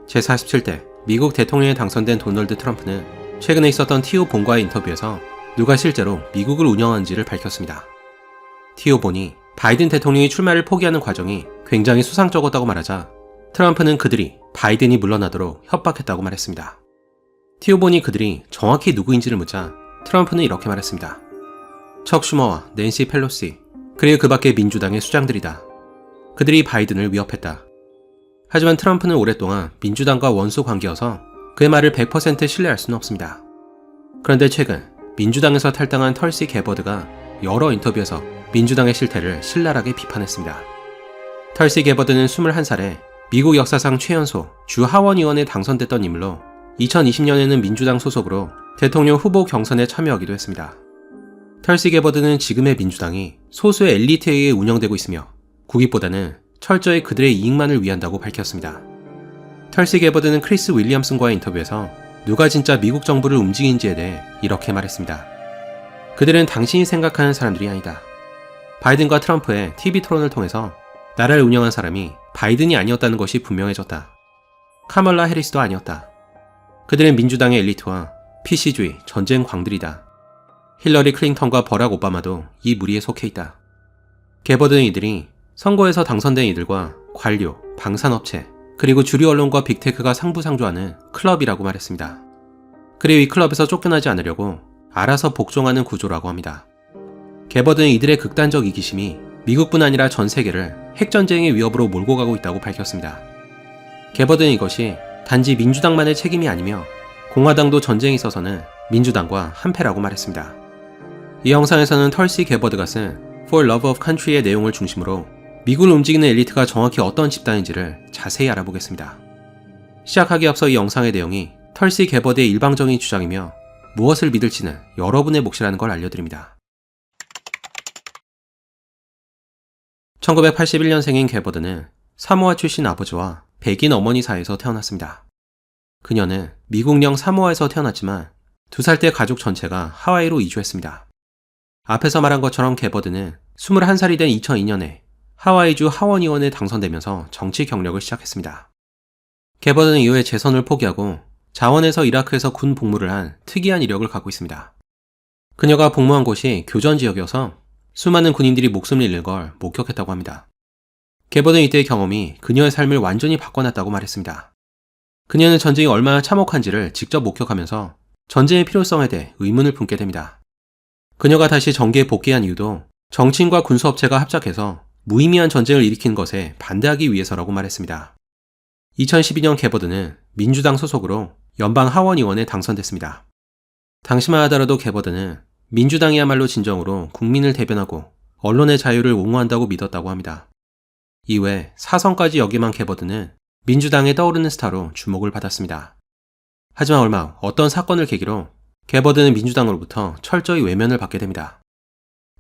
제47대 미국 대통령에 당선된 도널드 트럼프는 최근에 있었던 티오 본과의 인터뷰에서 누가 실제로 미국을 운영하는지를 밝혔습니다. 티오 본이 바이든 대통령이 출마를 포기하는 과정이 굉장히 수상쩍었다고 말하자 트럼프는 그들이 바이든이 물러나도록 협박했다고 말했습니다. 티오 본이 그들이 정확히 누구인지를 묻자 트럼프는 이렇게 말했습니다. 척 슈머와 낸시 펠로시 그리고 그 밖의 민주당의 수장들이다. 그들이 바이든을 위협했다. 하지만 트럼프는 오랫동안 민주당과 원수 관계여서 그의 말을 100% 신뢰할 수는 없습니다. 그런데 최근 민주당에서 탈당한 털시 게버드가 여러 인터뷰에서 민주당의 실태를 신랄하게 비판했습니다. 털시 게버드는 21살에 미국 역사상 최연소 주 하원의원에 당선됐던 인물로 2020년에는 민주당 소속으로 대통령 후보 경선에 참여하기도 했습니다. 털시 게버드는 지금의 민주당이 소수의 엘리트에 의해 운영되고 있으며 국익보다는 철저히 그들의 이익만을 위한다고 밝혔습니다. 털시 게버드는 크리스 윌리엄슨과의 인터뷰에서 누가 진짜 미국 정부를 움직이는지에 대해 이렇게 말했습니다. 그들은 당신이 생각하는 사람들이 아니다. 바이든과 트럼프의 TV 토론을 통해서 나라를 운영한 사람이 바이든이 아니었다는 것이 분명해졌다. 카멀라 해리스도 아니었다. 그들은 민주당의 엘리트와 PC주의 전쟁 광들이다. 힐러리 클린턴과 버락 오바마도 이 무리에 속해 있다. 게버드는 이들이 선거에서 당선된 이들과 관료, 방산업체, 그리고 주류 언론과 빅테크가 상부상조하는 클럽이라고 말했습니다. 그리고 이 클럽에서 쫓겨나지 않으려고 알아서 복종하는 구조라고 합니다. 게버드는 이들의 극단적 이기심이 미국뿐 아니라 전 세계를 핵전쟁의 위협으로 몰고 가고 있다고 밝혔습니다. 게버드는 이것이 단지 민주당만의 책임이 아니며 공화당도 전쟁에 있어서는 민주당과 한패라고 말했습니다. 이 영상에서는 털시 게버드가 쓴 For Love of Country의 내용을 중심으로 미국을 움직이는 엘리트가 정확히 어떤 집단인지를 자세히 알아보겠습니다. 시작하기 앞서 이 영상의 내용이 털시 게버드의 일방적인 주장이며 무엇을 믿을지는 여러분의 몫이라는 걸 알려드립니다. 1981년생인 게버드는 사모아 출신 아버지와 백인 어머니 사이에서 태어났습니다. 그녀는 미국령 사모아에서 태어났지만 2살 때 가족 전체가 하와이로 이주했습니다. 앞에서 말한 것처럼 게버드는 21살이 된 2002년에 하와이주 하원의원에 당선되면서 정치 경력을 시작했습니다. 게버드는 이후에 재선을 포기하고 자원에서 이라크에서 군 복무를 한 특이한 이력을 갖고 있습니다. 그녀가 복무한 곳이 교전 지역이어서 수많은 군인들이 목숨을 잃는 걸 목격했다고 합니다. 게버드는 이때의 경험이 그녀의 삶을 완전히 바꿔놨다고 말했습니다. 그녀는 전쟁이 얼마나 참혹한지를 직접 목격하면서 전쟁의 필요성에 대해 의문을 품게 됩니다. 그녀가 다시 전기에 복귀한 이유도 정치인과 군수업체가 합작해서 무의미한 전쟁을 일으킨 것에 반대하기 위해서라고 말했습니다. 2012년 게버드는 민주당 소속으로 연방 하원의원에 당선됐습니다. 당시만 하더라도 게버드는 민주당이야말로 진정으로 국민을 대변하고 언론의 자유를 옹호한다고 믿었다고 합니다. 이외에 사선까지 역임한 게버드는 민주당에 떠오르는 스타로 주목을 받았습니다. 하지만 얼마 후 어떤 사건을 계기로 게버드는 민주당으로부터 철저히 외면을 받게 됩니다.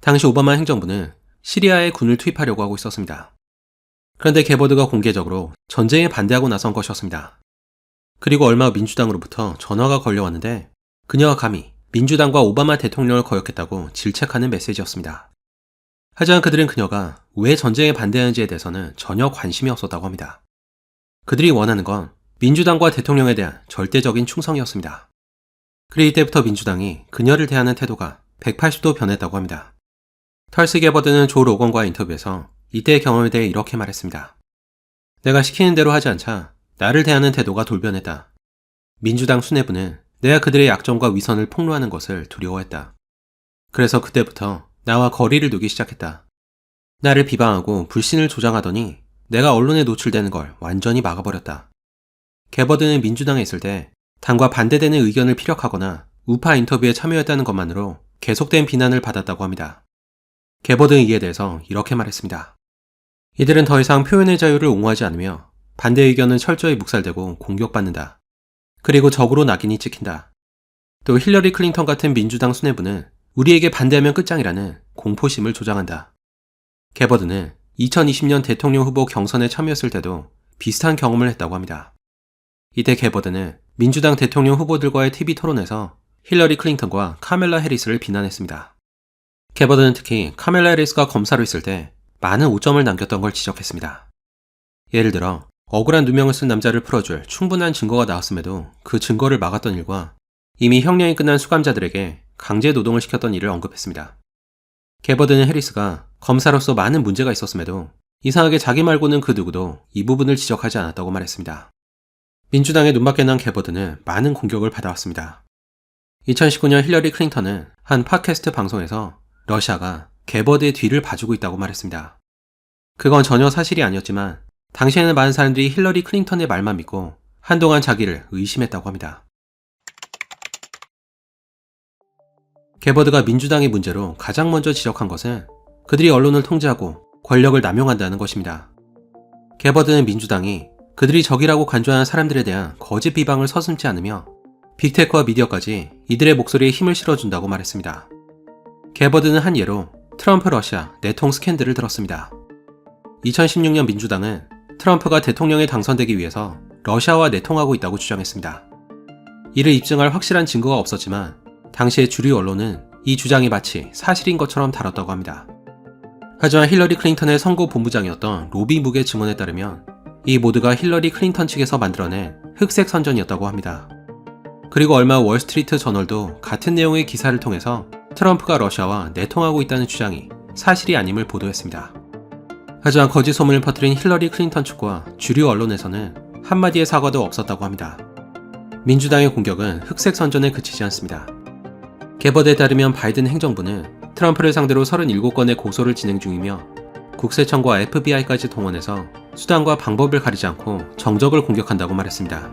당시 오바마 행정부는 시리아에 군을 투입하려고 하고 있었습니다. 그런데 게버드가 공개적으로 전쟁에 반대하고 나선 것이었습니다. 그리고 얼마 후 민주당으로부터 전화가 걸려왔는데 그녀가 감히 민주당과 오바마 대통령을 거역했다고 질책하는 메시지였습니다. 하지만 그들은 그녀가 왜 전쟁에 반대하는지에 대해서는 전혀 관심이 없었다고 합니다. 그들이 원하는 건 민주당과 대통령에 대한 절대적인 충성이었습니다. 그리고 이때부터 민주당이 그녀를 대하는 태도가 180도 변했다고 합니다. 털시 게버드는 조 로건과의 인터뷰에서 이때의 경험에 대해 이렇게 말했습니다. 내가 시키는 대로 하지 않자 나를 대하는 태도가 돌변했다. 민주당 수뇌부는 내가 그들의 약점과 위선을 폭로하는 것을 두려워했다. 그래서 그때부터 나와 거리를 두기 시작했다. 나를 비방하고 불신을 조장하더니 내가 언론에 노출되는 걸 완전히 막아버렸다. 게버드는 민주당에 있을 때 당과 반대되는 의견을 피력하거나 우파 인터뷰에 참여했다는 것만으로 계속된 비난을 받았다고 합니다. 게버드는 이에 대해서 이렇게 말했습니다. 이들은 더 이상 표현의 자유를 옹호하지 않으며 반대 의견은 철저히 묵살되고 공격받는다. 그리고 적으로 낙인이 찍힌다. 또 힐러리 클린턴 같은 민주당 수뇌부는 우리에게 반대하면 끝장이라는 공포심을 조장한다. 게버드는 2020년 대통령 후보 경선에 참여했을 때도 비슷한 경험을 했다고 합니다. 이때 게버드는 민주당 대통령 후보들과의 TV 토론에서 힐러리 클린턴과 카멜라 해리스를 비난했습니다. 게버드는 특히 카멜라 해리스가 검사로 있을 때 많은 오점을 남겼던 걸 지적했습니다. 예를 들어 억울한 누명을 쓴 남자를 풀어줄 충분한 증거가 나왔음에도 그 증거를 막았던 일과 이미 형량이 끝난 수감자들에게 강제 노동을 시켰던 일을 언급했습니다. 개버드는 해리스가 검사로서 많은 문제가 있었음에도 이상하게 자기 말고는 그 누구도 이 부분을 지적하지 않았다고 말했습니다. 민주당의 눈밖에 난 개버드는 많은 공격을 받아왔습니다. 2019년 힐러리 클린턴은 한 팟캐스트 방송에서 러시아가 개버드의 뒤를 봐주고 있다고 말했습니다. 그건 전혀 사실이 아니었지만 당시에는 많은 사람들이 힐러리 클린턴의 말만 믿고 한동안 자기를 의심했다고 합니다. 개버드가 민주당의 문제로 가장 먼저 지적한 것은 그들이 언론을 통제하고 권력을 남용한다는 것입니다. 개버드는 민주당이 그들이 적이라고 간주하는 사람들에 대한 거짓 비방을 서슴지 않으며 빅테크와 미디어까지 이들의 목소리에 힘을 실어준다고 말했습니다. 개버드는 한 예로 트럼프 러시아 내통 스캔들을 들었습니다. 2016년 민주당은 트럼프가 대통령에 당선되기 위해서 러시아와 내통하고 있다고 주장했습니다. 이를 입증할 확실한 증거가 없었지만 당시의 주류 언론은 이 주장이 마치 사실인 것처럼 다뤘다고 합니다. 하지만 힐러리 클린턴의 선거 본부장이었던 로비 묵의 증언에 따르면 이 모두가 힐러리 클린턴 측에서 만들어낸 흑색 선전이었다고 합니다. 그리고 얼마 후 월스트리트 저널도 같은 내용의 기사를 통해서 트럼프가 러시아와 내통하고 있다는 주장이 사실이 아님을 보도했습니다. 하지만 거짓 소문을 퍼뜨린 힐러리 클린턴 측과 주류 언론에서는 한마디의 사과도 없었다고 합니다. 민주당의 공격은 흑색 선전에 그치지 않습니다. 개버드에 따르면 바이든 행정부는 트럼프를 상대로 37건의 고소를 진행 중이며 국세청과 FBI까지 동원해서 수단과 방법을 가리지 않고 정적을 공격한다고 말했습니다.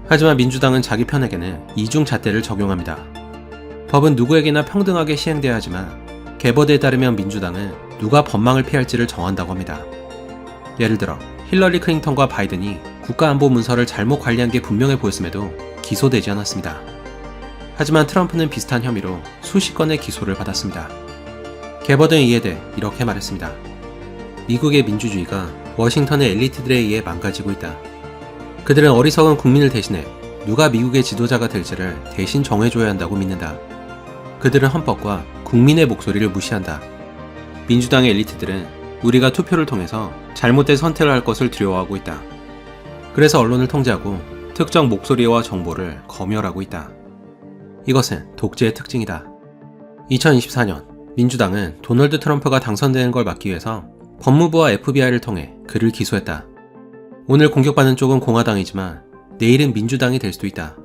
하지만 민주당은 자기 편에게는 이중 잣대를 적용합니다. 법은 누구에게나 평등하게 시행돼야 하지만 개버드에 따르면 민주당은 누가 법망을 피할지를 정한다고 합니다. 예를 들어 힐러리 클린턴과 바이든이 국가안보 문서를 잘못 관리한 게 분명해 보였음에도 기소되지 않았습니다. 하지만 트럼프는 비슷한 혐의로 수십 건의 기소를 받았습니다. 개버드는 이에 대해 이렇게 말했습니다. 미국의 민주주의가 워싱턴의 엘리트들에 의해 망가지고 있다. 그들은 어리석은 국민을 대신해 누가 미국의 지도자가 될지를 대신 정해줘야 한다고 믿는다. 그들은 헌법과 국민의 목소리를 무시한다. 민주당의 엘리트들은 우리가 투표를 통해서 잘못된 선택을 할 것을 두려워하고 있다. 그래서 언론을 통제하고 특정 목소리와 정보를 검열하고 있다. 이것은 독재의 특징이다. 2024년 민주당은 도널드 트럼프가 당선되는 걸 막기 위해서 법무부와 FBI를 통해 그를 기소했다. 오늘 공격받는 쪽은 공화당이지만 내일은 민주당이 될 수도 있다.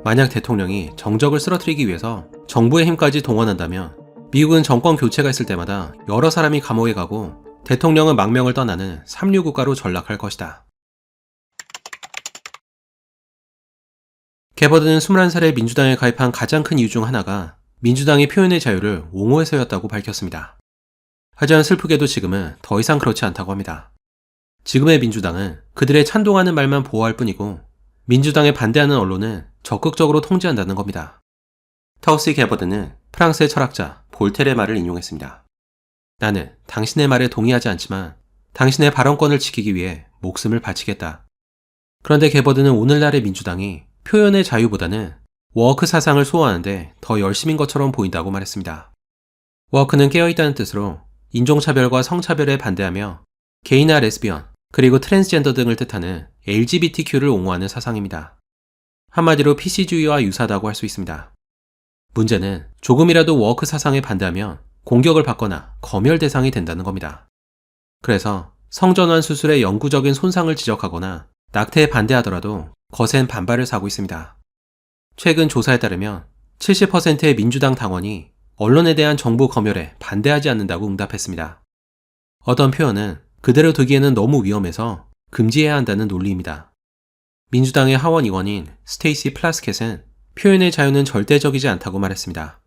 만약 대통령이 정적을 쓰러뜨리기 위해서 정부의 힘까지 동원한다면 미국은 정권 교체가 있을 때마다 여러 사람이 감옥에 가고 대통령은 망명을 떠나는 삼류 국가로 전락할 것이다. 개버드는 21살에 민주당에 가입한 가장 큰 이유 중 하나가 민주당이 표현의 자유를 옹호해서였다고 밝혔습니다. 하지만 슬프게도 지금은 더 이상 그렇지 않다고 합니다. 지금의 민주당은 그들의 찬동하는 말만 보호할 뿐이고 민주당에 반대하는 언론은 적극적으로 통제한다는 겁니다. 타우시 개버드는 프랑스의 철학자 볼테르의 말을 인용했습니다. 나는 당신의 말에 동의하지 않지만 당신의 발언권을 지키기 위해 목숨을 바치겠다. 그런데 개버드는 오늘날의 민주당이 표현의 자유보다는 워크 사상을 소화하는데 더 열심인 것처럼 보인다고 말했습니다. 워크는 깨어있다는 뜻으로 인종차별과 성차별에 반대하며 게이나 레스비언, 그리고 트랜스젠더 등을 뜻하는 LGBTQ를 옹호하는 사상입니다. 한마디로 PC주의와 유사하다고 할 수 있습니다. 문제는 조금이라도 워크 사상에 반대하면 공격을 받거나 검열 대상이 된다는 겁니다. 그래서 성전환 수술의 영구적인 손상을 지적하거나 낙태에 반대하더라도 거센 반발을 사고 있습니다. 최근 조사에 따르면 70%의 민주당 당원이 언론에 대한 정부 검열에 반대하지 않는다고 응답했습니다. 어떤 표현은 그대로 두기에는 너무 위험해서 금지해야 한다는 논리입니다. 민주당의 하원 의원인 스테이시 플라스켓은 표현의 자유는 절대적이지 않다고 말했습니다.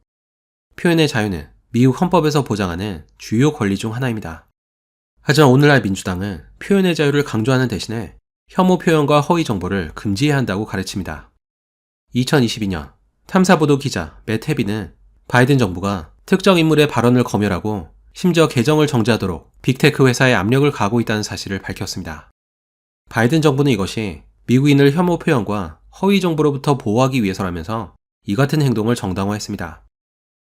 표현의 자유는 미국 헌법에서 보장하는 주요 권리 중 하나입니다. 하지만 오늘날 민주당은 표현의 자유를 강조하는 대신에 혐오 표현과 허위 정보를 금지해야 한다고 가르칩니다. 2022년 탐사보도 기자 맷 헤비는 바이든 정부가 특정 인물의 발언을 검열하고 심지어 계정을 정지하도록 빅테크 회사에 압력을 가하고 있다는 사실을 밝혔습니다. 바이든 정부는 이것이 미국인을 혐오 표현과 허위 정보로부터 보호하기 위해서라면서 이 같은 행동을 정당화했습니다.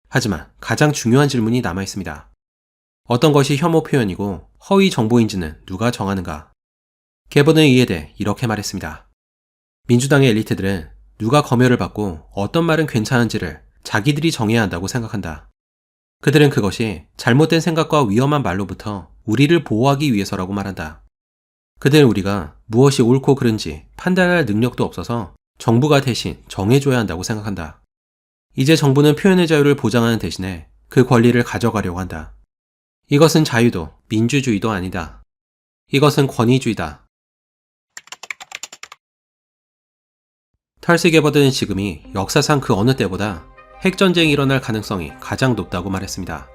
하지만 가장 중요한 질문이 남아 있습니다. 어떤 것이 혐오 표현이고 허위 정보인지는 누가 정하는가? 게버드는 이에 대해 이렇게 말했습니다. 민주당의 엘리트들은 누가 검열을 받고 어떤 말은 괜찮은지를 자기들이 정해야 한다고 생각한다. 그들은 그것이 잘못된 생각과 위험한 말로부터 우리를 보호하기 위해서라고 말한다. 그들은 우리가 무엇이 옳고 그른지 판단할 능력도 없어서 정부가 대신 정해줘야 한다고 생각한다. 이제 정부는 표현의 자유를 보장하는 대신에 그 권리를 가져가려고 한다. 이것은 자유도 민주주의도 아니다. 이것은 권위주의다. 털시 게버드는 지금이 역사상 그 어느 때보다 핵전쟁이 일어날 가능성이 가장 높다고 말했습니다.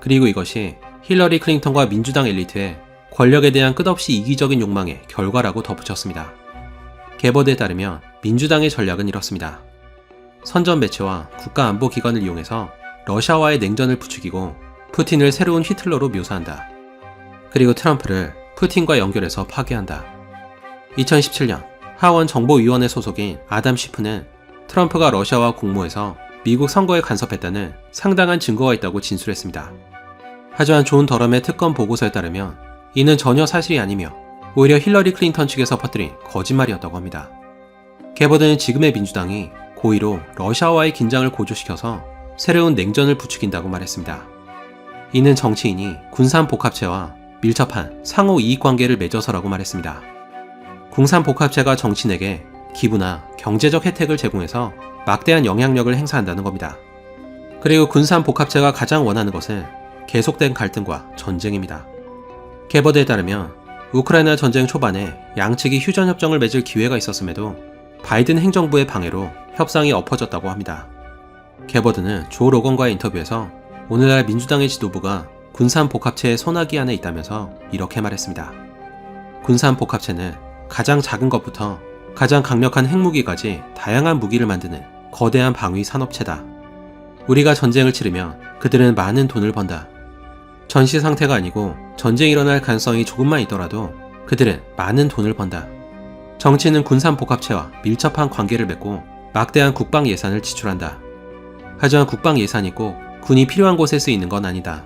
그리고 이것이 힐러리 클린턴과 민주당 엘리트의 권력에 대한 끝없이 이기적인 욕망의 결과라고 덧붙였습니다. 게버드에 따르면 민주당의 전략은 이렇습니다. 선전 매체와 국가안보기관을 이용해서 러시아와의 냉전을 부추기고 푸틴을 새로운 히틀러로 묘사한다. 그리고 트럼프를 푸틴과 연결해서 파괴한다. 2017년 하원 정보위원회 소속인 아담 시프는 트럼프가 러시아와 공모해서 미국 선거에 간섭했다는 상당한 증거가 있다고 진술했습니다. 하지만 존 더럼의 특검 보고서에 따르면 이는 전혀 사실이 아니며 오히려 힐러리 클린턴 측에서 퍼뜨린 거짓말이었다고 합니다. 게버드는 지금의 민주당이 고의로 러시아와의 긴장을 고조시켜서 새로운 냉전을 부추긴다고 말했습니다. 이는 정치인이 군산복합체와 밀접한 상호 이익관계를 맺어서라고 말했습니다. 군산복합체가 정치인에게 기부나 경제적 혜택을 제공해서 막대한 영향력을 행사한다는 겁니다. 그리고 군산복합체가 가장 원하는 것은 계속된 갈등과 전쟁입니다. 게버드에 따르면 우크라이나 전쟁 초반에 양측이 휴전협정을 맺을 기회가 있었음에도 바이든 행정부의 방해로 협상이 엎어졌다고 합니다. 게버드는 조 로건과의 인터뷰에서 오늘날 민주당의 지도부가 군산복합체의 소나기 안에 있다면서 이렇게 말했습니다. 군산복합체는 가장 작은 것부터 가장 강력한 핵무기까지 다양한 무기를 만드는 거대한 방위 산업체다. 우리가 전쟁을 치르면 그들은 많은 돈을 번다. 전시 상태가 아니고 전쟁이 일어날 가능성이 조금만 있더라도 그들은 많은 돈을 번다. 정치는 군산복합체와 밀접한 관계를 맺고 막대한 국방 예산을 지출한다. 하지만 국방 예산이 꼭 군이 필요한 곳에 쓰이는 건 아니다.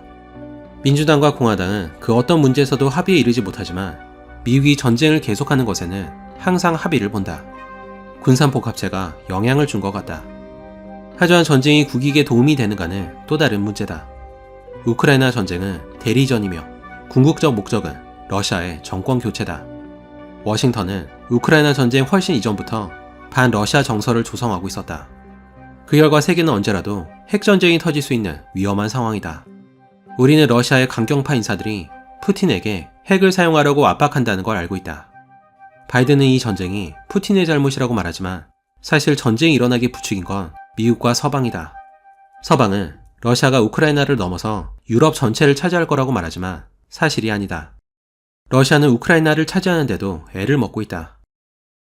민주당과 공화당은 그 어떤 문제에서도 합의에 이르지 못하지만 미국이 전쟁을 계속하는 것에는 항상 합의를 본다. 군산복합체가 영향을 준 것 같다. 하지만 전쟁이 국익에 도움이 되는가는 또 다른 문제다. 우크라이나 전쟁은 대리전이며 궁극적 목적은 러시아의 정권 교체다. 워싱턴은 우크라이나 전쟁 훨씬 이전부터 반러시아 정서를 조성하고 있었다. 그 결과 세계는 언제라도 핵전쟁이 터질 수 있는 위험한 상황이다. 우리는 러시아의 강경파 인사들이 푸틴에게 핵을 사용하려고 압박한다는 걸 알고 있다. 바이든은 이 전쟁이 푸틴의 잘못이라고 말하지만 사실 전쟁이 일어나게 부추긴 건 미국과 서방이다. 서방은 러시아가 우크라이나를 넘어서 유럽 전체를 차지할 거라고 말하지만 사실이 아니다. 러시아는 우크라이나를 차지하는데도 애를 먹고 있다.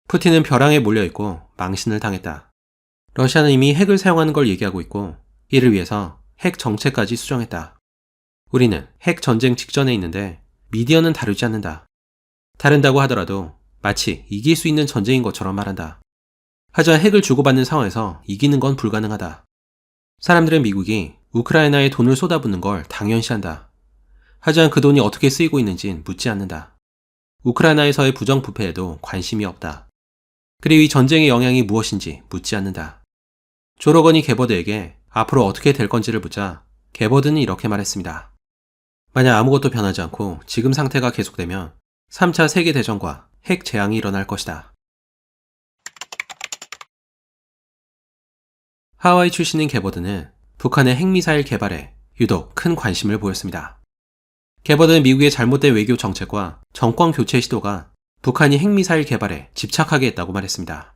푸틴은 벼랑에 몰려있고 망신을 당했다. 러시아는 이미 핵을 사용하는 걸 얘기하고 있고 이를 위해서 핵 정책까지 수정했다. 우리는 핵 전쟁 직전에 있는데 미디어는 다루지 않는다. 다룬다고 하더라도 마치 이길 수 있는 전쟁인 것처럼 말한다. 하지만 핵을 주고받는 상황에서 이기는 건 불가능하다. 사람들은 미국이 우크라이나에 돈을 쏟아붓는 걸 당연시한다. 하지만 그 돈이 어떻게 쓰이고 있는진 묻지 않는다. 우크라이나에서의 부정부패에도 관심이 없다. 그리고 이 전쟁의 영향이 무엇인지 묻지 않는다. 조 로건이 게버드에게 앞으로 어떻게 될 건지를 묻자 게버드는 이렇게 말했습니다. 만약 아무것도 변하지 않고 지금 상태가 계속되면 3차 세계대전과 핵 재앙이 일어날 것이다. 하와이 출신인 게버드는 북한의 핵미사일 개발에 유독 큰 관심을 보였습니다. 게버드는 미국의 잘못된 외교 정책과 정권 교체 시도가 북한이 핵미사일 개발에 집착하게 했다고 말했습니다.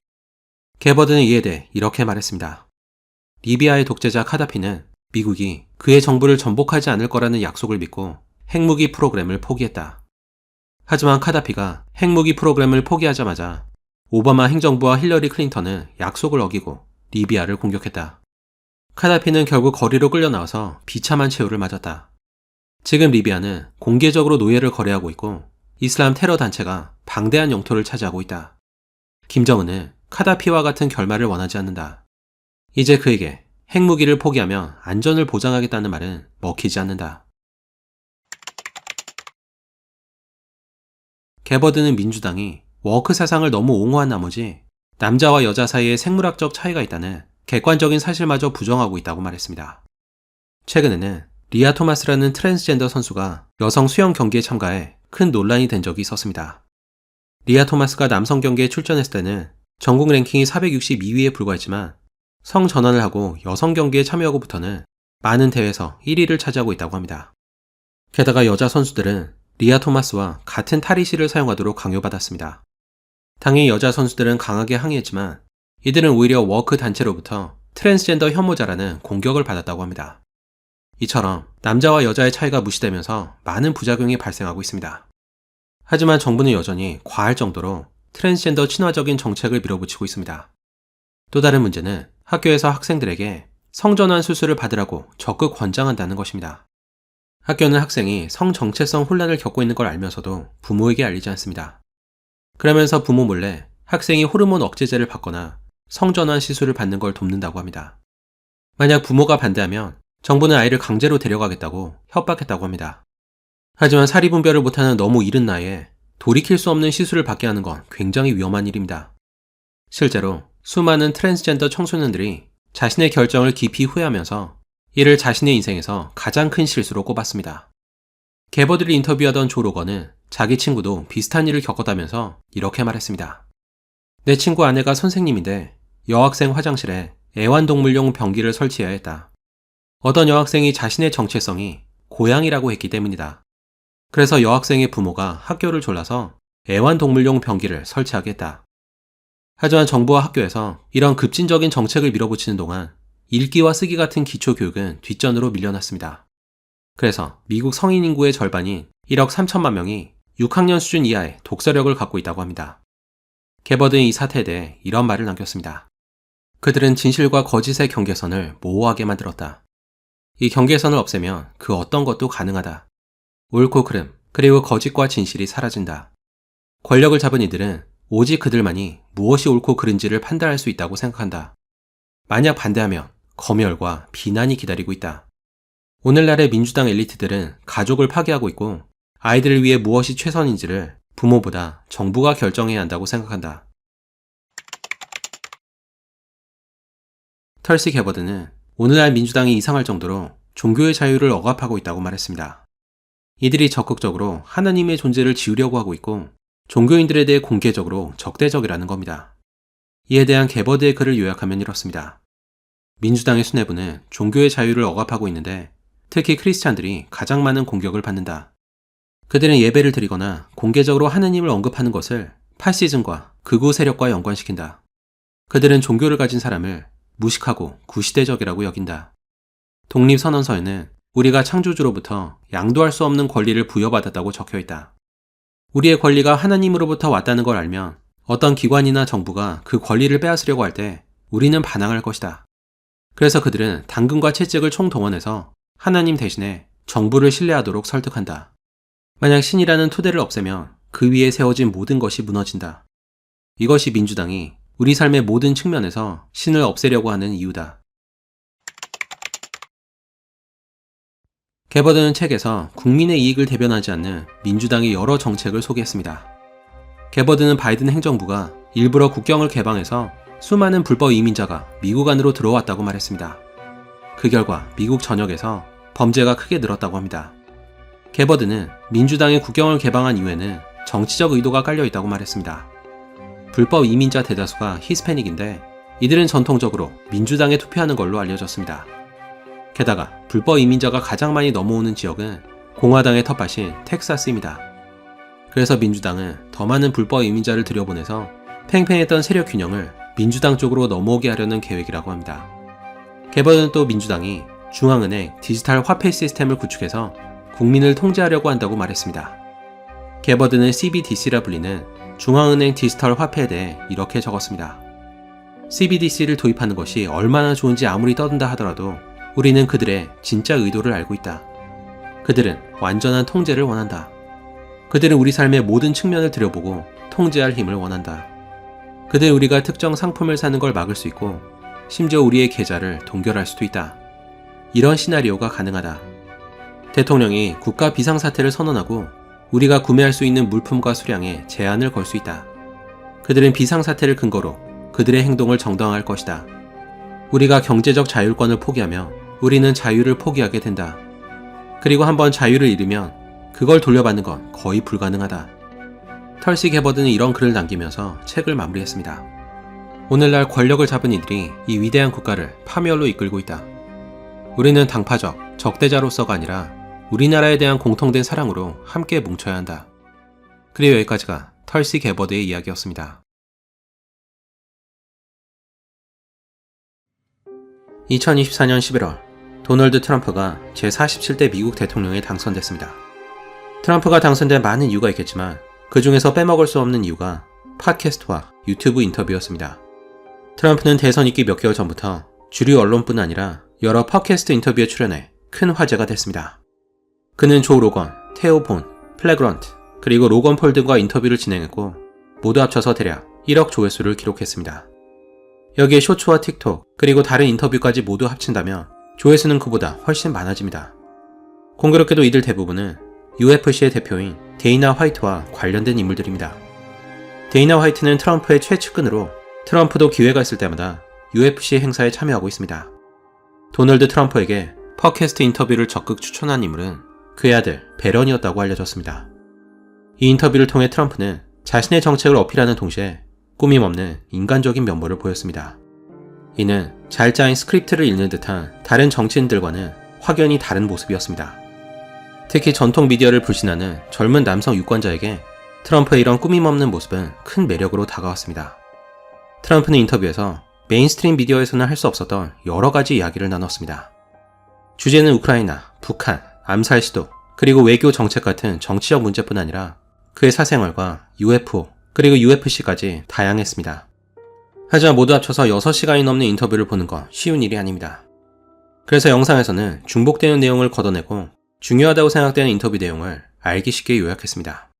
게버드는 이에 대해 이렇게 말했습니다. 리비아의 독재자 카다피는 미국이 그의 정부를 전복하지 않을 거라는 약속을 믿고 핵무기 프로그램을 포기했다. 하지만 카다피가 핵무기 프로그램을 포기하자마자 오바마 행정부와 힐러리 클린턴은 약속을 어기고 리비아를 공격했다. 카다피는 결국 거리로 끌려 나와서 비참한 최후를 맞았다. 지금 리비아는 공개적으로 노예를 거래하고 있고 이슬람 테러 단체가 방대한 영토를 차지하고 있다. 김정은은 카다피와 같은 결말을 원하지 않는다. 이제 그에게 핵무기를 포기하며 안전을 보장하겠다는 말은 먹히지 않는다. 개버드는 민주당이 워크 사상을 너무 옹호한 나머지 남자와 여자 사이에 생물학적 차이가 있다는 객관적인 사실마저 부정하고 있다고 말했습니다. 최근에는 리아 토마스라는 트랜스젠더 선수가 여성 수영 경기에 참가해 큰 논란이 된 적이 있었습니다. 리아 토마스가 남성 경기에 출전했을 때는 전국 랭킹이 462위에 불과했지만 성전환을 하고 여성 경기에 참여하고부터는 많은 대회에서 1위를 차지하고 있다고 합니다. 게다가 여자 선수들은 리아 토마스와 같은 탈의실을 사용하도록 강요받았습니다. 당연히 여자 선수들은 강하게 항의했지만 이들은 오히려 워크 단체로부터 트랜스젠더 혐오자라는 공격을 받았다고 합니다. 이처럼 남자와 여자의 차이가 무시되면서 많은 부작용이 발생하고 있습니다. 하지만 정부는 여전히 과할 정도로 트랜스젠더 친화적인 정책을 밀어붙이고 있습니다. 또 다른 문제는 학교에서 학생들에게 성전환 수술을 받으라고 적극 권장한다는 것입니다. 학교는 학생이 성정체성 혼란을 겪고 있는 걸 알면서도 부모에게 알리지 않습니다. 그러면서 부모 몰래 학생이 호르몬 억제제를 받거나 성전환 시술을 받는 걸 돕는다고 합니다. 만약 부모가 반대하면 정부는 아이를 강제로 데려가겠다고 협박했다고 합니다. 하지만 사리분별을 못하는 너무 이른 나이에 돌이킬 수 없는 시술을 받게 하는 건 굉장히 위험한 일입니다. 실제로 수많은 트랜스젠더 청소년들이 자신의 결정을 깊이 후회하면서 이를 자신의 인생에서 가장 큰 실수로 꼽았습니다. 개버드를 인터뷰하던 조 로건은 자기 친구도 비슷한 일을 겪었다면서 이렇게 말했습니다. 내 친구 아내가 선생님인데 여학생 화장실에 애완동물용 변기를 설치해야 했다. 어떤 여학생이 자신의 정체성이 고양이라고 했기 때문이다. 그래서 여학생의 부모가 학교를 졸라서 애완동물용 변기를 설치하게 했다. 하지만 정부와 학교에서 이런 급진적인 정책을 밀어붙이는 동안 읽기와 쓰기 같은 기초교육은 뒷전으로 밀려났습니다. 그래서 미국 성인 인구의 절반인 1억 3천만 명이 6학년 수준 이하의 독서력을 갖고 있다고 합니다. 개버드는 이 사태에 대해 이런 말을 남겼습니다. 그들은 진실과 거짓의 경계선을 모호하게 만들었다. 이 경계선을 없애면 그 어떤 것도 가능하다. 옳고 그름, 그리고 거짓과 진실이 사라진다. 권력을 잡은 이들은 오직 그들만이 무엇이 옳고 그른지를 판단할 수 있다고 생각한다. 만약 반대하면 검열과 비난이 기다리고 있다. 오늘날의 민주당 엘리트들은 가족을 파괴하고 있고 아이들을 위해 무엇이 최선인지를 부모보다 정부가 결정해야 한다고 생각한다. 털시 개버드는 오늘날 민주당이 이상할 정도로 종교의 자유를 억압하고 있다고 말했습니다. 이들이 적극적으로 하나님의 존재를 지우려고 하고 있고 종교인들에 대해 공개적으로 적대적이라는 겁니다. 이에 대한 개버드의 글을 요약하면 이렇습니다. 민주당의 수뇌부는 종교의 자유를 억압하고 있는데 특히 크리스찬들이 가장 많은 공격을 받는다. 그들은 예배를 드리거나 공개적으로 하나님을 언급하는 것을 파시즘과 극우 세력과 연관시킨다. 그들은 종교를 가진 사람을 무식하고 구시대적이라고 여긴다. 독립선언서에는 우리가 창조주로부터 양도할 수 없는 권리를 부여받았다고 적혀있다. 우리의 권리가 하나님으로부터 왔다는 걸 알면 어떤 기관이나 정부가 그 권리를 빼앗으려고 할 때 우리는 반항할 것이다. 그래서 그들은 당근과 채찍을 총동원해서 하나님 대신에 정부를 신뢰하도록 설득한다. 만약 신이라는 토대를 없애면 그 위에 세워진 모든 것이 무너진다. 이것이 민주당이 우리 삶의 모든 측면에서 신을 없애려고 하는 이유다. 개버드는 책에서 국민의 이익을 대변하지 않는 민주당의 여러 정책을 소개했습니다. 개버드는 바이든 행정부가 일부러 국경을 개방해서 수많은 불법 이민자가 미국 안으로 들어왔다고 말했습니다. 그 결과 미국 전역에서 범죄가 크게 늘었다고 합니다. 개버드는 민주당이 국경을 개방한 이유에는 정치적 의도가 깔려 있다고 말했습니다. 불법 이민자 대다수가 히스패닉인데 이들은 전통적으로 민주당에 투표하는 걸로 알려졌습니다. 게다가 불법 이민자가 가장 많이 넘어오는 지역은 공화당의 텃밭인 텍사스입니다. 그래서 민주당은 더 많은 불법 이민자를 들여보내서 팽팽했던 세력 균형을 민주당 쪽으로 넘어오게 하려는 계획이라고 합니다. 개버드는 또 민주당이 중앙은행 디지털 화폐 시스템을 구축해서 국민을 통제하려고 한다고 말했습니다. 개버드는 CBDC라 불리는 중앙은행 디지털 화폐에 대해 이렇게 적었습니다. CBDC를 도입하는 것이 얼마나 좋은지 아무리 떠든다 하더라도 우리는 그들의 진짜 의도를 알고 있다. 그들은 완전한 통제를 원한다. 그들은 우리 삶의 모든 측면을 들여보고 통제할 힘을 원한다. 그들은 우리가 특정 상품을 사는 걸 막을 수 있고 심지어 우리의 계좌를 동결할 수도 있다. 이런 시나리오가 가능하다. 대통령이 국가 비상사태를 선언하고 우리가 구매할 수 있는 물품과 수량에 제한을 걸 수 있다. 그들은 비상사태를 근거로 그들의 행동을 정당화할 것이다. 우리가 경제적 자율권을 포기하며 우리는 자유를 포기하게 된다. 그리고 한번 자유를 잃으면 그걸 돌려받는 건 거의 불가능하다. 털시 게버드는 이런 글을 남기면서 책을 마무리했습니다. 오늘날 권력을 잡은 이들이 이 위대한 국가를 파멸로 이끌고 있다. 우리는 당파적 적대자로서가 아니라 우리나라에 대한 공통된 사랑으로 함께 뭉쳐야 한다. 그리고 여기까지가 털시 게버드의 이야기였습니다. 2024년 11월 도널드 트럼프가 제47대 미국 대통령에 당선됐습니다. 트럼프가 당선된 많은 이유가 있겠지만 그 중에서 빼먹을 수 없는 이유가 팟캐스트와 유튜브 인터뷰였습니다. 트럼프는 대선 있기 몇 개월 전부터 주류 언론뿐 아니라 여러 팟캐스트 인터뷰에 출연해 큰 화제가 됐습니다. 그는 조 로건, 테오 본, 플래그런트, 그리고 로건 폴 등과 인터뷰를 진행했고 모두 합쳐서 대략 1억 조회수를 기록했습니다. 여기에 쇼츠와 틱톡, 그리고 다른 인터뷰까지 모두 합친다면 조회수는 그보다 훨씬 많아집니다. 공교롭게도 이들 대부분은 UFC의 대표인 데이나 화이트와 관련된 인물들입니다. 데이나 화이트는 트럼프의 최측근으로 트럼프도 기회가 있을 때마다 UFC 행사에 참여하고 있습니다. 도널드 트럼프에게 팟캐스트 인터뷰를 적극 추천한 인물은 그의 아들 베런이었다고 알려졌습니다. 이 인터뷰를 통해 트럼프는 자신의 정책을 어필하는 동시에 꾸밈없는 인간적인 면모를 보였습니다. 이는 잘 짜인 스크립트를 읽는 듯한 다른 정치인들과는 확연히 다른 모습이었습니다. 특히 전통 미디어를 불신하는 젊은 남성 유권자에게 트럼프의 이런 꾸밈없는 모습은 큰 매력으로 다가왔습니다. 트럼프는 인터뷰에서 메인스트림 미디어에서는 할 수 없었던 여러 가지 이야기를 나눴습니다. 주제는 우크라이나, 북한, 암살 시도, 그리고 외교 정책 같은 정치적 문제뿐 아니라 그의 사생활과 UFO, 그리고 UFC까지 다양했습니다. 하지만 모두 합쳐서 6시간이 넘는 인터뷰를 보는 건 쉬운 일이 아닙니다. 그래서 영상에서는 중복되는 내용을 걷어내고 중요하다고 생각되는 인터뷰 내용을 알기 쉽게 요약했습니다.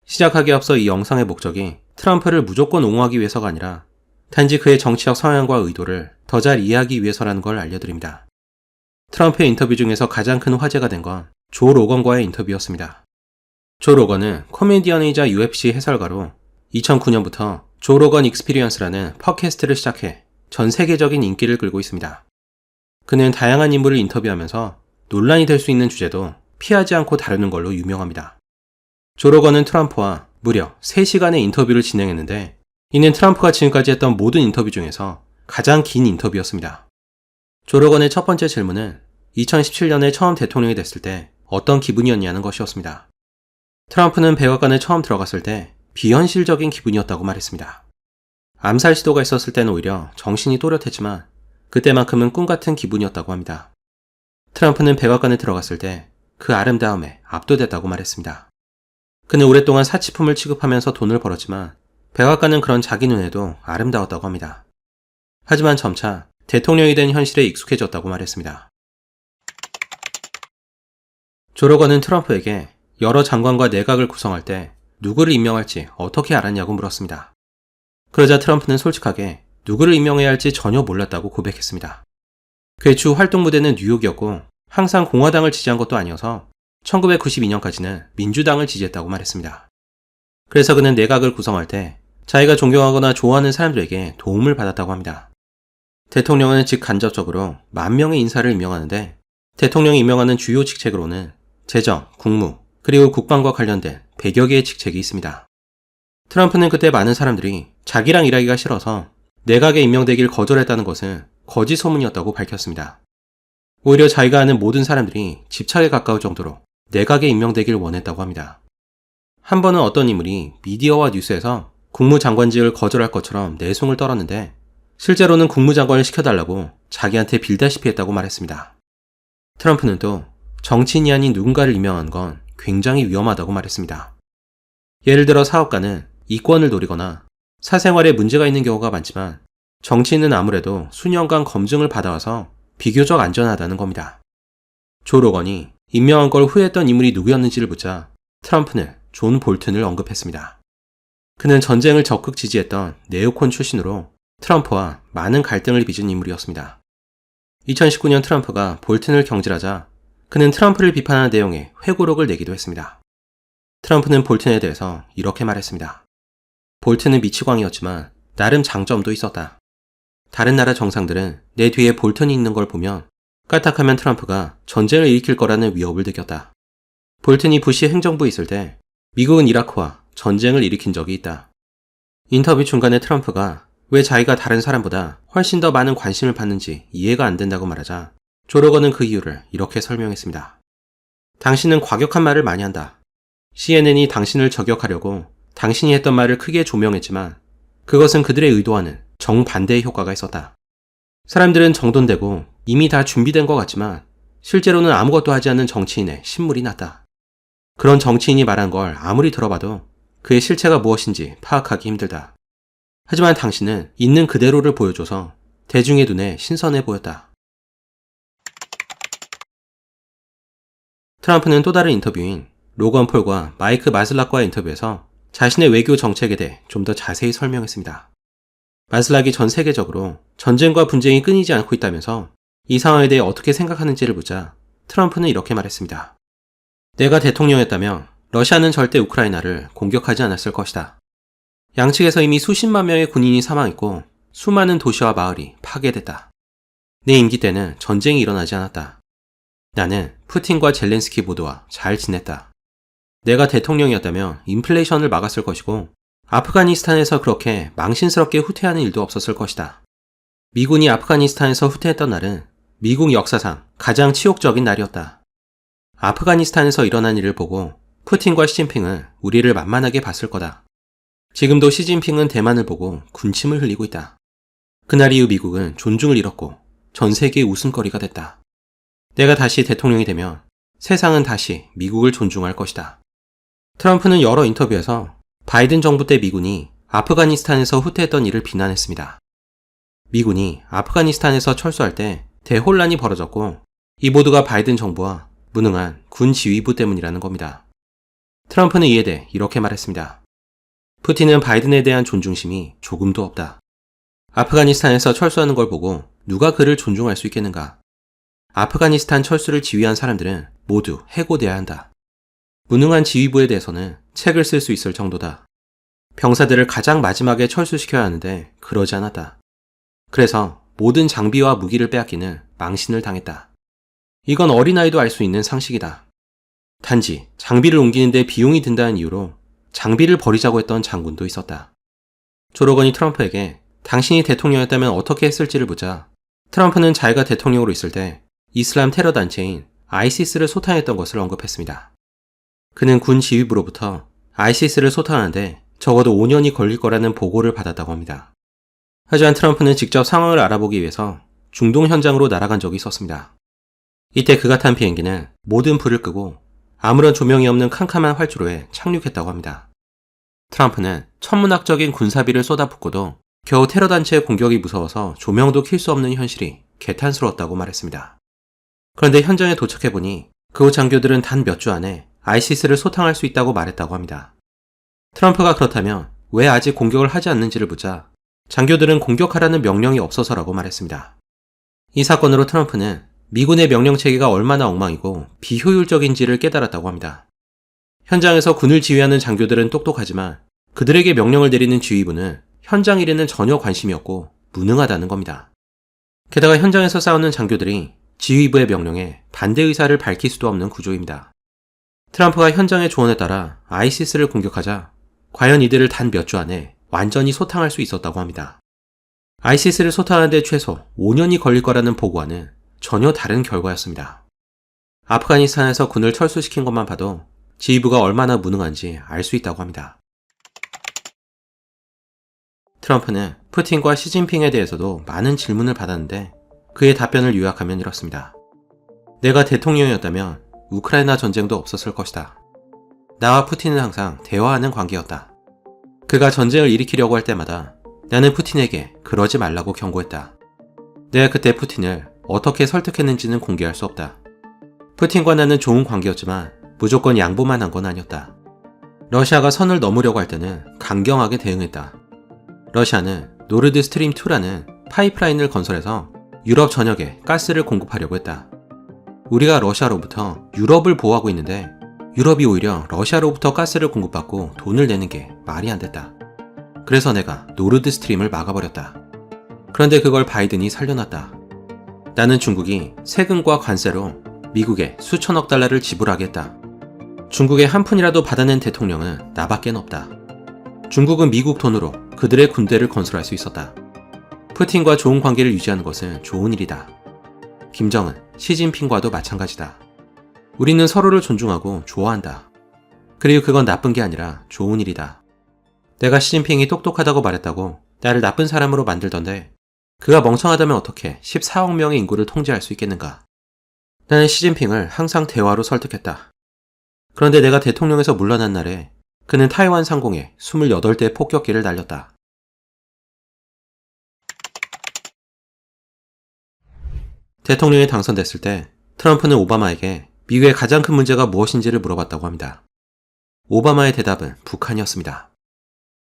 시작하기에 앞서 이 영상의 목적이 트럼프를 무조건 옹호하기 위해서가 아니라 단지 그의 정치적 성향과 의도를 더 잘 이해하기 위해서라는 걸 알려드립니다. 트럼프의 인터뷰 중에서 가장 큰 화제가 된 건 조 로건과의 인터뷰였습니다. 조 로건은 코미디언이자 UFC 해설가로 2009년부터 조 로건 익스피리언스라는 팟캐스트를 시작해 전 세계적인 인기를 끌고 있습니다. 그는 다양한 인물을 인터뷰하면서 논란이 될 수 있는 주제도 피하지 않고 다루는 걸로 유명합니다. 조 로건은 트럼프와 무려 3시간의 인터뷰를 진행했는데 이는 트럼프가 지금까지 했던 모든 인터뷰 중에서 가장 긴 인터뷰였습니다. 조 로건의 첫 번째 질문은 2017년에 처음 대통령이 됐을 때 어떤 기분이었냐는 것이었습니다. 트럼프는 백악관에 처음 들어갔을 때 비현실적인 기분이었다고 말했습니다. 암살 시도가 있었을 때는 오히려 정신이 또렷했지만 그때만큼은 꿈같은 기분이었다고 합니다. 트럼프는 백악관에 들어갔을 때 그 아름다움에 압도됐다고 말했습니다. 그는 오랫동안 사치품을 취급하면서 돈을 벌었지만 백악관은 그런 자기 눈에도 아름다웠다고 합니다. 하지만 점차 대통령이 된 현실에 익숙해졌다고 말했습니다. 조 로건은 트럼프에게 여러 장관과 내각을 구성할 때 누구를 임명할지 어떻게 알았냐고 물었습니다. 그러자 트럼프는 솔직하게 누구를 임명해야 할지 전혀 몰랐다고 고백했습니다. 그의 주 활동 무대는 뉴욕이었고 항상 공화당을 지지한 것도 아니어서 1992년까지는 민주당을 지지했다고 말했습니다. 그래서 그는 내각을 구성할 때 자기가 존경하거나 좋아하는 사람들에게 도움을 받았다고 합니다. 대통령은 직간접적으로 10,000명의 인사를 임명하는데 대통령이 임명하는 주요 직책으로는 재정, 국무, 그리고 국방과 관련된 100여 개의 직책이 있습니다. 트럼프는 그때 많은 사람들이 자기랑 일하기가 싫어서 내각에 임명되길 거절했다는 것은 거짓 소문이었다고 밝혔습니다. 오히려 자기가 아는 모든 사람들이 집착에 가까울 정도로 내각에 임명되길 원했다고 합니다. 한 번은 어떤 인물이 미디어와 뉴스에서 국무장관직을 거절할 것처럼 내숭을 떨었는데 실제로는 국무장관을 시켜달라고 자기한테 빌다시피 했다고 말했습니다. 트럼프는 또 정치인이 아닌 누군가를 임명한 건 굉장히 위험하다고 말했습니다. 예를 들어 사업가는 이권을 노리거나 사생활에 문제가 있는 경우가 많지만 정치인은 아무래도 수년간 검증을 받아와서 비교적 안전하다는 겁니다. 조 로건이 임명한 걸 후회했던 인물이 누구였는지를 묻자 트럼프는 존 볼튼을 언급했습니다. 그는 전쟁을 적극 지지했던 네오콘 출신으로 트럼프와 많은 갈등을 빚은 인물이었습니다. 2019년 트럼프가 볼튼을 경질하자 그는 트럼프를 비판하는 내용의 회고록을 내기도 했습니다. 트럼프는 볼튼에 대해서 이렇게 말했습니다. 볼튼은 미치광이었지만 나름 장점도 있었다. 다른 나라 정상들은 내 뒤에 볼튼이 있는 걸 보면 까딱하면 트럼프가 전쟁을 일으킬 거라는 위협을 느꼈다. 볼튼이 부시 행정부에 있을 때 미국은 이라크와 전쟁을 일으킨 적이 있다. 인터뷰 중간에 트럼프가 왜 자기가 다른 사람보다 훨씬 더 많은 관심을 받는지 이해가 안 된다고 말하자 조 로건은 그 이유를 이렇게 설명했습니다. 당신은 과격한 말을 많이 한다. CNN이 당신을 저격하려고 당신이 했던 말을 크게 조명했지만 그것은 그들의 의도와는 정반대의 효과가 있었다. 사람들은 정돈되고 이미 다 준비된 것 같지만 실제로는 아무것도 하지 않는 정치인의 신물이 났다. 그런 정치인이 말한 걸 아무리 들어봐도 그의 실체가 무엇인지 파악하기 힘들다. 하지만 당신은 있는 그대로를 보여줘서 대중의 눈에 신선해 보였다. 트럼프는 또 다른 인터뷰인 로건 폴과 마이크 마슬락과의 인터뷰에서 자신의 외교 정책에 대해 좀 더 자세히 설명했습니다. 마슬락이 전 세계적으로 전쟁과 분쟁이 끊이지 않고 있다면서 이 상황에 대해 어떻게 생각하는지를 묻자 트럼프는 이렇게 말했습니다. 내가 대통령이었다면 러시아는 절대 우크라이나를 공격하지 않았을 것이다. 양측에서 이미 수십만 명의 군인이 사망했고 수많은 도시와 마을이 파괴됐다. 내 임기 때는 전쟁이 일어나지 않았다. 나는 푸틴과 젤렌스키 모두와 잘 지냈다. 내가 대통령이었다면 인플레이션을 막았을 것이고 아프가니스탄에서 그렇게 망신스럽게 후퇴하는 일도 없었을 것이다. 미군이 아프가니스탄에서 후퇴했던 날은 미국 역사상 가장 치욕적인 날이었다. 아프가니스탄에서 일어난 일을 보고 푸틴과 시진핑은 우리를 만만하게 봤을 거다. 지금도 시진핑은 대만을 보고 군침을 흘리고 있다. 그날 이후 미국은 존중을 잃었고 전 세계의 웃음거리가 됐다. 내가 다시 대통령이 되면 세상은 다시 미국을 존중할 것이다. 트럼프는 여러 인터뷰에서 바이든 정부 때 미군이 아프가니스탄에서 후퇴했던 일을 비난했습니다. 미군이 아프가니스탄에서 철수할 때 대혼란이 벌어졌고 이 모두가 바이든 정부와 무능한 군 지휘부 때문이라는 겁니다. 트럼프는 이에 대해 이렇게 말했습니다. 푸틴은 바이든에 대한 존중심이 조금도 없다. 아프가니스탄에서 철수하는 걸 보고 누가 그를 존중할 수 있겠는가? 아프가니스탄 철수를 지휘한 사람들은 모두 해고돼야 한다. 무능한 지휘부에 대해서는 책을 쓸 수 있을 정도다. 병사들을 가장 마지막에 철수시켜야 하는데 그러지 않았다. 그래서 모든 장비와 무기를 빼앗기는 망신을 당했다. 이건 어린아이도 알 수 있는 상식이다. 단지 장비를 옮기는데 비용이 든다는 이유로 장비를 버리자고 했던 장군도 있었다. 조 로건이 트럼프에게 당신이 대통령이었다면 어떻게 했을지를 묻자 트럼프는 자기가 대통령으로 있을 때 이슬람 테러 단체인 아이시스를 소탕했던 것을 언급했습니다. 그는 군 지휘부로부터 아이시스를 소탕하는데 적어도 5년이 걸릴 거라는 보고를 받았다고 합니다. 하지만 트럼프는 직접 상황을 알아보기 위해서 중동 현장으로 날아간 적이 있었습니다. 이때 그가 탄 비행기는 모든 불을 끄고 아무런 조명이 없는 캄캄한 활주로에 착륙했다고 합니다. 트럼프는 천문학적인 군사비를 쏟아붓고도 겨우 테러 단체의 공격이 무서워서 조명도 킬 수 없는 현실이 개탄스러웠다고 말했습니다. 그런데 현장에 도착해보니 그후 장교들은 단 몇 주 안에 아이시스를 소탕할 수 있다고 말했다고 합니다. 트럼프가 그렇다면 왜 아직 공격을 하지 않는지를 묻자 장교들은 공격하라는 명령이 없어서라고 말했습니다. 이 사건으로 트럼프는 미군의 명령체계가 얼마나 엉망이고 비효율적인지를 깨달았다고 합니다. 현장에서 군을 지휘하는 장교들은 똑똑하지만 그들에게 명령을 내리는 지휘부는 현장 일에는 전혀 관심이 없고 무능하다는 겁니다. 게다가 현장에서 싸우는 장교들이 지휘부의 명령에 반대 의사를 밝힐 수도 없는 구조입니다. 트럼프가 현장의 조언에 따라 아이시스를 공격하자 과연 이들을 단 몇 주 안에 완전히 소탕할 수 있었다고 합니다. 아이시스를 소탕하는데 최소 5년이 걸릴 거라는 보고와는 전혀 다른 결과였습니다. 아프가니스탄에서 군을 철수시킨 것만 봐도 지휘부가 얼마나 무능한지 알 수 있다고 합니다. 트럼프는 푸틴과 시진핑에 대해서도 많은 질문을 받았는데 그의 답변을 요약하면 이렇습니다. 내가 대통령이었다면 우크라이나 전쟁도 없었을 것이다. 나와 푸틴은 항상 대화하는 관계였다. 그가 전쟁을 일으키려고 할 때마다 나는 푸틴에게 그러지 말라고 경고했다. 내가 그때 푸틴을 어떻게 설득했는지는 공개할 수 없다. 푸틴과 나는 좋은 관계였지만 무조건 양보만 한 건 아니었다. 러시아가 선을 넘으려고 할 때는 강경하게 대응했다. 러시아는 노르드 스트림 2라는 파이프라인을 건설해서 유럽 전역에 가스를 공급하려고 했다. 우리가 러시아로부터 유럽을 보호하고 있는데 유럽이 오히려 러시아로부터 가스를 공급받고 돈을 내는 게 말이 안 됐다. 그래서 내가 노르드 스트림을 막아버렸다. 그런데 그걸 바이든이 살려놨다. 나는 중국이 세금과 관세로 미국에 수천억 달러를 지불하게 했다. 중국의 한 푼이라도 받아낸 대통령은 나밖엔 없다. 중국은 미국 돈으로 그들의 군대를 건설할 수 있었다. 푸틴과 좋은 관계를 유지하는 것은 좋은 일이다. 김정은, 시진핑과도 마찬가지다. 우리는 서로를 존중하고 좋아한다. 그리고 그건 나쁜 게 아니라 좋은 일이다. 내가 시진핑이 똑똑하다고 말했다고 나를 나쁜 사람으로 만들던데 그가 멍청하다면 어떻게 14억 명의 인구를 통제할 수 있겠는가? 나는 시진핑을 항상 대화로 설득했다. 그런데 내가 대통령에서 물러난 날에 그는 타이완 상공에 28대 폭격기를 날렸다. 대통령이 당선됐을 때 트럼프는 오바마에게 미국의 가장 큰 문제가 무엇인지를 물어봤다고 합니다. 오바마의 대답은 북한이었습니다.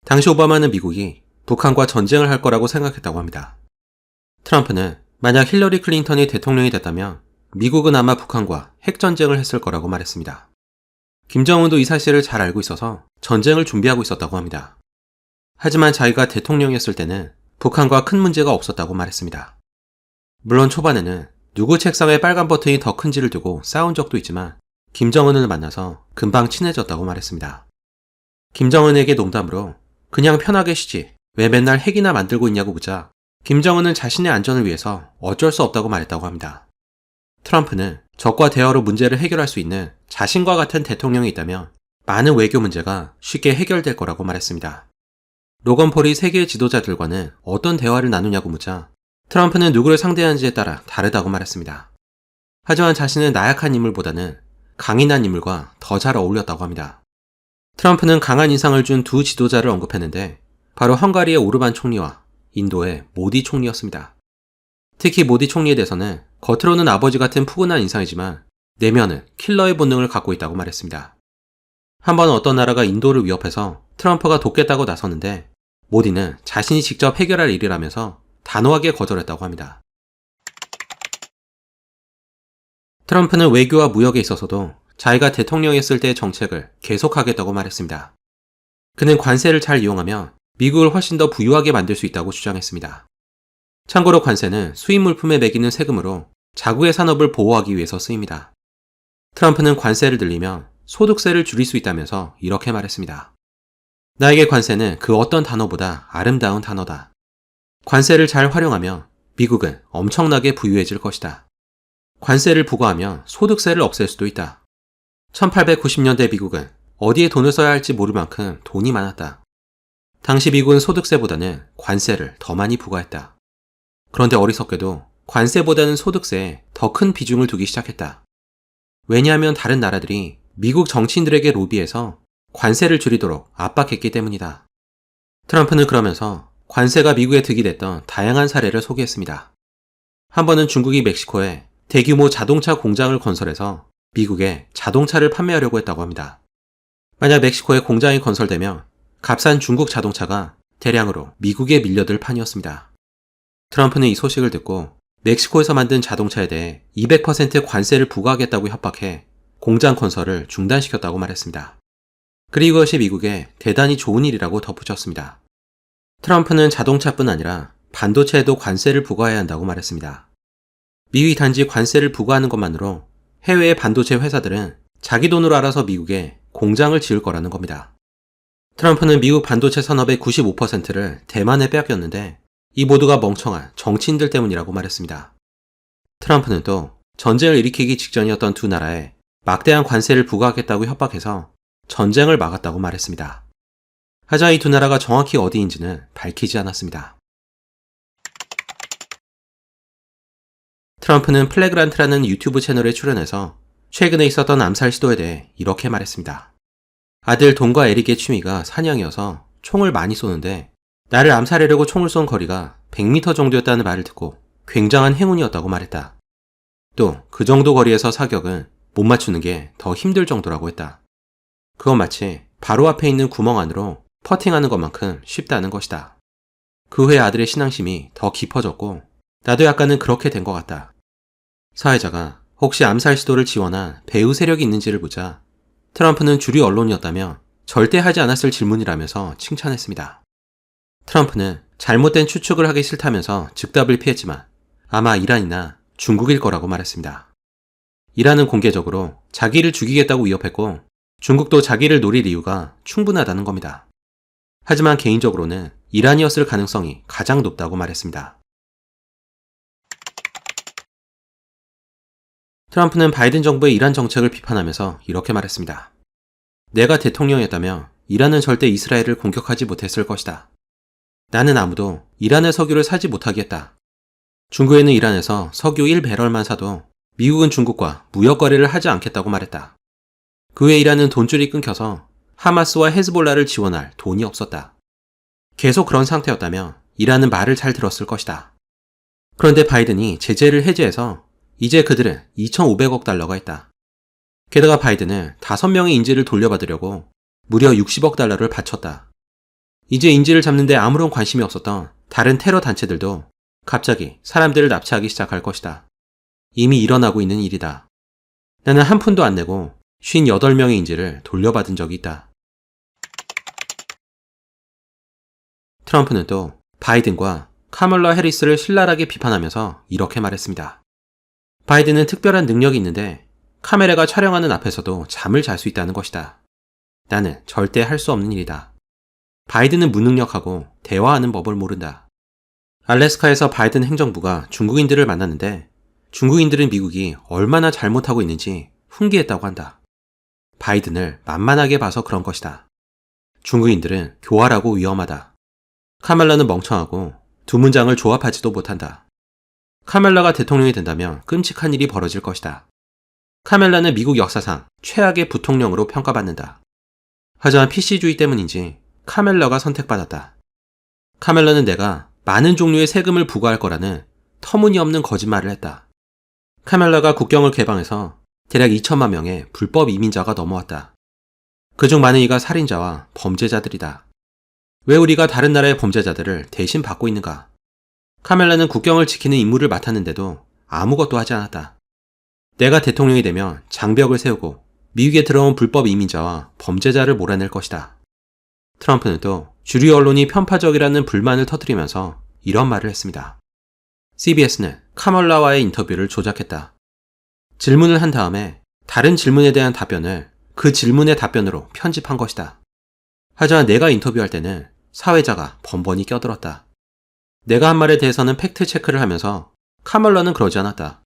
당시 오바마는 미국이 북한과 전쟁을 할 거라고 생각했다고 합니다. 트럼프는 만약 힐러리 클린턴이 대통령이 됐다면 미국은 아마 북한과 핵전쟁을 했을 거라고 말했습니다. 김정은도 이 사실을 잘 알고 있어서 전쟁을 준비하고 있었다고 합니다. 하지만 자기가 대통령이었을 때는 북한과 큰 문제가 없었다고 말했습니다. 물론 초반에는 누구 책상에 빨간 버튼이 더 큰지를 두고 싸운 적도 있지만 김정은을 만나서 금방 친해졌다고 말했습니다. 김정은에게 농담으로 그냥 편하게 쉬지 왜 맨날 핵이나 만들고 있냐고 묻자 김정은은 자신의 안전을 위해서 어쩔 수 없다고 말했다고 합니다. 트럼프는 적과 대화로 문제를 해결할 수 있는 자신과 같은 대통령이 있다면 많은 외교 문제가 쉽게 해결될 거라고 말했습니다. 로건 폴이 세계의 지도자들과는 어떤 대화를 나누냐고 묻자 트럼프는 누구를 상대하는지에 따라 다르다고 말했습니다. 하지만 자신은 나약한 인물보다는 강인한 인물과 더 잘 어울렸다고 합니다. 트럼프는 강한 인상을 준 두 지도자를 언급했는데 바로 헝가리의 오르반 총리와 인도의 모디 총리였습니다. 특히 모디 총리에 대해서는 겉으로는 아버지 같은 푸근한 인상이지만 내면은 킬러의 본능을 갖고 있다고 말했습니다. 한번 어떤 나라가 인도를 위협해서 트럼프가 돕겠다고 나섰는데 모디는 자신이 직접 해결할 일이라면서 단호하게 거절했다고 합니다. 트럼프는 외교와 무역에 있어서도 자기가 대통령이었을 때의 정책을 계속하겠다고 말했습니다. 그는 관세를 잘 이용하며 미국을 훨씬 더 부유하게 만들 수 있다고 주장했습니다. 참고로 관세는 수입 물품에 매기는 세금으로 자국의 산업을 보호하기 위해서 쓰입니다. 트럼프는 관세를 늘리면 소득세를 줄일 수 있다면서 이렇게 말했습니다. 나에게 관세는 그 어떤 단어보다 아름다운 단어다. 관세를 잘 활용하면 미국은 엄청나게 부유해질 것이다. 관세를 부과하면 소득세를 없앨 수도 있다. 1890년대 미국은 어디에 돈을 써야 할지 모를 만큼 돈이 많았다. 당시 미국은 소득세보다는 관세를 더 많이 부과했다. 그런데 어리석게도 관세보다는 소득세에 더 큰 비중을 두기 시작했다. 왜냐하면 다른 나라들이 미국 정치인들에게 로비해서 관세를 줄이도록 압박했기 때문이다. 트럼프는 그러면서 관세가 미국에 득이 됐던 다양한 사례를 소개했습니다. 한 번은 중국이 멕시코에 대규모 자동차 공장을 건설해서 미국에 자동차를 판매하려고 했다고 합니다. 만약 멕시코에 공장이 건설되면 값싼 중국 자동차가 대량으로 미국에 밀려들 판이었습니다. 트럼프는 이 소식을 듣고 멕시코에서 만든 자동차에 대해 200% 관세를 부과하겠다고 협박해 공장 건설을 중단시켰다고 말했습니다. 그리고 이것이 미국에 대단히 좋은 일이라고 덧붙였습니다. 트럼프는 자동차뿐 아니라 반도체에도 관세를 부과해야 한다고 말했습니다. 미국이 단지 관세를 부과하는 것만으로 해외의 반도체 회사들은 자기 돈으로 알아서 미국에 공장을 지을 거라는 겁니다. 트럼프는 미국 반도체 산업의 95%를 대만에 빼앗겼는데 이 모두가 멍청한 정치인들 때문이라고 말했습니다. 트럼프는 또 전쟁을 일으키기 직전이었던 두 나라에 막대한 관세를 부과하겠다고 협박해서 전쟁을 막았다고 말했습니다. 하지만 이 두 나라가 정확히 어디인지는 밝히지 않았습니다. 트럼프는 플래그란트라는 유튜브 채널에 출연해서 최근에 있었던 암살 시도에 대해 이렇게 말했습니다. 아들 돈과 에릭의 취미가 사냥이어서 총을 많이 쏘는데 나를 암살하려고 총을 쏜 거리가 100m 정도였다는 말을 듣고 굉장한 행운이었다고 말했다. 또 그 정도 거리에서 사격은 못 맞추는 게 더 힘들 정도라고 했다. 그건 마치 바로 앞에 있는 구멍 안으로 퍼팅하는 것만큼 쉽다는 것이다. 그 후에 아들의 신앙심이 더 깊어졌고 나도 약간은 그렇게 된 것 같다. 사회자가 혹시 암살 시도를 지원한 배후 세력이 있는지를 보자 트럼프는 주류 언론이었다며 절대 하지 않았을 질문이라면서 칭찬했습니다. 트럼프는 잘못된 추측을 하기 싫다면서 즉답을 피했지만 아마 이란이나 중국일 거라고 말했습니다. 이란은 공개적으로 자기를 죽이겠다고 위협했고 중국도 자기를 노릴 이유가 충분하다는 겁니다. 하지만 개인적으로는 이란이었을 가능성이 가장 높다고 말했습니다. 트럼프는 바이든 정부의 이란 정책을 비판하면서 이렇게 말했습니다. 내가 대통령이었다면 이란은 절대 이스라엘을 공격하지 못했을 것이다. 나는 아무도 이란의 석유를 사지 못하게 했다. 중국에는 이란에서 석유 1배럴만 사도 미국은 중국과 무역 거래를 하지 않겠다고 말했다. 그 외 이란은 돈줄이 끊겨서 하마스와 헤즈볼라를 지원할 돈이 없었다. 계속 그런 상태였다면 이란은 말을 잘 들었을 것이다. 그런데 바이든이 제재를 해제해서 이제 그들은 2,500억 달러가 있다. 게다가 바이든은 5명의 인질을 돌려받으려고 무려 60억 달러를 바쳤다. 이제 인질을 잡는데 아무런 관심이 없었던 다른 테러 단체들도 갑자기 사람들을 납치하기 시작할 것이다. 이미 일어나고 있는 일이다. 나는 한 푼도 안 내고 58명의 인질을 돌려받은 적이 있다. 트럼프는 또 바이든과 카멀라 해리스를 신랄하게 비판하면서 이렇게 말했습니다. 바이든은 특별한 능력이 있는데 카메라가 촬영하는 앞에서도 잠을 잘 수 있다는 것이다. 나는 절대 할 수 없는 일이다. 바이든은 무능력하고 대화하는 법을 모른다. 알래스카에서 바이든 행정부가 중국인들을 만났는데 중국인들은 미국이 얼마나 잘못하고 있는지 훈계했다고 한다. 바이든을 만만하게 봐서 그런 것이다. 중국인들은 교활하고 위험하다. 카말라는 멍청하고 두 문장을 조합하지도 못한다. 카멜라가 대통령이 된다면 끔찍한 일이 벌어질 것이다. 카멜라는 미국 역사상 최악의 부통령으로 평가받는다. 하지만 PC주의 때문인지 카멜라가 선택받았다. 카멜라는 내가 많은 종류의 세금을 부과할 거라는 터무니없는 거짓말을 했다. 카멜라가 국경을 개방해서 대략 2천만 명의 불법 이민자가 넘어왔다. 그중 많은 이가 살인자와 범죄자들이다. 왜 우리가 다른 나라의 범죄자들을 대신 받고 있는가? 카멜라는 국경을 지키는 임무를 맡았는데도 아무것도 하지 않았다. 내가 대통령이 되면 장벽을 세우고 미국에 들어온 불법 이민자와 범죄자를 몰아낼 것이다. 트럼프는 또 주류 언론이 편파적이라는 불만을 터뜨리면서 이런 말을 했습니다. CBS는 카멀라와의 인터뷰를 조작했다. 질문을 한 다음에 다른 질문에 대한 답변을 그 질문의 답변으로 편집한 것이다. 하지만 내가 인터뷰할 때는 사회자가 번번이 껴들었다. 내가 한 말에 대해서는 팩트 체크를 하면서 카멀라는 그러지 않았다.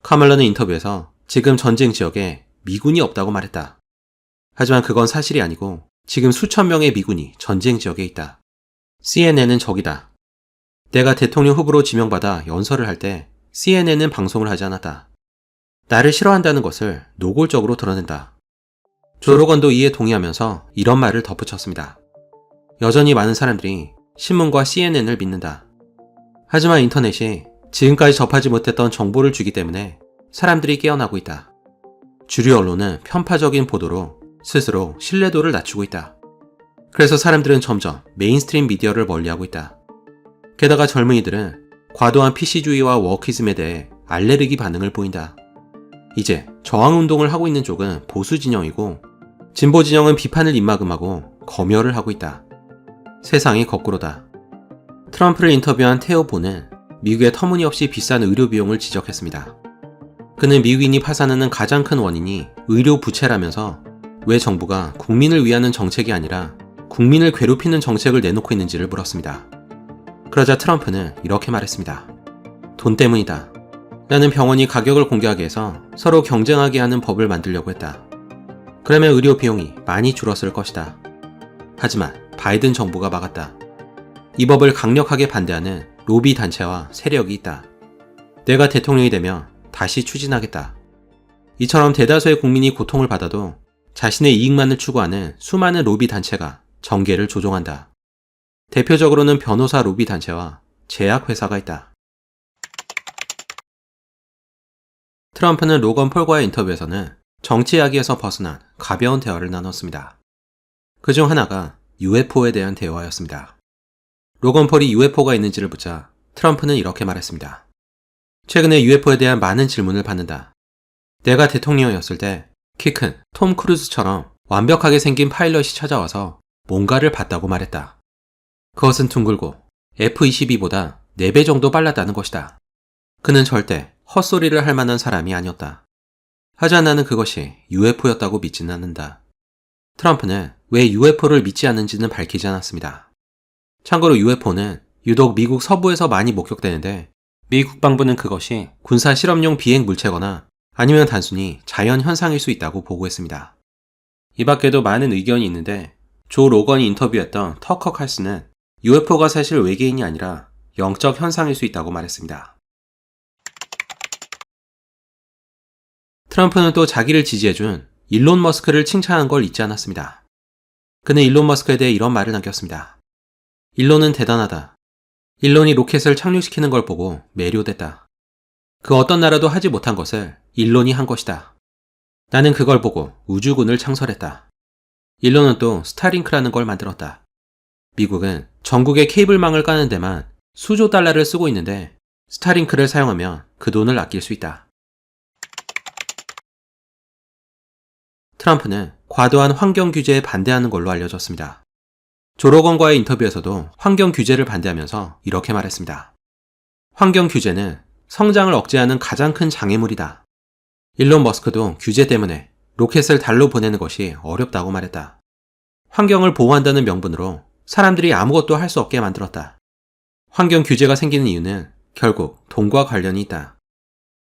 카멀라는 인터뷰에서 지금 전쟁 지역에 미군이 없다고 말했다. 하지만 그건 사실이 아니고 지금 수천 명의 미군이 전쟁 지역에 있다. CNN은 적이다. 내가 대통령 후보로 지명받아 연설을 할 때 CNN은 방송을 하지 않았다. 나를 싫어한다는 것을 노골적으로 드러낸다. 조 로건도 이에 동의하면서 이런 말을 덧붙였습니다. 여전히 많은 사람들이 신문과 CNN을 믿는다. 하지만 인터넷이 지금까지 접하지 못했던 정보를 주기 때문에 사람들이 깨어나고 있다. 주류 언론은 편파적인 보도로 스스로 신뢰도를 낮추고 있다. 그래서 사람들은 점점 메인스트림 미디어를 멀리하고 있다. 게다가 젊은이들은 과도한 PC주의와 워키즘에 대해 알레르기 반응을 보인다. 이제 저항운동을 하고 있는 쪽은 보수 진영이고 진보 진영은 비판을 입막음하고 검열을 하고 있다. 세상이 거꾸로다. 트럼프를 인터뷰한 테오 보는 미국의 터무니없이 비싼 의료 비용을 지적했습니다. 그는 미국인이 파산하는 가장 큰 원인이 의료 부채라면서 왜 정부가 국민을 위하는 정책이 아니라 국민을 괴롭히는 정책을 내놓고 있는지를 물었습니다. 그러자 트럼프는 이렇게 말했습니다. 돈 때문이다. 나는 병원이 가격을 공개하게 해서 서로 경쟁하게 하는 법을 만들려고 했다. 그러면 의료 비용이 많이 줄었을 것이다. 하지만 바이든 정부가 막았다. 이 법을 강력하게 반대하는 로비 단체와 세력이 있다. 내가 대통령이 되면 다시 추진하겠다. 이처럼 대다수의 국민이 고통을 받아도 자신의 이익만을 추구하는 수많은 로비 단체가 정계를 조종한다. 대표적으로는 변호사 로비 단체와 제약회사가 있다. 트럼프는 로건 폴과의 인터뷰에서는 정치 이야기에서 벗어난 가벼운 대화를 나눴습니다. 그중 하나가 UFO에 대한 대화였습니다. 로건 폴이 UFO가 있는지를 묻자 트럼프는 이렇게 말했습니다. 최근에 UFO에 대한 많은 질문을 받는다. 내가 대통령이었을 때 키 큰 톰 크루즈처럼 완벽하게 생긴 파일럿이 찾아와서 뭔가를 봤다고 말했다. 그것은 둥글고 F-22보다 4배 정도 빨랐다는 것이다. 그는 절대 헛소리를 할 만한 사람이 아니었다. 하지만 나는 그것이 UFO였다고 믿지는 않는다. 트럼프는 왜 UFO를 믿지 않는지는 밝히지 않았습니다. 참고로 UFO는 유독 미국 서부에서 많이 목격되는데 미 국방부는 그것이 군사 실험용 비행 물체거나 아니면 단순히 자연 현상일 수 있다고 보고했습니다. 이 밖에도 많은 의견이 있는데 조 로건이 인터뷰했던 터커 칼슨은 UFO가 사실 외계인이 아니라 영적 현상일 수 있다고 말했습니다. 트럼프는 또 자기를 지지해준 일론 머스크를 칭찬한 걸 잊지 않았습니다. 그는 일론 머스크에 대해 이런 말을 남겼습니다. 일론은 대단하다. 일론이 로켓을 착륙시키는 걸 보고 매료됐다. 그 어떤 나라도 하지 못한 것을 일론이 한 것이다. 나는 그걸 보고 우주군을 창설했다. 일론은 또 스타링크라는 걸 만들었다. 미국은 전국에 케이블망을 까는 데만 수조 달러를 쓰고 있는데 스타링크를 사용하면 그 돈을 아낄 수 있다. 트럼프는 과도한 환경 규제에 반대하는 걸로 알려졌습니다. 조 로건과의 인터뷰에서도 환경 규제를 반대하면서 이렇게 말했습니다. 환경 규제는 성장을 억제하는 가장 큰 장애물이다. 일론 머스크도 규제 때문에 로켓을 달로 보내는 것이 어렵다고 말했다. 환경을 보호한다는 명분으로 사람들이 아무것도 할 수 없게 만들었다. 환경 규제가 생기는 이유는 결국 돈과 관련이 있다.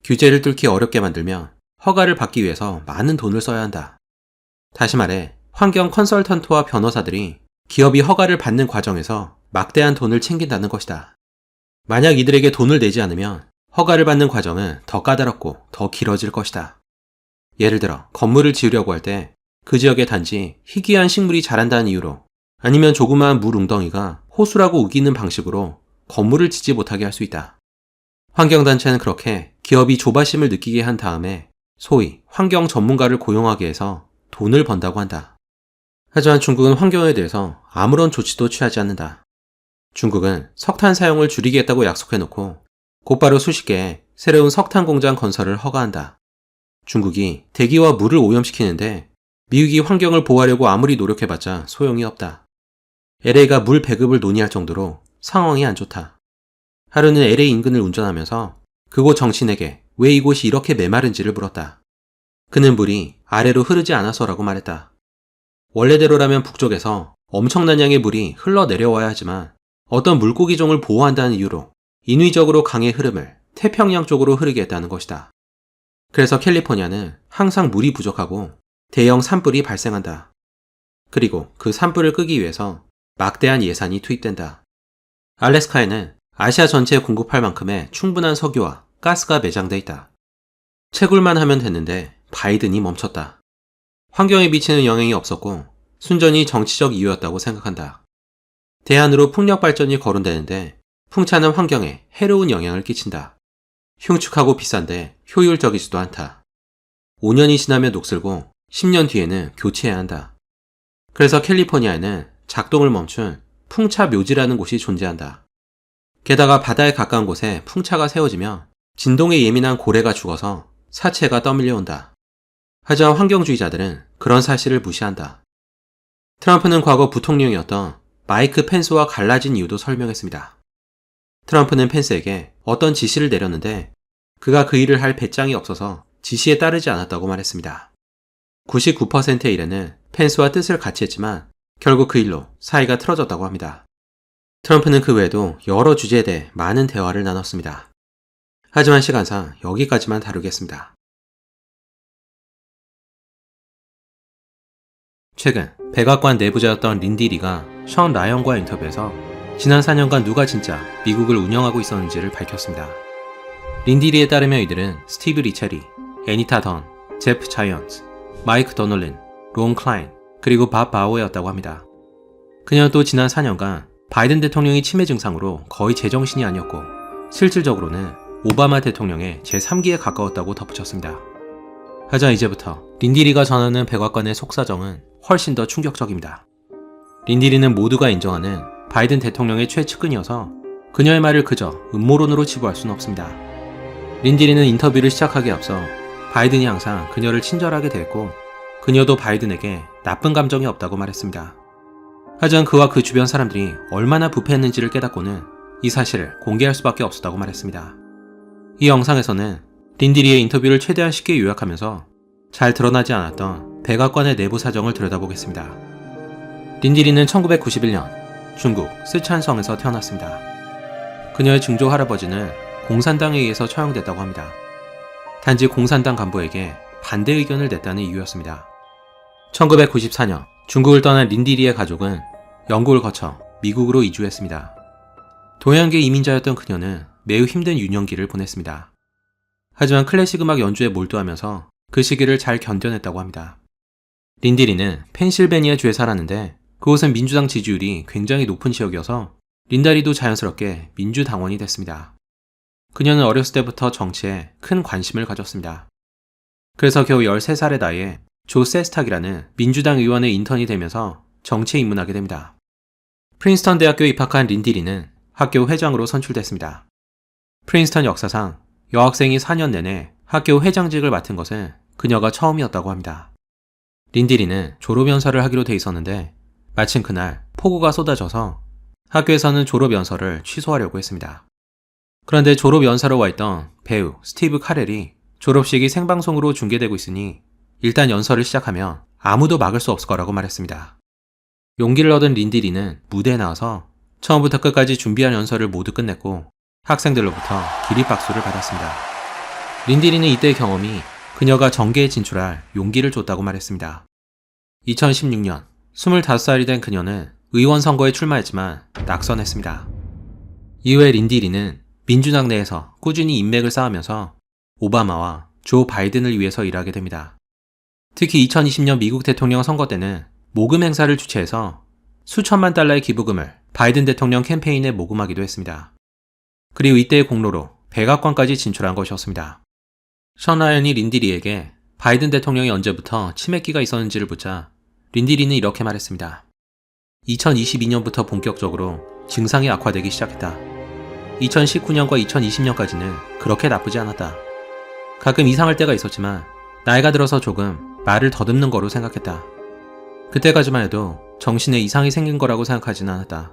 규제를 뚫기 어렵게 만들면 허가를 받기 위해서 많은 돈을 써야 한다. 다시 말해 환경 컨설턴트와 변호사들이 기업이 허가를 받는 과정에서 막대한 돈을 챙긴다는 것이다. 만약 이들에게 돈을 내지 않으면 허가를 받는 과정은 더 까다롭고 더 길어질 것이다. 예를 들어 건물을 지으려고 할 때 그 지역에 단지 희귀한 식물이 자란다는 이유로 아니면 조그마한 물 웅덩이가 호수라고 우기는 방식으로 건물을 짓지 못하게 할 수 있다. 환경단체는 그렇게 기업이 조바심을 느끼게 한 다음에 소위 환경 전문가를 고용하게 해서 돈을 번다고 한다. 하지만 중국은 환경에 대해서 아무런 조치도 취하지 않는다. 중국은 석탄 사용을 줄이겠다고 약속해놓고 곧바로 수십 개의 새로운 석탄 공장 건설을 허가한다. 중국이 대기와 물을 오염시키는데 미국이 환경을 보호하려고 아무리 노력해봤자 소용이 없다. LA가 물 배급을 논의할 정도로 상황이 안 좋다. 하루는 LA 인근을 운전하면서 그곳 정치인에게 왜 이곳이 이렇게 메마른지를 물었다. 그는 물이 아래로 흐르지 않아서라고 말했다. 원래대로라면 북쪽에서 엄청난 양의 물이 흘러내려와야 하지만 어떤 물고기종을 보호한다는 이유로 인위적으로 강의 흐름을 태평양 쪽으로 흐르게 했다는 것이다. 그래서 캘리포니아는 항상 물이 부족하고 대형 산불이 발생한다. 그리고 그 산불을 끄기 위해서 막대한 예산이 투입된다. 알래스카에는 아시아 전체에 공급할 만큼의 충분한 석유와 가스가 매장돼 있다. 채굴만 하면 됐는데 바이든이 멈췄다. 환경에 미치는 영향이 없었고 순전히 정치적 이유였다고 생각한다. 대안으로 풍력 발전이 거론되는데 풍차는 환경에 해로운 영향을 끼친다. 흉측하고 비싼데 효율적이지도 않다. 5년이 지나면 녹슬고 10년 뒤에는 교체해야 한다. 그래서 캘리포니아에는 작동을 멈춘 풍차 묘지라는 곳이 존재한다. 게다가 바다에 가까운 곳에 풍차가 세워지면 진동에 예민한 고래가 죽어서 사체가 떠밀려온다. 하지만 환경주의자들은 그런 사실을 무시한다. 트럼프는 과거 부통령이었던 마이크 펜스와 갈라진 이유도 설명했습니다. 트럼프는 펜스에게 어떤 지시를 내렸는데 그가 그 일을 할 배짱이 없어서 지시에 따르지 않았다고 말했습니다. 99%의 일에는 펜스와 뜻을 같이 했지만 결국 그 일로 사이가 틀어졌다고 합니다. 트럼프는 그 외에도 여러 주제에 대해 많은 대화를 나눴습니다. 하지만 시간상 여기까지만 다루겠습니다. 최근 백악관 내부자였던 린디 리가 션 라이언과 인터뷰에서 지난 4년간 누가 진짜 미국을 운영하고 있었는지를 밝혔습니다. 린디 리에 따르면 이들은 스티브 리체리, 애니타 던, 제프 자이언트, 마이크 더놀린, 론 클라인, 그리고 밥 바우어였다고 합니다. 그녀는 또 지난 4년간 바이든 대통령이 치매 증상으로 거의 제정신이 아니었고 실질적으로는 오바마 대통령의 제3기에 가까웠다고 덧붙였습니다. 하지만 이제부터 린디리가 전하는 백악관의 속사정은 훨씬 더 충격적입니다. 린디리는 모두가 인정하는 바이든 대통령의 최측근이어서 그녀의 말을 그저 음모론으로 치부할 수는 없습니다. 린디리는 인터뷰를 시작하기에 앞서 바이든이 항상 그녀를 친절하게 대했고 그녀도 바이든에게 나쁜 감정이 없다고 말했습니다. 하지만 그와 그 주변 사람들이 얼마나 부패했는지를 깨닫고는 이 사실을 공개할 수밖에 없었다고 말했습니다. 이 영상에서는 린디리의 인터뷰를 최대한 쉽게 요약하면서 잘 드러나지 않았던 백악관의 내부 사정을 들여다보겠습니다. 린디리는 1991년 중국 쓰촨성에서 태어났습니다. 그녀의 증조 할아버지는 공산당에 의해서 처형됐다고 합니다. 단지 공산당 간부에게 반대 의견을 냈다는 이유였습니다. 1994년 중국을 떠난 린디리의 가족은 영국을 거쳐 미국으로 이주했습니다. 동양계 이민자였던 그녀는 매우 힘든 유년기를 보냈습니다. 하지만 클래식 음악 연주에 몰두하면서 그 시기를 잘 견뎌냈다고 합니다. 린디리는 펜실베니아주에 살았는데 그곳은 민주당 지지율이 굉장히 높은 지역이어서 린다리도 자연스럽게 민주당원이 됐습니다. 그녀는 어렸을 때부터 정치에 큰 관심을 가졌습니다. 그래서 겨우 13살의 나이에 조 세스탁이라는 민주당 의원의 인턴이 되면서 정치에 입문하게 됩니다. 프린스턴 대학교에 입학한 린디리는 학교 회장으로 선출됐습니다. 프린스턴 역사상 여학생이 4년 내내 학교 회장직을 맡은 것은 그녀가 처음이었다고 합니다. 린디리는 졸업연설을 하기로 돼 있었는데 마침 그날 폭우가 쏟아져서 학교에서는 졸업연설을 취소하려고 했습니다. 그런데 졸업연사로 와 있던 배우 스티브 카렐이 졸업식이 생방송으로 중계되고 있으니 일단 연설을 시작하면 아무도 막을 수 없을 거라고 말했습니다. 용기를 얻은 린디리는 무대에 나와서 처음부터 끝까지 준비한 연설을 모두 끝냈고 학생들로부터 기립박수를 받았습니다. 린디리는 이때의 경험이 그녀가 정계에 진출할 용기를 줬다고 말했습니다. 2016년 25살이 된 그녀는 의원 선거에 출마했지만 낙선했습니다. 이후에 린디리는 민주당 내에서 꾸준히 인맥을 쌓으면서 오바마와 조 바이든을 위해서 일하게 됩니다. 특히 2020년 미국 대통령 선거 때는 모금 행사를 주최해서 수천만 달러의 기부금을 바이든 대통령 캠페인에 모금하기도 했습니다. 그리고 이때의 공로로 백악관까지 진출한 것이었습니다. 션 라이언이 린디리에게 바이든 대통령이 언제부터 치매기가 있었는지를 묻자 린디리는 이렇게 말했습니다. 2022년부터 본격적으로 증상이 악화되기 시작했다. 2019년과 2020년까지는 그렇게 나쁘지 않았다. 가끔 이상할 때가 있었지만 나이가 들어서 조금 말을 더듬는 거로 생각했다. 그때까지만 해도 정신에 이상이 생긴 거라고 생각하지는 않았다.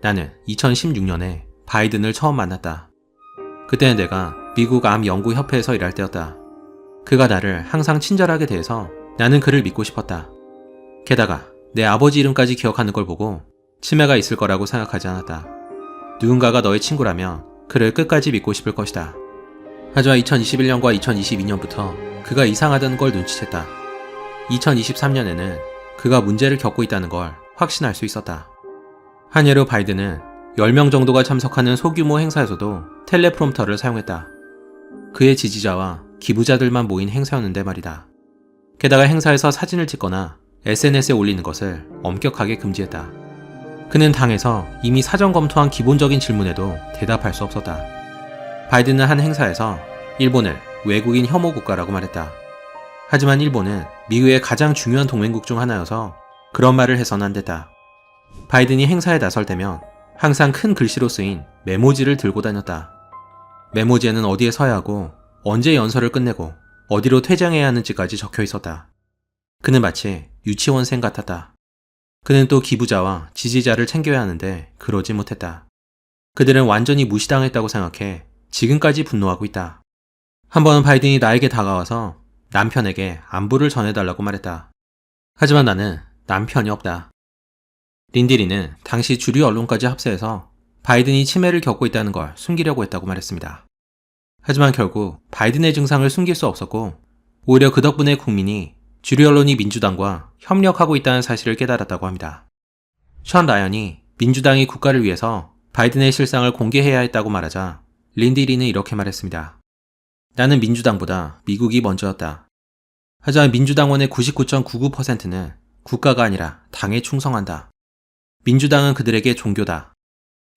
나는 2016년에 바이든을 처음 만났다. 그때는 내가 미국 암 연구 협회에서 일할 때였다. 그가 나를 항상 친절하게 대해서 나는 그를 믿고 싶었다. 게다가 내 아버지 이름까지 기억하는 걸 보고 치매가 있을 거라고 생각하지 않았다. 누군가가 너의 친구라면 그를 끝까지 믿고 싶을 것이다. 하지만 2021년과 2022년부터 그가 이상하다는 걸 눈치챘다. 2023년에는 그가 문제를 겪고 있다는 걸 확신할 수 있었다. 한 예로 바이든은 10명 정도가 참석하는 소규모 행사에서도 텔레프롬터를 사용했다. 그의 지지자와 기부자들만 모인 행사였는데 말이다. 게다가 행사에서 사진을 찍거나 SNS에 올리는 것을 엄격하게 금지했다. 그는 당에서 이미 사전 검토한 기본적인 질문에도 대답할 수 없었다. 바이든은 한 행사에서 일본을 외국인 혐오 국가라고 말했다. 하지만 일본은 미국의 가장 중요한 동맹국 중 하나여서 그런 말을 해서는 안 됐다. 바이든이 행사에 나설 때면 항상 큰 글씨로 쓰인 메모지를 들고 다녔다. 메모지에는 어디에 서야 하고 언제 연설을 끝내고 어디로 퇴장해야 하는지까지 적혀 있었다. 그는 마치 유치원생 같았다. 그는 또 기부자와 지지자를 챙겨야 하는데 그러지 못했다. 그들은 완전히 무시당했다고 생각해 지금까지 분노하고 있다. 한 번은 바이든이 나에게 다가와서 남편에게 안부를 전해달라고 말했다. 하지만 나는 남편이 없다. 린디리는 당시 주류 언론까지 합세해서 바이든이 치매를 겪고 있다는 걸 숨기려고 했다고 말했습니다. 하지만 결국 바이든의 증상을 숨길 수 없었고 오히려 그 덕분에 국민이 주류 언론이 민주당과 협력하고 있다는 사실을 깨달았다고 합니다. 션 라이언이 민주당이 국가를 위해서 바이든의 실상을 공개해야 했다고 말하자 린디리는 이렇게 말했습니다. 나는 민주당보다 미국이 먼저였다. 하지만 민주당원의 99.99%는 국가가 아니라 당에 충성한다. 민주당은 그들에게 종교다.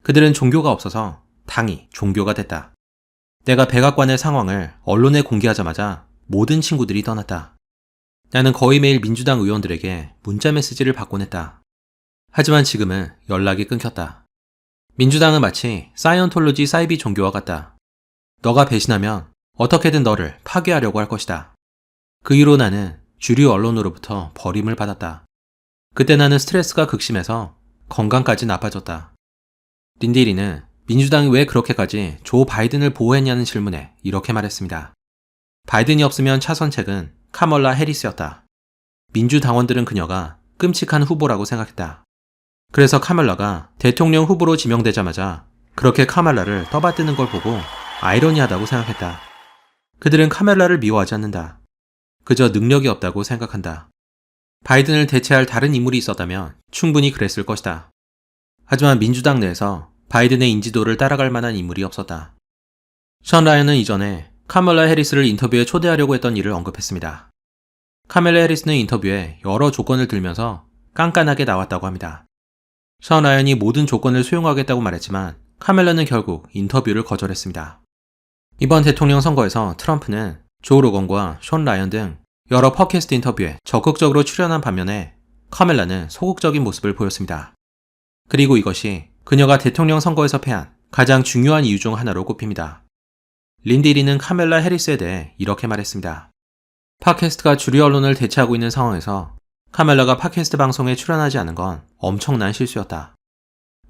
그들은 종교가 없어서 당이 종교가 됐다. 내가 백악관의 상황을 언론에 공개하자마자 모든 친구들이 떠났다. 나는 거의 매일 민주당 의원들에게 문자 메시지를 받곤 했다. 하지만 지금은 연락이 끊겼다. 민주당은 마치 사이언톨로지 사이비 종교와 같다. 너가 배신하면 어떻게든 너를 파괴하려고 할 것이다. 그 이후로 나는 주류 언론으로부터 버림을 받았다. 그때 나는 스트레스가 극심해서 건강까지 나빠졌다. 린디리는 민주당이 왜 그렇게까지 조 바이든을 보호했냐는 질문에 이렇게 말했습니다. 바이든이 없으면 차선책은 카멀라 해리스였다. 민주당원들은 그녀가 끔찍한 후보라고 생각했다. 그래서 카멀라가 대통령 후보로 지명되자마자 그렇게 카멀라를 떠받드는 걸 보고 아이러니하다고 생각했다. 그들은 카멀라를 미워하지 않는다. 그저 능력이 없다고 생각한다. 바이든을 대체할 다른 인물이 있었다면 충분히 그랬을 것이다. 하지만 민주당 내에서 바이든의 인지도를 따라갈 만한 인물이 없었다. 션 라이언은 이전에 카멀라 해리스를 인터뷰에 초대하려고 했던 일을 언급했습니다. 카멀라 해리스는 인터뷰에 여러 조건을 들면서 깐깐하게 나왔다고 합니다. 션 라이언이 모든 조건을 수용하겠다고 말했지만 카멀라는 결국 인터뷰를 거절했습니다. 이번 대통령 선거에서 트럼프는 조 로건과 션 라이언 등 여러 팟캐스트 인터뷰에 적극적으로 출연한 반면에 카멀라는 소극적인 모습을 보였습니다. 그리고 이것이 그녀가 대통령 선거에서 패한 가장 중요한 이유 중 하나로 꼽힙니다. 린디리는 카멀라 해리스에 대해 이렇게 말했습니다. 팟캐스트가 주류 언론을 대체하고 있는 상황에서 카멀라가 팟캐스트 방송에 출연하지 않은 건 엄청난 실수였다.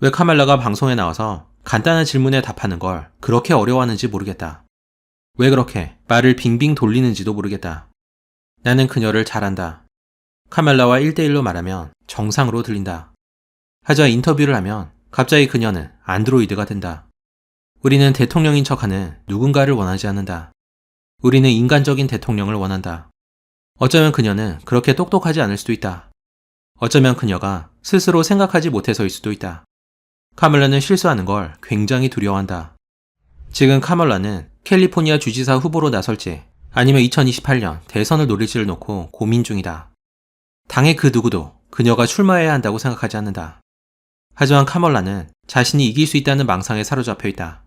왜 카멀라가 방송에 나와서 간단한 질문에 답하는 걸 그렇게 어려워하는지 모르겠다. 왜 그렇게 말을 빙빙 돌리는지도 모르겠다. 나는 그녀를 잘 안다. 카멀라와 1대1로 말하면 정상으로 들린다. 하지만 인터뷰를 하면 갑자기 그녀는 안드로이드가 된다. 우리는 대통령인 척하는 누군가를 원하지 않는다. 우리는 인간적인 대통령을 원한다. 어쩌면 그녀는 그렇게 똑똑하지 않을 수도 있다. 어쩌면 그녀가 스스로 생각하지 못해서일 수도 있다. 카멀라는 실수하는 걸 굉장히 두려워한다. 지금 카멀라는 캘리포니아 주지사 후보로 나설지 아니면 2028년 대선을 노릴지를 놓고 고민 중이다. 당의 그 누구도 그녀가 출마해야 한다고 생각하지 않는다. 하지만 카멀라는 자신이 이길 수 있다는 망상에 사로잡혀 있다.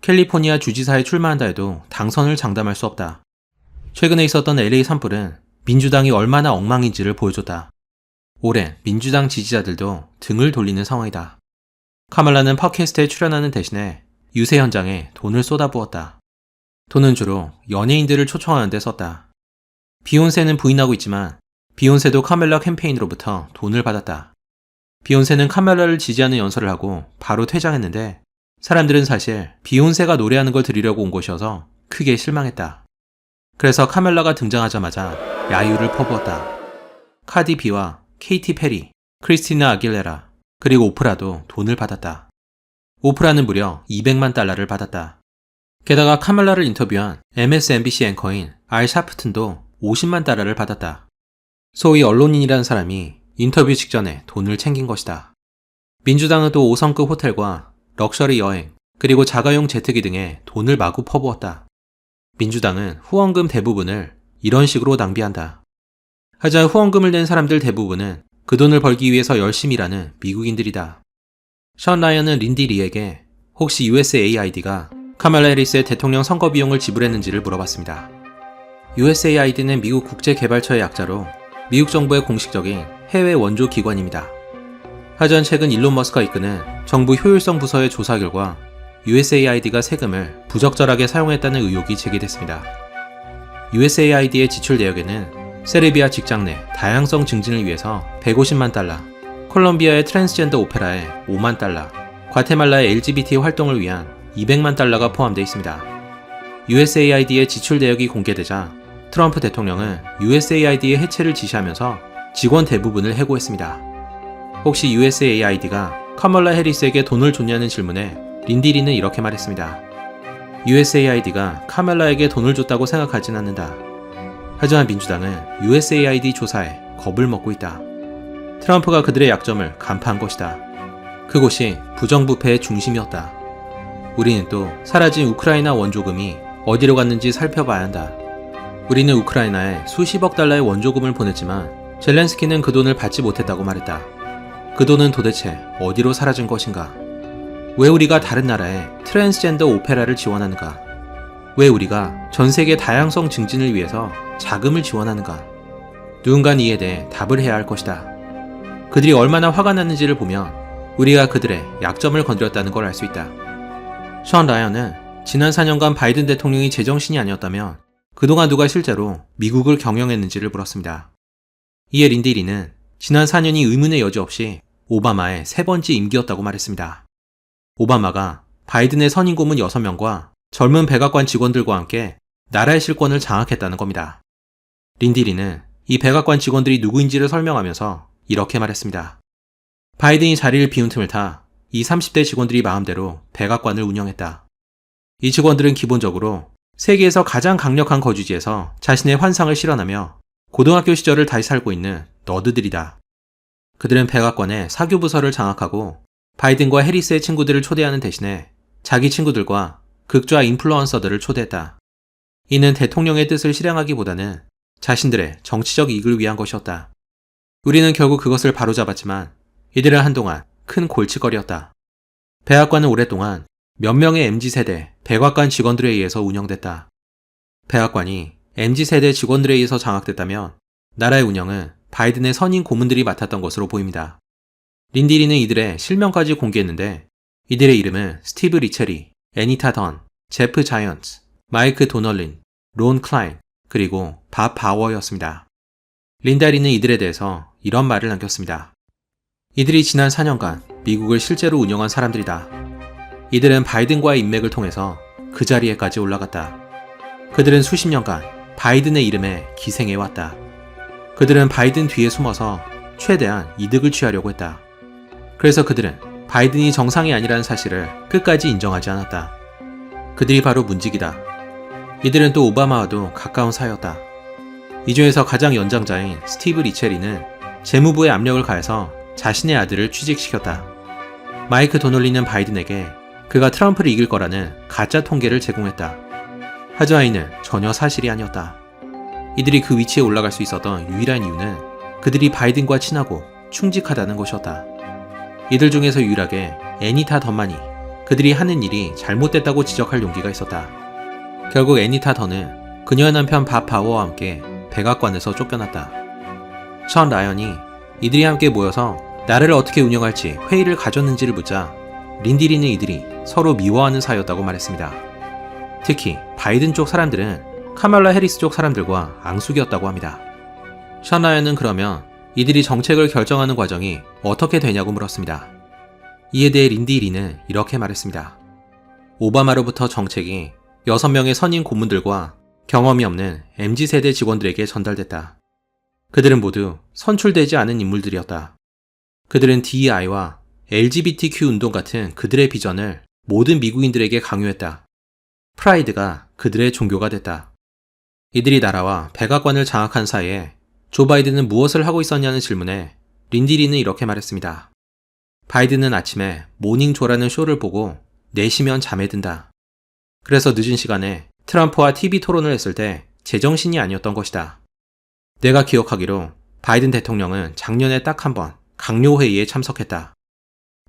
캘리포니아 주지사에 출마한다 해도 당선을 장담할 수 없다. 최근에 있었던 LA 산불은 민주당이 얼마나 엉망인지를 보여줬다. 오랜 민주당 지지자들도 등을 돌리는 상황이다. 카멀라는 팟캐스트에 출연하는 대신에 유세 현장에 돈을 쏟아부었다. 돈은 주로 연예인들을 초청하는 데 썼다. 비욘세는 부인하고 있지만 비욘세도 카멀라 캠페인으로부터 돈을 받았다. 비욘세는 카멀라를 지지하는 연설을 하고 바로 퇴장했는데 사람들은 사실 비욘세가 노래하는 걸 들으려고 온 것이어서 크게 실망했다. 그래서 카멀라가 등장하자마자 야유를 퍼부었다. 카디 비와 케이티 페리, 크리스티나 아길레라, 그리고 오프라도 돈을 받았다. 오프라는 무려 200만 달러를 받았다. 게다가 카멀라를 인터뷰한 MSNBC 앵커인 알 샤프튼도 50만 달러를 받았다. 소위 언론인이라는 사람이 인터뷰 직전에 돈을 챙긴 것이다. 민주당은 또 5성급 호텔과 럭셔리 여행, 그리고 자가용 제트기 등에 돈을 마구 퍼부었다. 민주당은 후원금 대부분을 이런 식으로 낭비한다. 하지만 후원금을 낸 사람들 대부분은 그 돈을 벌기 위해서 열심히 일하는 미국인들이다. 션 라이언은 린디 리에게 혹시 USAID가 카멀라 해리스의 대통령 선거 비용을 지불했는지를 물어봤습니다. USAID는 미국 국제개발처의 약자로 미국 정부의 공식적인 해외 원조 기관입니다. 하지만 최근 일론 머스크가 이끄는 정부 효율성 부서의 조사 결과 USAID가 세금을 부적절하게 사용했다는 의혹이 제기됐습니다. USAID의 지출 내역에는 세르비아 직장 내 다양성 증진을 위해서 150만 달러, 콜롬비아의 트랜스젠더 오페라에 5만 달러, 과테말라의 LGBT 활동을 위한 200만 달러가 포함되어 있습니다. USAID의 지출 내역이 공개되자 트럼프 대통령은 USAID의 해체를 지시하면서 직원 대부분을 해고했습니다. 혹시 USAID가 카멀라 해리스에게 돈을 줬냐는 질문에 린디리는 이렇게 말했습니다. USAID가 카멀라에게 돈을 줬다고 생각하진 않는다. 하지만 민주당은 USAID 조사에 겁을 먹고 있다. 트럼프가 그들의 약점을 간파한 것이다. 그곳이 부정부패의 중심이었다. 우리는 또 사라진 우크라이나 원조금이 어디로 갔는지 살펴봐야 한다. 우리는 우크라이나에 수십억 달러의 원조금을 보냈지만 젤렌스키는 그 돈을 받지 못했다고 말했다. 그 돈은 도대체 어디로 사라진 것인가? 왜 우리가 다른 나라에 트랜스젠더 오페라를 지원하는가? 왜 우리가 전 세계 다양성 증진을 위해서 자금을 지원하는가? 누군가는 이에 대해 답을 해야 할 것이다. 그들이 얼마나 화가 났는지를 보면 우리가 그들의 약점을 건드렸다는 걸 알 수 있다. 션 라이언은 지난 4년간 바이든 대통령이 제정신이 아니었다면 그동안 누가 실제로 미국을 경영했는지를 물었습니다. 이에 린디리는 지난 4년이 의문의 여지 없이 오바마의 세 번째 임기였다고 말했습니다. 오바마가 바이든의 선임 고문 6명과 젊은 백악관 직원들과 함께 나라의 실권을 장악했다는 겁니다. 린디리는 이 백악관 직원들이 누구인지를 설명하면서 이렇게 말했습니다. 바이든이 자리를 비운 틈을 타 이 30대 직원들이 마음대로 백악관을 운영했다. 이 직원들은 기본적으로 세계에서 가장 강력한 거주지에서 자신의 환상을 실현하며 고등학교 시절을 다시 살고 있는 너드들이다. 그들은 백악관의 사교부서를 장악하고 바이든과 해리스의 친구들을 초대하는 대신에 자기 친구들과 극좌 인플루언서들을 초대했다. 이는 대통령의 뜻을 실행하기보다는 자신들의 정치적 이익을 위한 것이었다. 우리는 결국 그것을 바로잡았지만 이들은 한동안 큰 골칫거리였다. 백악관은 오랫동안 몇 명의 MZ세대 백악관 직원들에 의해서 운영됐다. 백악관이 MZ세대 직원들에 의해서 장악됐다면 나라의 운영은 바이든의 선임 고문들이 맡았던 것으로 보입니다. 린디리는 이들의 실명까지 공개했는데 이들의 이름은 스티브 리체리, 애니타 던, 제프 자이언트, 마이크 도널린, 론 클라인, 그리고 밥 바워였습니다. 린다리는 이들에 대해서 이런 말을 남겼습니다. 이들이 지난 4년간 미국을 실제로 운영한 사람들이다. 이들은 바이든과의 인맥을 통해서 그 자리에까지 올라갔다. 그들은 수십 년간 바이든의 이름에 기생해왔다. 그들은 바이든 뒤에 숨어서 최대한 이득을 취하려고 했다. 그래서 그들은 바이든이 정상이 아니라는 사실을 끝까지 인정하지 않았다. 그들이 바로 문직이다. 이들은 또 오바마와도 가까운 사이였다. 이 중에서 가장 연장자인 스티브 리체리는 재무부의 압력을 가해서 자신의 아들을 취직시켰다. 마이크 도널리는 바이든에게 그가 트럼프를 이길 거라는 가짜 통계를 제공했다. 하지만 이는 전혀 사실이 아니었다. 이들이 그 위치에 올라갈 수 있었던 유일한 이유는 그들이 바이든과 친하고 충직하다는 것이었다. 이들 중에서 유일하게 애니타 던만이 그들이 하는 일이 잘못됐다고 지적할 용기가 있었다. 결국 애니타 던은 그녀의 남편 밥 바워와 함께 백악관에서 쫓겨났다. 션 라이언이 이들이 함께 모여서 나라를 어떻게 운영할지 회의를 가졌는지를 묻자 린디리는 이들이 서로 미워하는 사이였다고 말했습니다. 특히 바이든 쪽 사람들은 카말라 해리스 쪽 사람들과 앙숙이었다고 합니다. 션 라이언은 그러면 이들이 정책을 결정하는 과정이 어떻게 되냐고 물었습니다. 이에 대해 린디리는 이렇게 말했습니다. 오바마로부터 정책이 6명의 선임 고문들과 경험이 없는 MZ세대 직원들에게 전달됐다. 그들은 모두 선출되지 않은 인물들이었다. 그들은 DEI와 LGBTQ 운동 같은 그들의 비전을 모든 미국인들에게 강요했다. 프라이드가 그들의 종교가 됐다. 이들이 나라와 백악관을 장악한 사이에 조 바이든은 무엇을 하고 있었냐는 질문에 린디리는 이렇게 말했습니다. 바이든은 아침에 모닝조라는 쇼를 보고 4시면 잠에 든다. 그래서 늦은 시간에 트럼프와 TV 토론을 했을 때 제정신이 아니었던 것이다. 내가 기억하기로 바이든 대통령은 작년에 딱 한 번 강요회의에 참석했다.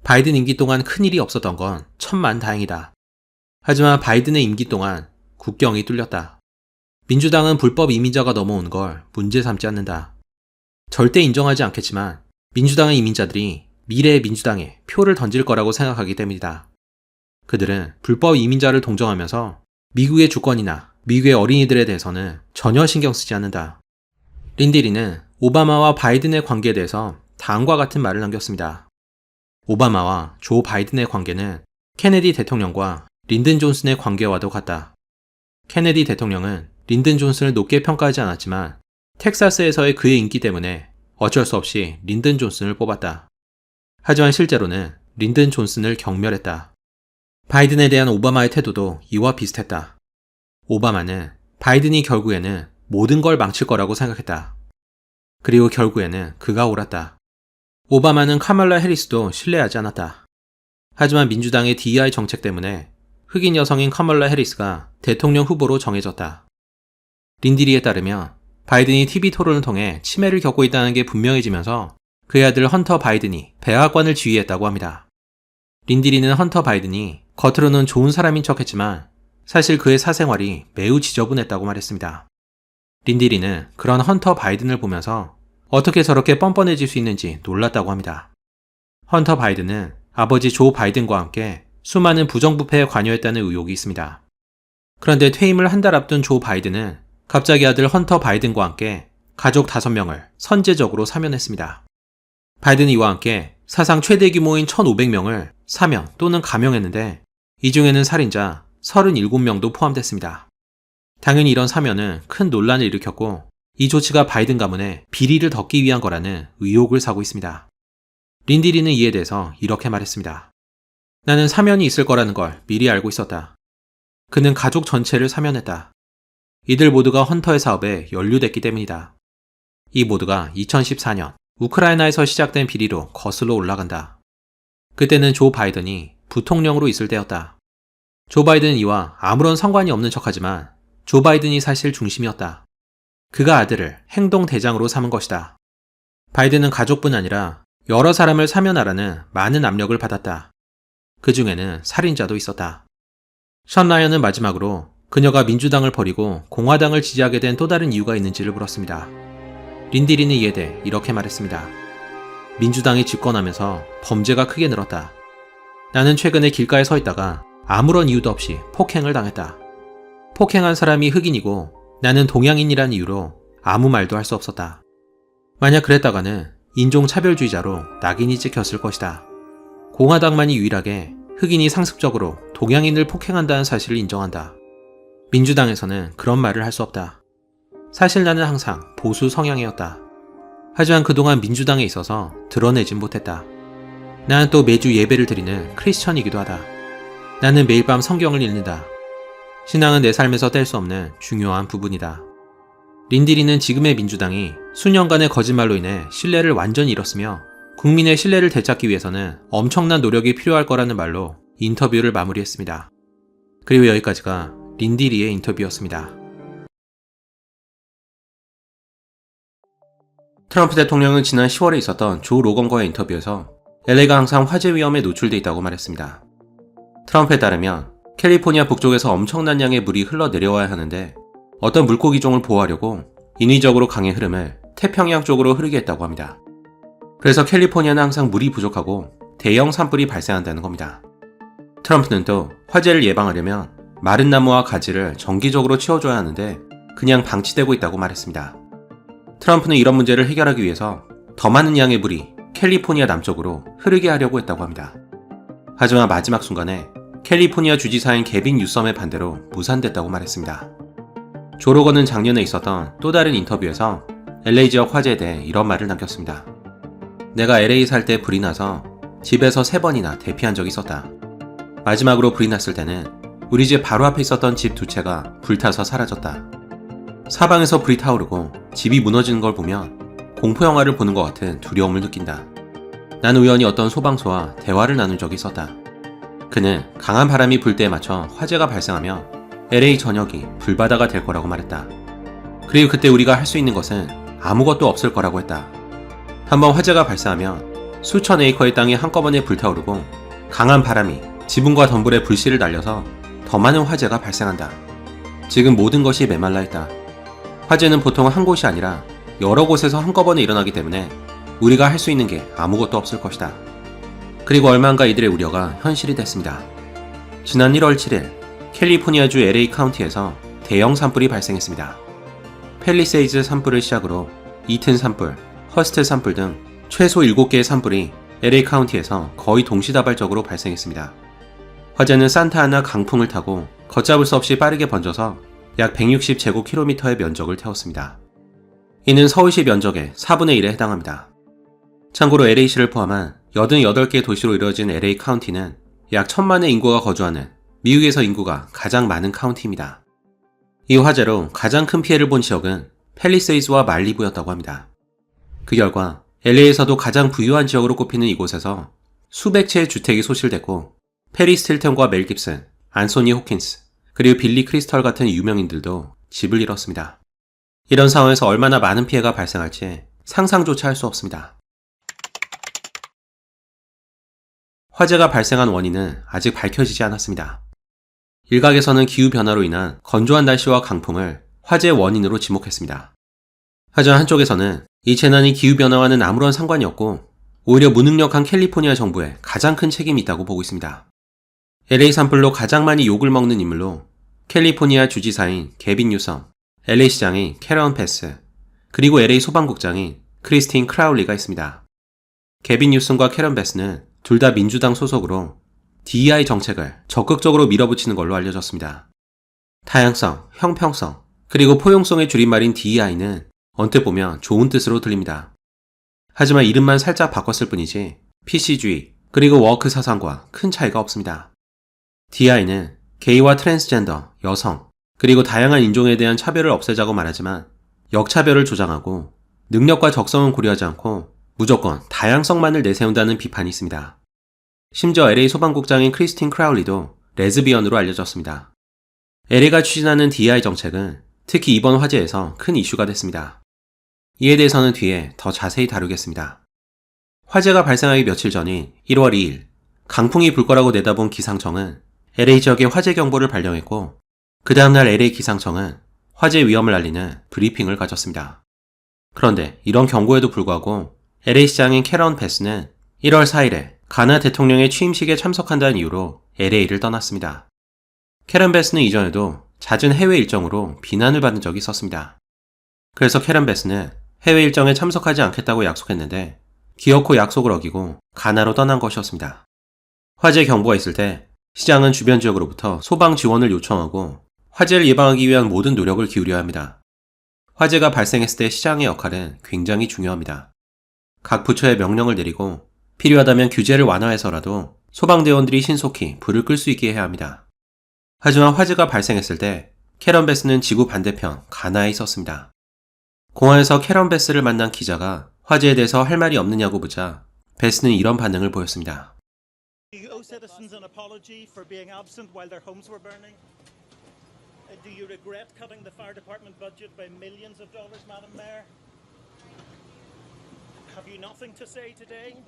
바이든 임기 동안 큰일이 없었던 건 천만다행이다. 하지만 바이든의 임기 동안 국경이 뚫렸다. 민주당은 불법 이민자가 넘어온 걸 문제 삼지 않는다. 절대 인정하지 않겠지만 민주당의 이민자들이 미래의 민주당에 표를 던질 거라고 생각하기 때문이다. 그들은 불법 이민자를 동정하면서 미국의 주권이나 미국의 어린이들에 대해서는 전혀 신경 쓰지 않는다. 린디리는 오바마와 바이든의 관계에 대해서 다음과 같은 말을 남겼습니다. 오바마와 조 바이든의 관계는 케네디 대통령과 린든 존슨의 관계와도 같다. 케네디 대통령은 린든 존슨을 높게 평가하지 않았지만 텍사스에서의 그의 인기 때문에 어쩔 수 없이 린든 존슨을 뽑았다. 하지만 실제로는 린든 존슨을 경멸했다. 바이든에 대한 오바마의 태도도 이와 비슷했다. 오바마는 바이든이 결국에는 모든 걸 망칠 거라고 생각했다. 그리고 결국에는 그가 옳았다. 오바마는 카말라 해리스도 신뢰하지 않았다. 하지만 민주당의 DEI 정책 때문에 흑인 여성인 카말라 해리스가 대통령 후보로 정해졌다. 린디리에 따르면 바이든이 TV 토론을 통해 치매를 겪고 있다는 게 분명해지면서 그의 아들 헌터 바이든이 백악관을 지휘했다고 합니다. 린디리는 헌터 바이든이 겉으로는 좋은 사람인 척했지만 사실 그의 사생활이 매우 지저분했다고 말했습니다. 린디리는 그런 헌터 바이든을 보면서 어떻게 저렇게 뻔뻔해질 수 있는지 놀랐다고 합니다. 헌터 바이든은 아버지 조 바이든과 함께 수많은 부정부패에 관여했다는 의혹이 있습니다. 그런데 퇴임을 한 달 앞둔 조 바이든은 갑자기 아들 헌터 바이든과 함께 가족 5명을 선제적으로 사면했습니다. 바이든은 이와 함께 사상 최대 규모인 1,500명을 사면 또는 감형했는데 이 중에는 살인자 37명도 포함됐습니다. 당연히 이런 사면은 큰 논란을 일으켰고 이 조치가 바이든 가문의 비리를 덮기 위한 거라는 의혹을 사고 있습니다. 린디리는 이에 대해서 이렇게 말했습니다. 나는 사면이 있을 거라는 걸 미리 알고 있었다. 그는 가족 전체를 사면했다. 이들 모두가 헌터의 사업에 연루됐기 때문이다. 이 모두가 2014년 우크라이나에서 시작된 비리로 거슬러 올라간다. 그때는 조 바이든이 부통령으로 있을 때였다. 조 바이든은 이와 아무런 상관이 없는 척하지만 조 바이든이 사실 중심이었다. 그가 아들을 행동대장으로 삼은 것이다. 바이든은 가족뿐 아니라 여러 사람을 사면하라는 많은 압력을 받았다. 그 중에는 살인자도 있었다. 션 라이언은 마지막으로 그녀가 민주당을 버리고 공화당을 지지하게 된 또 다른 이유가 있는지를 물었습니다. 린디리는 이에 대해 이렇게 말했습니다. 민주당이 집권하면서 범죄가 크게 늘었다. 나는 최근에 길가에 서 있다가 아무런 이유도 없이 폭행을 당했다. 폭행한 사람이 흑인이고 나는 동양인이란 이유로 아무 말도 할 수 없었다. 만약 그랬다가는 인종차별주의자로 낙인이 찍혔을 것이다. 공화당만이 유일하게 흑인이 상습적으로 동양인을 폭행한다는 사실을 인정한다. 민주당에서는 그런 말을 할 수 없다. 사실 나는 항상 보수 성향이었다. 하지만 그동안 민주당에 있어서 드러내진 못했다. 나는 또 매주 예배를 드리는 크리스천이기도 하다. 나는 매일 밤 성경을 읽는다. 신앙은 내 삶에서 뗄 수 없는 중요한 부분이다. 린디리는 지금의 민주당이 수년간의 거짓말로 인해 신뢰를 완전히 잃었으며 국민의 신뢰를 되찾기 위해서는 엄청난 노력이 필요할 거라는 말로 인터뷰를 마무리했습니다. 그리고 여기까지가 린디리의 인터뷰였습니다. 트럼프 대통령은 지난 10월에 있었던 조 로건과의 인터뷰에서 LA가 항상 화재 위험에 노출돼 있다고 말했습니다. 트럼프에 따르면 캘리포니아 북쪽에서 엄청난 양의 물이 흘러내려와야 하는데 어떤 물고기종을 보호하려고 인위적으로 강의 흐름을 태평양 쪽으로 흐르게 했다고 합니다. 그래서 캘리포니아는 항상 물이 부족하고 대형 산불이 발생한다는 겁니다. 트럼프는 또 화재를 예방하려면 마른 나무와 가지를 정기적으로 치워줘야 하는데 그냥 방치되고 있다고 말했습니다. 트럼프는 이런 문제를 해결하기 위해서 더 많은 양의 물이 캘리포니아 남쪽으로 흐르게 하려고 했다고 합니다. 하지만 마지막 순간에 캘리포니아 주지사인 개빈 뉴섬의 반대로 무산됐다고 말했습니다. 조 로건은 작년에 있었던 또 다른 인터뷰에서 LA 지역 화재에 대해 이런 말을 남겼습니다. 내가 LA 살 때 불이 나서 집에서 3번이나 대피한 적이 있었다. 마지막으로 불이 났을 때는 우리 집 바로 앞에 있었던 집 2채가 불타서 사라졌다. 사방에서 불이 타오르고 집이 무너지는 걸 보면 공포영화를 보는 것 같은 두려움을 느낀다. 나는 우연히 어떤 소방서와 대화를 나눈 적이 있었다. 그는 강한 바람이 불 때에 맞춰 화재가 발생하며 LA 전역이 불바다가 될 거라고 말했다. 그리고 그때 우리가 할 수 있는 것은 아무것도 없을 거라고 했다. 한번 화재가 발생하면 수천 에이커의 땅이 한꺼번에 불타오르고 강한 바람이 지붕과 덤불에 불씨를 날려서 더 많은 화재가 발생한다. 지금 모든 것이 메말라 있다. 화재는 보통 한 곳이 아니라 여러 곳에서 한꺼번에 일어나기 때문에 우리가 할 수 있는 게 아무것도 없을 것이다. 그리고 얼마 안가 이들의 우려가 현실이 됐습니다. 지난 1월 7일 캘리포니아주 LA 카운티에서 대형 산불이 발생했습니다. 팰리세이즈 산불을 시작으로 이튼 산불, 허스트 산불 등 최소 7개의 산불이 LA 카운티에서 거의 동시다발적으로 발생했습니다. 화재는 산타아나 강풍을 타고 걷잡을 수 없이 빠르게 번져서 약 160제곱킬로미터의 면적을 태웠습니다. 이는 서울시 면적의 4분의 1에 해당합니다. 참고로 LA시를 포함한 88개 도시로 이루어진 LA 카운티는 약 1000만의 인구가 거주하는 미국에서 인구가 가장 많은 카운티입니다. 이 화재로 가장 큰 피해를 본 지역은 팰리세이즈와 말리부였다고 합니다. 그 결과 LA에서도 가장 부유한 지역으로 꼽히는 이곳에서 수백 채의 주택이 소실됐고 페리스 힐튼과 멜 깁슨, 안소니 호킨스, 그리고 빌리 크리스털 같은 유명인들도 집을 잃었습니다. 이런 상황에서 얼마나 많은 피해가 발생할지 상상조차 할 수 없습니다. 화재가 발생한 원인은 아직 밝혀지지 않았습니다. 일각에서는 기후변화로 인한 건조한 날씨와 강풍을 화재의 원인으로 지목했습니다. 하지만 한쪽에서는 이 재난이 기후변화와는 아무런 상관이 없고 오히려 무능력한 캘리포니아 정부에 가장 큰 책임이 있다고 보고 있습니다. LA 산불로 가장 많이 욕을 먹는 인물로 캘리포니아 주지사인 개빈 뉴섬, LA 시장인 캐런 패스, 그리고 LA 소방국장인 크리스틴 크라울리가 있습니다. 개빈 뉴섬과 캐런 패스는 둘 다 민주당 소속으로 DEI 정책을 적극적으로 밀어붙이는 걸로 알려졌습니다. 다양성, 형평성, 그리고 포용성의 줄임말인 DEI는 언뜻 보면 좋은 뜻으로 들립니다. 하지만 이름만 살짝 바꿨을 뿐이지 PC주의, 그리고 워크 사상과 큰 차이가 없습니다. DEI는 게이와 트랜스젠더, 여성, 그리고 다양한 인종에 대한 차별을 없애자고 말하지만 역차별을 조장하고 능력과 적성은 고려하지 않고 무조건 다양성만을 내세운다는 비판이 있습니다. 심지어 LA 소방국장인 크리스틴 크라울리도 레즈비언으로 알려졌습니다. LA가 추진하는 DEI 정책은 특히 이번 화재에서 큰 이슈가 됐습니다. 이에 대해서는 뒤에 더 자세히 다루겠습니다. 화재가 발생하기 며칠 전인 1월 2일, 강풍이 불 거라고 내다본 기상청은 LA 지역에 화재 경보를 발령했고 그 다음날 LA 기상청은 화재 위험을 알리는 브리핑을 가졌습니다. 그런데 이런 경고에도 불구하고 LA 시장인 캐런 패스는 1월 4일에 가나 대통령의 취임식에 참석한다는 이유로 LA를 떠났습니다. 캐런 패스는 이전에도 잦은 해외 일정으로 비난을 받은 적이 있었습니다. 그래서 캐런 패스는 해외 일정에 참석하지 않겠다고 약속했는데 기어코 약속을 어기고 가나로 떠난 것이었습니다. 화재 경보가 있을 때 시장은 주변 지역으로부터 소방 지원을 요청하고 화재를 예방하기 위한 모든 노력을 기울여야 합니다. 화재가 발생했을 때 시장의 역할은 굉장히 중요합니다. 각 부처에 명령을 내리고 필요하다면 규제를 완화해서라도 소방대원들이 신속히 불을 끌 수 있게 해야 합니다. 하지만 화재가 발생했을 때 캐런 베스는 지구 반대편 가나에 있었습니다. 공항에서 캐런 베스를 만난 기자가 화재에 대해서 할 말이 없느냐고 묻자 베스는 이런 반응을 보였습니다. Do you owe citizens an apology for being absent while their homes were burning? Do you regret cutting the fire department budget by millions of dollars, Madam Mayor? Have you nothing to say today?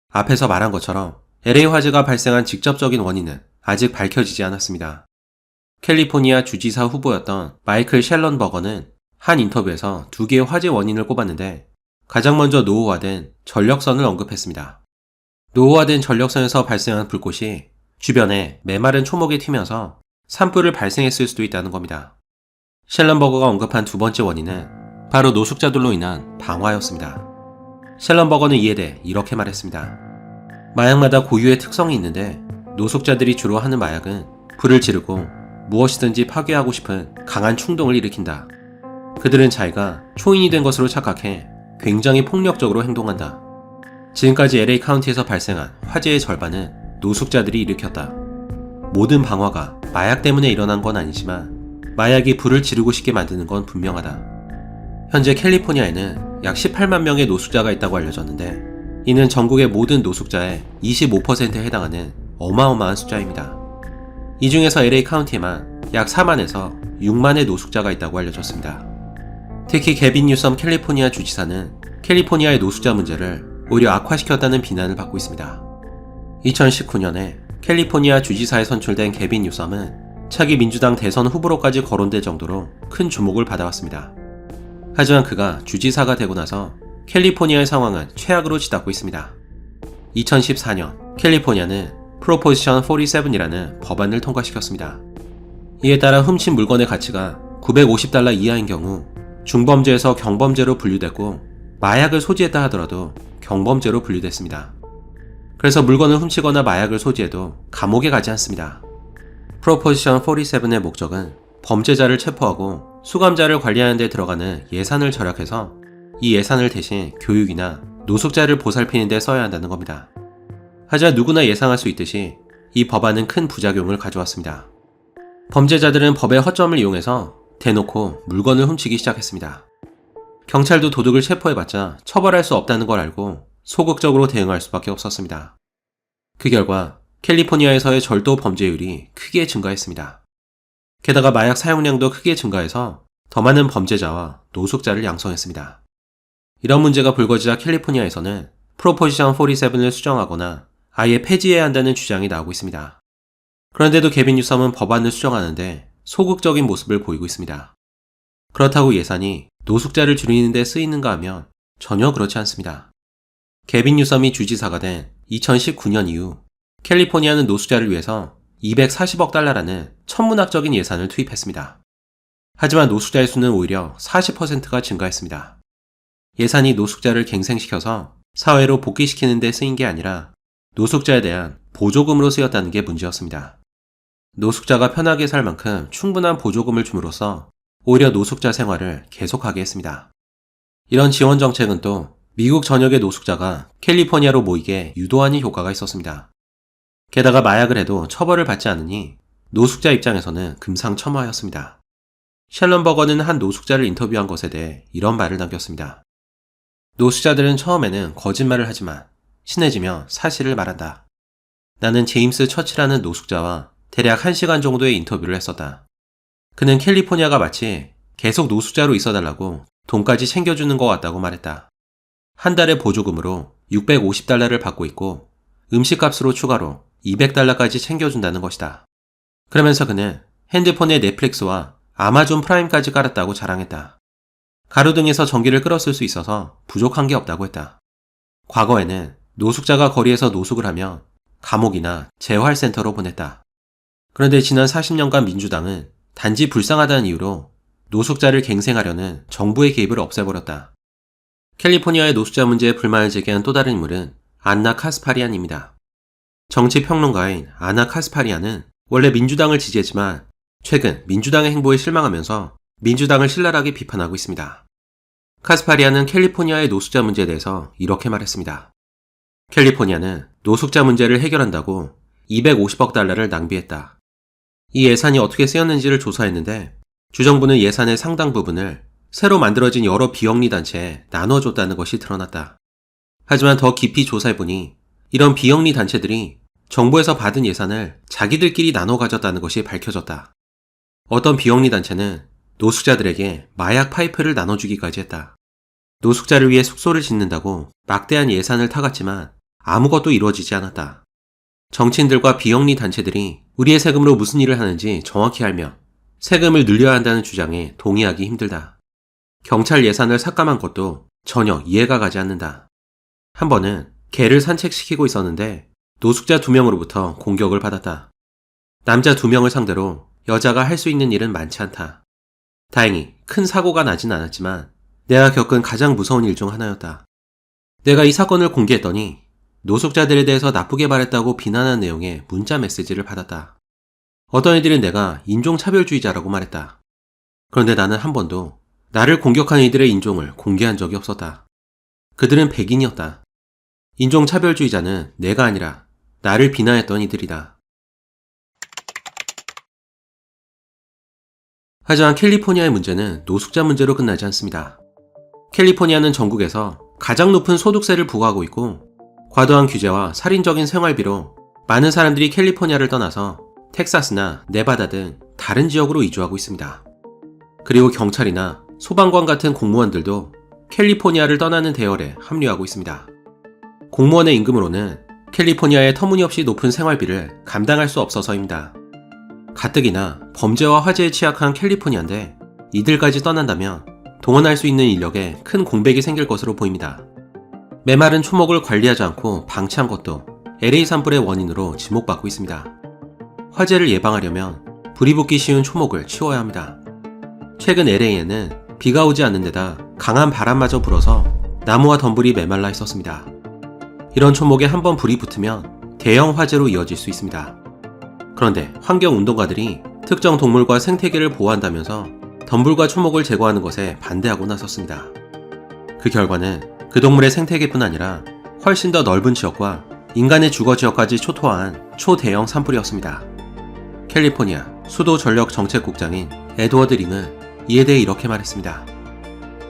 앞에서 말한 것처럼 LA 화재가 발생한 직접적인 원인은 아직 밝혀지지 않았습니다. 캘리포니아 주지사 후보였던 마이클 셸런버거는 한 인터뷰에서 두 개의 화재 원인을 꼽았는데 가장 먼저 노후화된 전력선을 언급했습니다. 노후화된 전력선에서 발생한 불꽃이 주변에 메마른 초목에 튀면서 산불을 발생했을 수도 있다는 겁니다. 셸런버거가 언급한 두 번째 원인은 바로 노숙자들로 인한 방화였습니다. 셸런버거는 이에 대해 이렇게 말했습니다. 마약마다 고유의 특성이 있는데 노숙자들이 주로 하는 마약은 불을 지르고 무엇이든지 파괴하고 싶은 강한 충동을 일으킨다. 그들은 자기가 초인이 된 것으로 착각해 굉장히 폭력적으로 행동한다. 지금까지 LA 카운티에서 발생한 화재의 절반은 노숙자들이 일으켰다. 모든 방화가 마약 때문에 일어난 건 아니지만 마약이 불을 지르고 싶게 만드는 건 분명하다. 현재 캘리포니아에는 약 18만 명의 노숙자가 있다고 알려졌는데 이는 전국의 모든 노숙자의 25%에 해당하는 어마어마한 숫자입니다. 이 중에서 LA 카운티에만 약 4만에서 6만의 노숙자가 있다고 알려졌습니다. 특히 개빈 뉴섬 캘리포니아 주지사는 캘리포니아의 노숙자 문제를 오히려 악화시켰다는 비난을 받고 있습니다. 2019년에 캘리포니아 주지사에 선출된 개빈 뉴섬은 차기 민주당 대선 후보로까지 거론될 정도로 큰 주목을 받아왔습니다. 하지만 그가 주지사가 되고 나서 캘리포니아의 상황은 최악으로 치닫고 있습니다. 2014년 캘리포니아는 프로포지션 47이라는 법안을 통과시켰습니다. 이에 따라 훔친 물건의 가치가 $950 이하인 경우 중범죄에서 경범죄로 분류됐고 마약을 소지했다 하더라도 경범죄로 분류됐습니다. 그래서 물건을 훔치거나 마약을 소지해도 감옥에 가지 않습니다. 프로포지션 47의 목적은 범죄자를 체포하고 수감자를 관리하는 데 들어가는 예산을 절약해서 이 예산을 대신 교육이나 노숙자를 보살피는 데 써야 한다는 겁니다. 하지만 누구나 예상할 수 있듯이 이 법안은 큰 부작용을 가져왔습니다. 범죄자들은 법의 허점을 이용해서 대놓고 물건을 훔치기 시작했습니다. 경찰도 도둑을 체포해봤자 처벌할 수 없다는 걸 알고 소극적으로 대응할 수밖에 없었습니다. 그 결과 캘리포니아에서의 절도 범죄율이 크게 증가했습니다. 게다가 마약 사용량도 크게 증가해서 더 많은 범죄자와 노숙자를 양성했습니다. 이런 문제가 불거지자 캘리포니아에서는 프로포지션 47을 수정하거나 아예 폐지해야 한다는 주장이 나오고 있습니다. 그런데도 개빈 뉴섬은 법안을 수정하는데 소극적인 모습을 보이고 있습니다. 그렇다고 예산이 노숙자를 줄이는 데 쓰이는가 하면 전혀 그렇지 않습니다. 개빈 뉴섬이 주지사가 된 2019년 이후 캘리포니아는 노숙자를 위해서 240억 달러라는 천문학적인 예산을 투입했습니다. 하지만 노숙자의 수는 오히려 40%가 증가했습니다. 예산이 노숙자를 갱생시켜서 사회로 복귀시키는 데 쓰인 게 아니라 노숙자에 대한 보조금으로 쓰였다는 게 문제였습니다. 노숙자가 편하게 살 만큼 충분한 보조금을 줌으로써 오히려 노숙자 생활을 계속하게 했습니다. 이런 지원 정책은 또 미국 전역의 노숙자가 캘리포니아로 모이게 유도하는 효과가 있었습니다. 게다가 마약을 해도 처벌을 받지 않으니 노숙자 입장에서는 금상첨화였습니다. 셜런 버거는 한 노숙자를 인터뷰한 것에 대해 이런 말을 남겼습니다. 노숙자들은 처음에는 거짓말을 하지만 친해지며 사실을 말한다. 나는 제임스 처치라는 노숙자와 대략 1시간 정도의 인터뷰를 했었다. 그는 캘리포니아가 마치 계속 노숙자로 있어달라고 돈까지 챙겨주는 것 같다고 말했다. 한 달의 보조금으로 650달러를 받고 있고 음식값으로 추가로 200달러까지 챙겨준다는 것이다. 그러면서 그는 핸드폰에 넷플릭스와 아마존 프라임까지 깔았다고 자랑했다. 가로등에서 전기를 끌었을 수 있어서 부족한 게 없다고 했다. 과거에는 노숙자가 거리에서 노숙을 하면 감옥이나 재활센터로 보냈다. 그런데 지난 40년간 민주당은 단지 불쌍하다는 이유로 노숙자를 갱생하려는 정부의 개입을 없애버렸다. 캘리포니아의 노숙자 문제에 불만을 제기한 또 다른 인물은 안나 카스파리안입니다. 정치평론가인 아나 카스파리안은 원래 민주당을 지지했지만 최근 민주당의 행보에 실망하면서 민주당을 신랄하게 비판하고 있습니다. 카스파리안은 캘리포니아의 노숙자 문제에 대해서 이렇게 말했습니다. 캘리포니아는 노숙자 문제를 해결한다고 250억 달러를 낭비했다. 이 예산이 어떻게 쓰였는지를 조사했는데 주정부는 예산의 상당 부분을 새로 만들어진 여러 비영리 단체에 나눠줬다는 것이 드러났다. 하지만 더 깊이 조사해보니 이런 비영리 단체들이 정부에서 받은 예산을 자기들끼리 나눠 가졌다는 것이 밝혀졌다. 어떤 비영리 단체는 노숙자들에게 마약 파이프를 나눠주기까지 했다. 노숙자를 위해 숙소를 짓는다고 막대한 예산을 타갔지만 아무것도 이루어지지 않았다. 정치인들과 비영리 단체들이 우리의 세금으로 무슨 일을 하는지 정확히 알며 세금을 늘려야 한다는 주장에 동의하기 힘들다. 경찰 예산을 삭감한 것도 전혀 이해가 가지 않는다. 한 번은 개를 산책시키고 있었는데 노숙자 2명으로부터 공격을 받았다. 남자 2명을 상대로 여자가 할 수 있는 일은 많지 않다. 다행히 큰 사고가 나진 않았지만 내가 겪은 가장 무서운 일 중 하나였다. 내가 이 사건을 공개했더니 노숙자들에 대해서 나쁘게 말했다고 비난한 내용의 문자 메시지를 받았다. 어떤 이들은 내가 인종차별주의자라고 말했다. 그런데 나는 한 번도 나를 공격한 이들의 인종을 공개한 적이 없었다. 그들은 백인이었다. 인종차별주의자는 내가 아니라 나를 비난했던 이들이다. 하지만 캘리포니아의 문제는 노숙자 문제로 끝나지 않습니다. 캘리포니아는 전국에서 가장 높은 소득세를 부과하고 있고 과도한 규제와 살인적인 생활비로 많은 사람들이 캘리포니아를 떠나서 텍사스나 네바다 등 다른 지역으로 이주하고 있습니다. 그리고 경찰이나 소방관 같은 공무원들도 캘리포니아를 떠나는 대열에 합류하고 있습니다. 공무원의 임금으로는 캘리포니아의 터무니없이 높은 생활비를 감당할 수 없어서입니다. 가뜩이나 범죄와 화재에 취약한 캘리포니아인데 이들까지 떠난다면 동원할 수 있는 인력에 큰 공백이 생길 것으로 보입니다. 메마른 초목을 관리하지 않고 방치한 것도 LA 산불의 원인으로 지목받고 있습니다. 화재를 예방하려면 불이 붙기 쉬운 초목을 치워야 합니다. 최근 LA에는 비가 오지 않는 데다 강한 바람마저 불어서 나무와 덤불이 메말라 있었습니다. 이런 초목에 한번 불이 붙으면 대형 화재로 이어질 수 있습니다. 그런데 환경운동가들이 특정 동물과 생태계를 보호한다면서 덤불과 초목을 제거하는 것에 반대하고 나섰습니다. 그 결과는 그 동물의 생태계뿐 아니라 훨씬 더 넓은 지역과 인간의 주거 지역까지 초토화한 초대형 산불이었습니다. 캘리포니아 수도전력정책국장인 에드워드 링은 이에 대해 이렇게 말했습니다.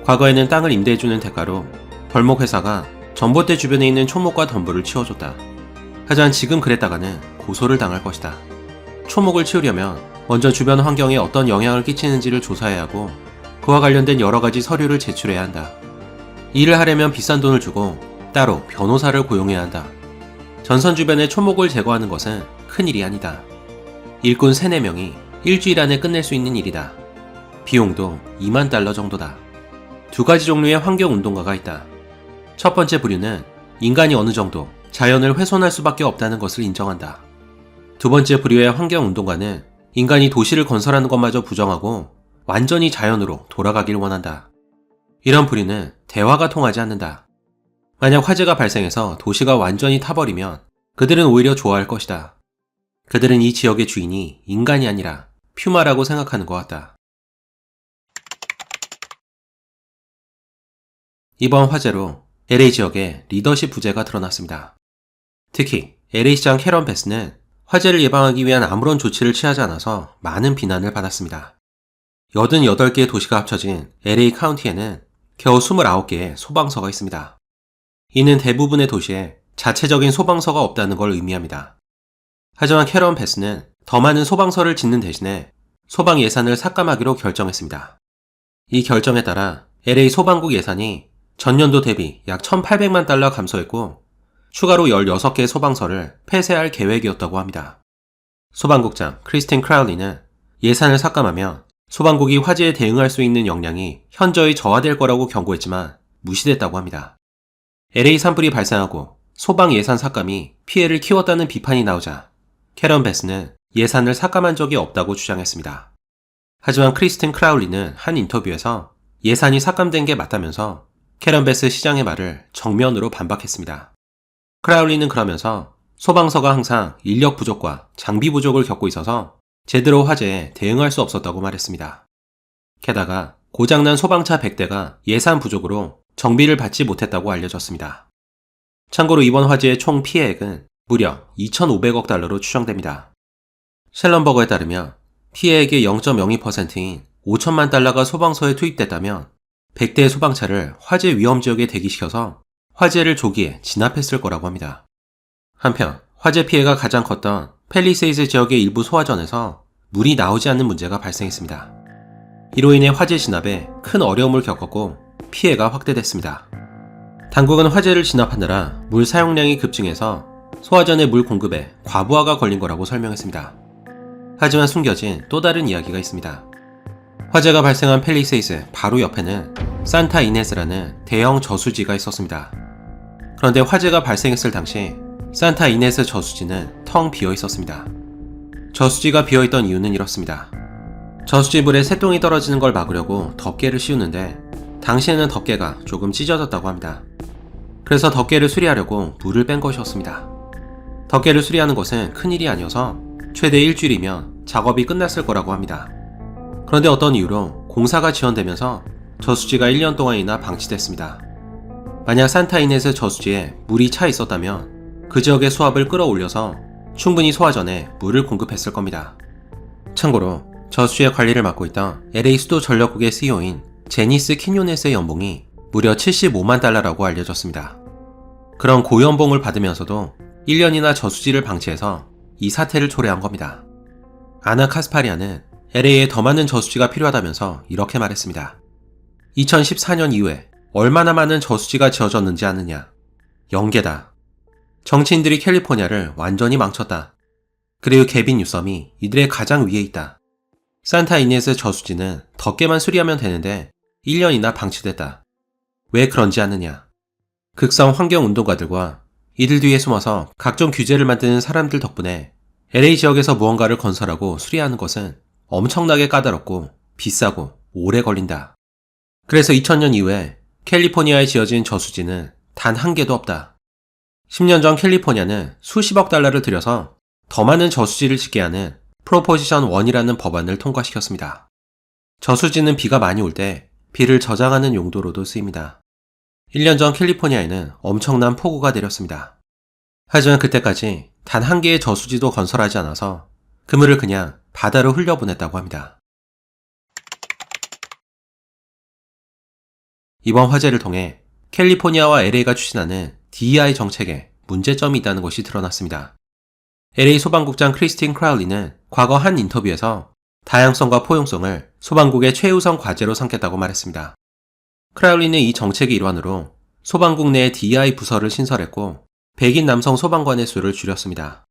과거에는 땅을 임대해주는 대가로 벌목회사가 전봇대 주변에 있는 초목과 덤불을 치워줬다. 하지만 지금 그랬다가는 고소를 당할 것이다. 초목을 치우려면 먼저 주변 환경에 어떤 영향을 끼치는지를 조사해야 하고 그와 관련된 여러 가지 서류를 제출해야 한다. 일을 하려면 비싼 돈을 주고 따로 변호사를 고용해야 한다. 전선 주변에 초목을 제거하는 것은 큰일이 아니다. 일꾼 3-4명이 일주일 안에 끝낼 수 있는 일이다. 비용도 $20,000 정도다. 2가지 종류의 환경운동가가 있다. 첫 번째 부류는 인간이 어느 정도 자연을 훼손할 수밖에 없다는 것을 인정한다. 두 번째 부류의 환경운동가는 인간이 도시를 건설하는 것마저 부정하고 완전히 자연으로 돌아가길 원한다. 이런 부류는 대화가 통하지 않는다. 만약 화재가 발생해서 도시가 완전히 타버리면 그들은 오히려 좋아할 것이다. 그들은 이 지역의 주인이 인간이 아니라 퓨마라고 생각하는 것 같다. 이번 화재로 LA 지역에 리더십 부재가 드러났습니다. 특히 LA시장 캐런 베스는 화재를 예방하기 위한 아무런 조치를 취하지 않아서 많은 비난을 받았습니다. 88개의 도시가 합쳐진 LA 카운티에는 겨우 29개의 소방서가 있습니다. 이는 대부분의 도시에 자체적인 소방서가 없다는 걸 의미합니다. 하지만 캐런 베스는 더 많은 소방서를 짓는 대신에 소방 예산을 삭감하기로 결정했습니다. 이 결정에 따라 LA 소방국 예산이 전년도 대비 약 1,800만 달러 감소했고 추가로 16개의 소방서를 폐쇄할 계획이었다고 합니다. 소방국장 크리스틴 크라울리는 예산을 삭감하면 소방국이 화재에 대응할 수 있는 역량이 현저히 저하될 거라고 경고했지만 무시됐다고 합니다. LA 산불이 발생하고 소방 예산 삭감이 피해를 키웠다는 비판이 나오자 캐런 베스는 예산을 삭감한 적이 없다고 주장했습니다. 하지만 크리스틴 크라울리는 한 인터뷰에서 예산이 삭감된 게 맞다면서 캐런 베스 시장의 말을 정면으로 반박했습니다. 크라울리는 그러면서 소방서가 항상 인력 부족과 장비 부족을 겪고 있어서 제대로 화재에 대응할 수 없었다고 말했습니다. 게다가 고장난 소방차 100대가 예산 부족으로 정비를 받지 못했다고 알려졌습니다. 참고로 이번 화재의 총 피해액은 무려 2,500억 달러로 추정됩니다. 셸런버거에 따르면 피해액의 0.02%인 5천만 달러가 소방서에 투입됐다면 100대의 소방차를 화재 위험 지역에 대기시켜서 화재를 조기에 진압했을 거라고 합니다. 한편 화재 피해가 가장 컸던 팰리세이즈 지역의 일부 소화전에서 물이 나오지 않는 문제가 발생했습니다. 이로 인해 화재 진압에 큰 어려움을 겪었고 피해가 확대됐습니다. 당국은 화재를 진압하느라 물 사용량이 급증해서 소화전의 물 공급에 과부하가 걸린 거라고 설명했습니다. 하지만 숨겨진 또 다른 이야기가 있습니다. 화재가 발생한 팰리세이즈 바로 옆에는 산타 이네스라는 대형 저수지가 있었습니다. 그런데 화재가 발생했을 당시 산타 이네스 저수지는 텅 비어 있었습니다. 저수지가 비어있던 이유는 이렇습니다. 저수지 물에 새똥이 떨어지는 걸 막으려고 덮개를 씌우는데 당시에는 덮개가 조금 찢어졌다고 합니다. 그래서 덮개를 수리하려고 물을 뺀 것이었습니다. 덮개를 수리하는 것은 큰일이 아니어서 최대 일주일이면 작업이 끝났을 거라고 합니다. 그런데 어떤 이유로 공사가 지연되면서 저수지가 1년 동안이나 방치됐습니다. 만약 산타이네스 저수지에 물이 차 있었다면 그 지역의 수압을 끌어올려서 충분히 소화전에 물을 공급했을 겁니다. 참고로 저수지의 관리를 맡고 있던 LA 수도 전력국의 CEO인 제니스 키뇨네스의 연봉이 무려 75만 달러라고 알려졌습니다. 그런 고연봉을 받으면서도 1년이나 저수지를 방치해서 이 사태를 초래한 겁니다. 아나 카스파리아는 LA에 더 많은 저수지가 필요하다면서 이렇게 말했습니다. 2014년 이후에 얼마나 많은 저수지가 지어졌는지 아느냐? 0개다. 정치인들이 캘리포니아를 완전히 망쳤다. 그리고 개빈 뉴섬이 이들의 가장 위에 있다. 산타 이네스 저수지는 덮개만 수리하면 되는데 1년이나 방치됐다. 왜 그런지 아느냐? 극성 환경운동가들과 이들 뒤에 숨어서 각종 규제를 만드는 사람들 덕분에 LA 지역에서 무언가를 건설하고 수리하는 것은 엄청나게 까다롭고 비싸고 오래 걸린다. 그래서 2000년 이후에 캘리포니아에 지어진 저수지는 단 한 개도 없다. 10년 전 캘리포니아는 수십억 달러를 들여서 더 많은 저수지를 짓게 하는 프로포지션 1이라는 법안을 통과시켰습니다. 저수지는 비가 많이 올 때 비를 저장하는 용도로도 쓰입니다. 1년 전 캘리포니아에는 엄청난 폭우가 내렸습니다. 하지만 그때까지 단 한 개의 저수지도 건설하지 않아서 그물을 그냥 바다로 흘려보냈다고 합니다. 이번 화재를 통해 캘리포니아와 LA가 추진하는 DEI 정책에 문제점이 있다는 것이 드러났습니다. LA 소방국장 크리스틴 크라울리는 과거 한 인터뷰에서 다양성과 포용성을 소방국의 최우선 과제로 삼겠다고 말했습니다. 크라울리는 이 정책의 일환으로 소방국 내 DEI 부서를 신설했고 백인 남성 소방관의 수를 줄였습니다.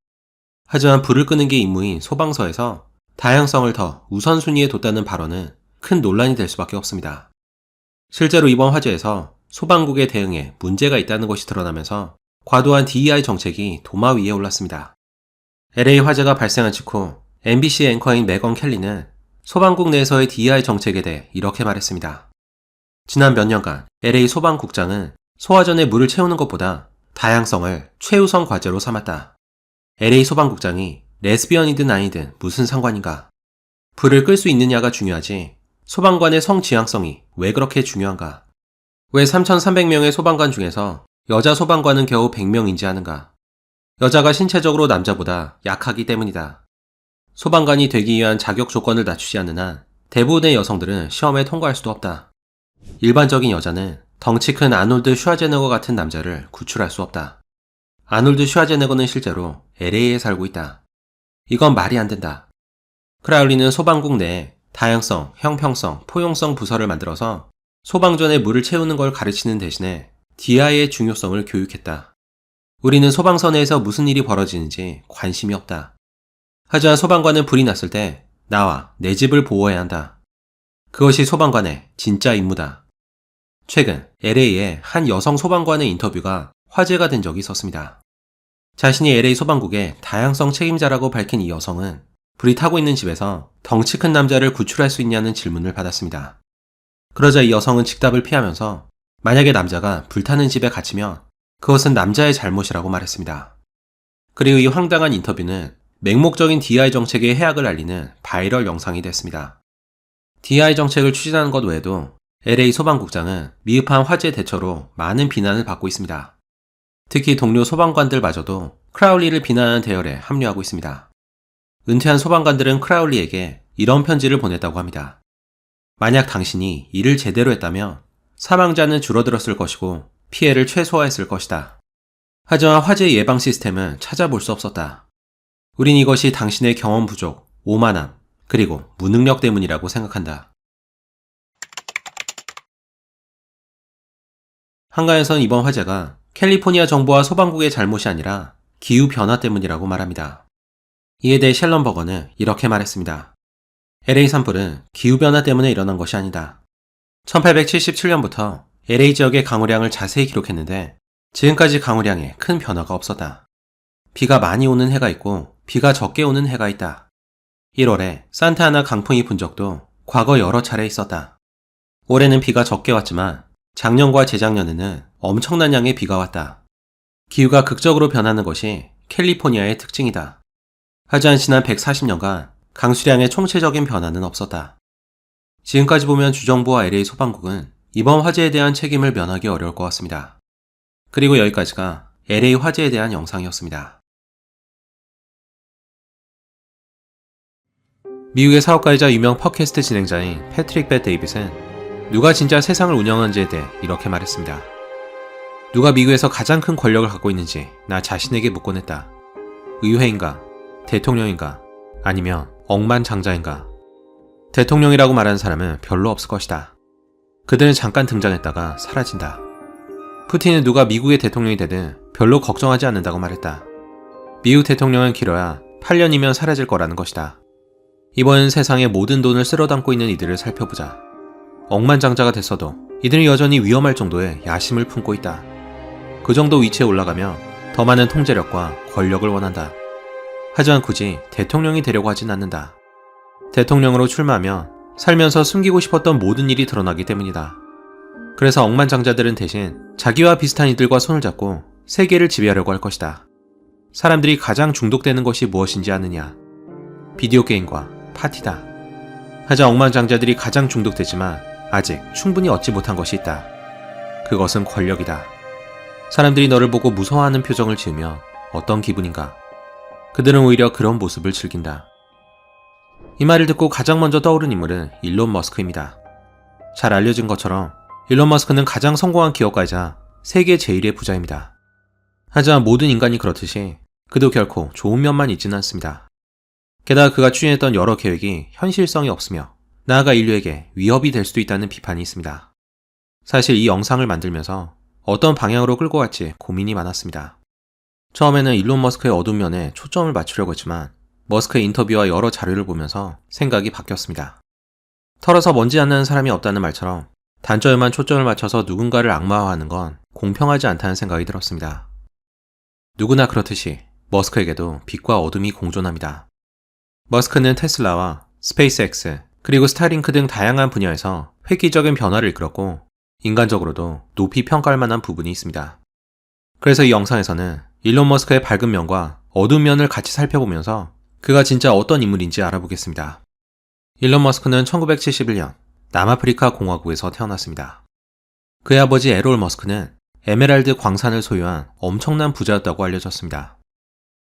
하지만 불을 끄는 게 임무인 소방서에서 다양성을 더 우선순위에 뒀다는 발언은 큰 논란이 될 수밖에 없습니다. 실제로 이번 화재에서 소방국의 대응에 문제가 있다는 것이 드러나면서 과도한 DEI 정책이 도마 위에 올랐습니다. LA 화재가 발생한 직후 MBC 앵커인 메건 켈리는 소방국 내에서의 DEI 정책에 대해 이렇게 말했습니다. 지난 몇 년간 LA 소방국장은 소화전에 물을 채우는 것보다 다양성을 최우선 과제로 삼았다. LA 소방국장이 레즈비언이든 아니든 무슨 상관인가? 불을 끌 수 있느냐가 중요하지 소방관의 성지향성이 왜 그렇게 중요한가? 왜 3,300명의 소방관 중에서 여자 소방관은 겨우 100명인지 아는가? 여자가 신체적으로 남자보다 약하기 때문이다. 소방관이 되기 위한 자격 조건을 낮추지 않는 한 대부분의 여성들은 시험에 통과할 수도 없다. 일반적인 여자는 덩치 큰 아놀드 슈와제네거 같은 남자를 구출할 수 없다. 아놀드 슈와제네거는 실제로 LA에 살고 있다. 이건 말이 안 된다. 크라울리는 소방국 내에 다양성, 형평성, 포용성 부서를 만들어서 소방전에 물을 채우는 걸 가르치는 대신에 DI의 중요성을 교육했다. 우리는 소방서 내에서 무슨 일이 벌어지는지 관심이 없다. 하지만 소방관은 불이 났을 때 나와 내 집을 보호해야 한다. 그것이 소방관의 진짜 임무다. 최근 LA의 한 여성 소방관의 인터뷰가 화제가 된 적이 있었습니다. 자신이 LA 소방국의 다양성 책임자라고 밝힌 이 여성은 불이 타고 있는 집에서 덩치 큰 남자를 구출할 수 있냐는 질문을 받았습니다. 그러자 이 여성은 즉답을 피하면서 만약에 남자가 불타는 집에 갇히면 그것은 남자의 잘못이라고 말했습니다. 그리고 이 황당한 인터뷰는 맹목적인 DI 정책의 해악을 알리는 바이럴 영상이 됐습니다. DI 정책을 추진하는 것 외에도 LA 소방국장은 미흡한 화재 대처로 많은 비난을 받고 있습니다. 특히 동료 소방관들마저도 크라울리를 비난하는 대열에 합류하고 있습니다. 은퇴한 소방관들은 크라울리에게 이런 편지를 보냈다고 합니다. 만약 당신이 일을 제대로 했다면 사망자는 줄어들었을 것이고 피해를 최소화했을 것이다. 하지만 화재 예방 시스템은 찾아볼 수 없었다. 우린 이것이 당신의 경험 부족, 오만함, 그리고 무능력 때문이라고 생각한다. 한가에선 이번 화재가 캘리포니아 정부와 소방국의 잘못이 아니라 기후변화 때문이라고 말합니다. 이에 대해 셸런 버거는 이렇게 말했습니다. LA 산불은 기후변화 때문에 일어난 것이 아니다. 1877년부터 LA 지역의 강우량을 자세히 기록했는데 지금까지 강우량에 큰 변화가 없었다. 비가 많이 오는 해가 있고 비가 적게 오는 해가 있다. 1월에 산타아나 강풍이 분 적도 과거 여러 차례 있었다. 올해는 비가 적게 왔지만 작년과 재작년에는 엄청난 양의 비가 왔다. 기후가 극적으로 변하는 것이 캘리포니아의 특징이다. 하지만 지난 140년간 강수량의 총체적인 변화는 없었다. 지금까지 보면 주정부와 LA 소방국은 이번 화재에 대한 책임을 면하기 어려울 것 같습니다. 그리고 여기까지가 LA 화재에 대한 영상이었습니다. 미국의 사업가이자 유명 팟캐스트 진행자인 패트릭 벳 데이빗은 누가 진짜 세상을 운영하는지에 대해 이렇게 말했습니다. 누가 미국에서 가장 큰 권력을 갖고 있는지 나 자신에게 묻곤 했다. 의회인가? 대통령인가? 아니면 억만장자인가? 대통령이라고 말하는 사람은 별로 없을 것이다. 그들은 잠깐 등장했다가 사라진다. 푸틴은 누가 미국의 대통령이 되든 별로 걱정하지 않는다고 말했다. 미국 대통령은 길어야 8년이면 사라질 거라는 것이다. 이번엔 세상의 모든 돈을 쓸어 담고 있는 이들을 살펴보자. 억만장자가 됐어도 이들은 여전히 위험할 정도의 야심을 품고 있다. 그 정도 위치에 올라가면 더 많은 통제력과 권력을 원한다. 하지만 굳이 대통령이 되려고 하진 않는다. 대통령으로 출마하면 살면서 숨기고 싶었던 모든 일이 드러나기 때문이다. 그래서 억만장자들은 대신 자기와 비슷한 이들과 손을 잡고 세계를 지배하려고 할 것이다. 사람들이 가장 중독되는 것이 무엇인지 아느냐? 비디오 게임과 파티다. 하지만 억만장자들이 가장 중독되지만 아직 충분히 얻지 못한 것이 있다. 그것은 권력이다. 사람들이 너를 보고 무서워하는 표정을 지으며 어떤 기분인가? 그들은 오히려 그런 모습을 즐긴다. 이 말을 듣고 가장 먼저 떠오른 인물은 일론 머스크입니다. 잘 알려진 것처럼 일론 머스크는 가장 성공한 기업가이자 세계 제1의 부자입니다. 하지만 모든 인간이 그렇듯이 그도 결코 좋은 면만 있지는 않습니다. 게다가 그가 추진했던 여러 계획이 현실성이 없으며 나아가 인류에게 위협이 될 수도 있다는 비판이 있습니다. 사실 이 영상을 만들면서 어떤 방향으로 끌고 갈지 고민이 많았습니다. 처음에는 일론 머스크의 어두운 면에 초점을 맞추려고 했지만 머스크의 인터뷰와 여러 자료를 보면서 생각이 바뀌었습니다. 털어서 먼지 안 나는 사람이 없다는 말처럼 단점에만 초점을 맞춰서 누군가를 악마화하는 건 공평하지 않다는 생각이 들었습니다. 누구나 그렇듯이 머스크에게도 빛과 어둠이 공존합니다. 머스크는 테슬라와 스페이스X 그리고 스타링크 등 다양한 분야에서 획기적인 변화를 이끌었고 인간적으로도 높이 평가할 만한 부분이 있습니다. 그래서 이 영상에서는 일론 머스크의 밝은 면과 어두운 면을 같이 살펴보면서 그가 진짜 어떤 인물인지 알아보겠습니다. 일론 머스크는 1971년 남아프리카 공화국에서 태어났습니다. 그의 아버지 에롤 머스크는 에메랄드 광산을 소유한 엄청난 부자였다고 알려졌습니다.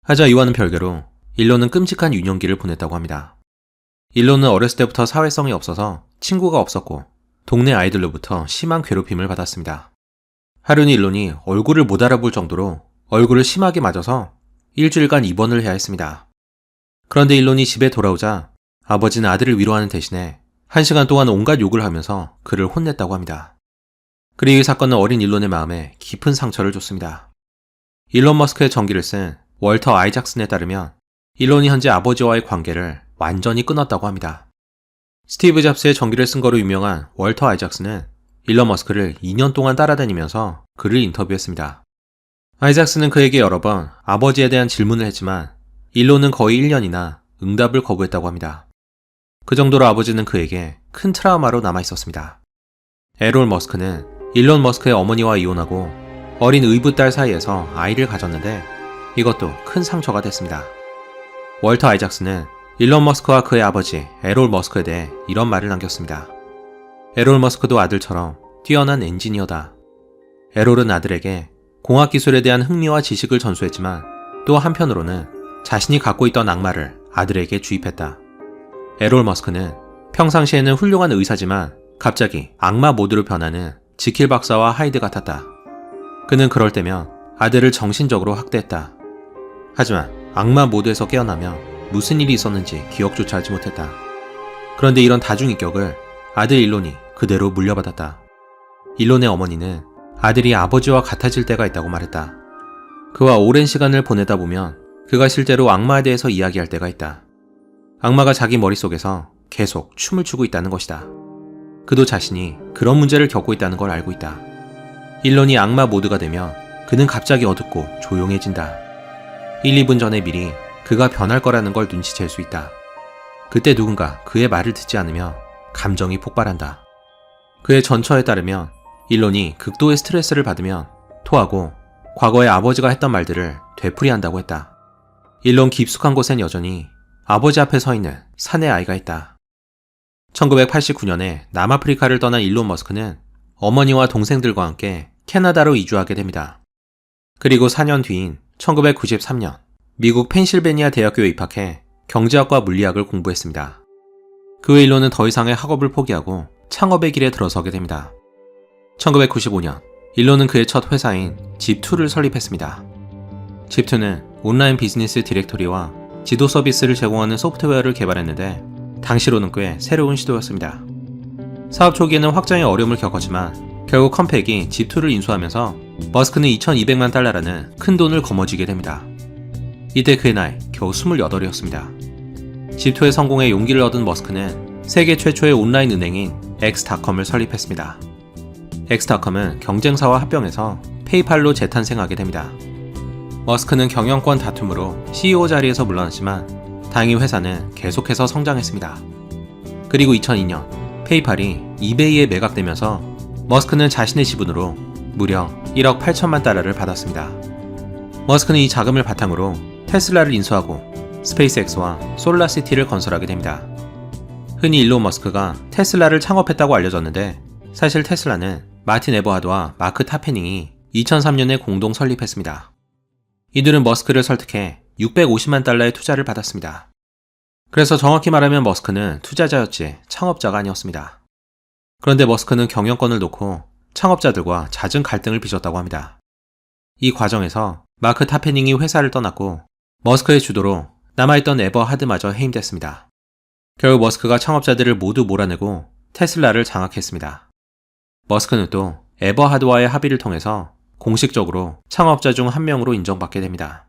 하지만 이와는 별개로 일론은 끔찍한 유년기를 보냈다고 합니다. 일론은 어렸을 때부터 사회성이 없어서 친구가 없었고 동네 아이들로부터 심한 괴롭힘을 받았습니다. 하루는 일론이 얼굴을 못 알아볼 정도로 얼굴을 심하게 맞아서 일주일간 입원을 해야 했습니다. 그런데 일론이 집에 돌아오자 아버지는 아들을 위로하는 대신에 1시간 동안 온갖 욕을 하면서 그를 혼냈다고 합니다. 그리고 이 사건은 어린 일론의 마음에 깊은 상처를 줬습니다. 일론 머스크의 전기를 쓴 월터 아이작슨에 따르면 일론이 현재 아버지와의 관계를 완전히 끊었다고 합니다. 스티브 잡스의 전기를 쓴 거로 유명한 월터 아이작슨은 일론 머스크를 2년 동안 따라다니면서 그를 인터뷰했습니다. 아이작슨은 그에게 여러 번 아버지에 대한 질문을 했지만 일론은 거의 1년이나 응답을 거부했다고 합니다. 그 정도로 아버지는 그에게 큰 트라우마로 남아있었습니다. 에롤 머스크는 일론 머스크의 어머니와 이혼하고 어린 의붓딸 사이에서 아이를 가졌는데 이것도 큰 상처가 됐습니다. 월터 아이작슨은 일론 머스크와 그의 아버지 에롤 머스크에 대해 이런 말을 남겼습니다. 에롤 머스크도 아들처럼 뛰어난 엔지니어다. 에롤은 아들에게 공학기술에 대한 흥미와 지식을 전수했지만 또 한편으로는 자신이 갖고 있던 악마를 아들에게 주입했다. 에롤 머스크는 평상시에는 훌륭한 의사지만 갑자기 악마 모드로 변하는 지킬 박사와 하이드 같았다. 그는 그럴 때면 아들을 정신적으로 학대했다. 하지만 악마 모드에서 깨어나면 무슨 일이 있었는지 기억조차 하지 못했다. 그런데 이런 다중인격을 아들 일론이 그대로 물려받았다. 일론의 어머니는 아들이 아버지와 같아질 때가 있다고 말했다. 그와 오랜 시간을 보내다 보면 그가 실제로 악마에 대해서 이야기할 때가 있다. 악마가 자기 머릿속에서 계속 춤을 추고 있다는 것이다. 그도 자신이 그런 문제를 겪고 있다는 걸 알고 있다. 일론이 악마 모드가 되면 그는 갑자기 어둡고 조용해진다. 1, 2분 전에 미리 그가 변할 거라는 걸 눈치챌 수 있다. 그때 누군가 그의 말을 듣지 않으며 감정이 폭발한다. 그의 전처에 따르면 일론이 극도의 스트레스를 받으면 토하고 과거에 아버지가 했던 말들을 되풀이한다고 했다. 일론 깊숙한 곳엔 여전히 아버지 앞에 서 있는 사내 아이가 있다. 1989년에 남아프리카를 떠난 일론 머스크는 어머니와 동생들과 함께 캐나다로 이주하게 됩니다. 그리고 4년 뒤인 1993년 미국 펜실베니아 대학교에 입학해 경제학과 물리학을 공부했습니다. 그 후 일론은 더 이상의 학업을 포기하고 창업의 길에 들어서게 됩니다. 1995년 일론은 그의 첫 회사인 집2를 설립했습니다. 집2는 온라인 비즈니스 디렉토리와 지도 서비스를 제공하는 소프트웨어를 개발했는데 당시로는 꽤 새로운 시도였습니다. 사업 초기에는 확장의 어려움을 겪었지만 결국 컴팩이 집2를 인수하면서 머스크는 2,200만 달러라는 큰 돈을 거머쥐게 됩니다. 이때 그의 나이 겨우 28이었습니다. 집2의 성공에 용기를 얻은 머스크는 세계 최초의 온라인 은행인 엑스닷컴을 설립했습니다. 엑스닷컴은 경쟁사와 합병해서 페이팔로 재탄생하게 됩니다. 머스크는 경영권 다툼으로 CEO 자리에서 물러났지만 다행히 회사는 계속해서 성장했습니다. 그리고 2002년 페이팔이 이베이에 매각되면서 머스크는 자신의 지분으로 무려 1억 8천만 달러를 받았습니다. 머스크는 이 자금을 바탕으로 테슬라를 인수하고 스페이스X와 솔라시티를 건설하게 됩니다. 흔히 일론 머스크가 테슬라를 창업했다고 알려졌는데 사실 테슬라는 마틴 에버하드와 마크 타페닝이 2003년에 공동 설립했습니다. 이들은 머스크를 설득해 650만 달러의 투자를 받았습니다. 그래서 정확히 말하면 머스크는 투자자였지 창업자가 아니었습니다. 그런데 머스크는 경영권을 놓고 창업자들과 잦은 갈등을 빚었다고 합니다. 이 과정에서 마크 타페닝이 회사를 떠났고 머스크의 주도로 남아있던 에버하드마저 해임됐습니다. 결국 머스크가 창업자들을 모두 몰아내고 테슬라를 장악했습니다. 머스크는 또 에버하드와의 합의를 통해서 공식적으로 창업자 중 한 명으로 인정받게 됩니다.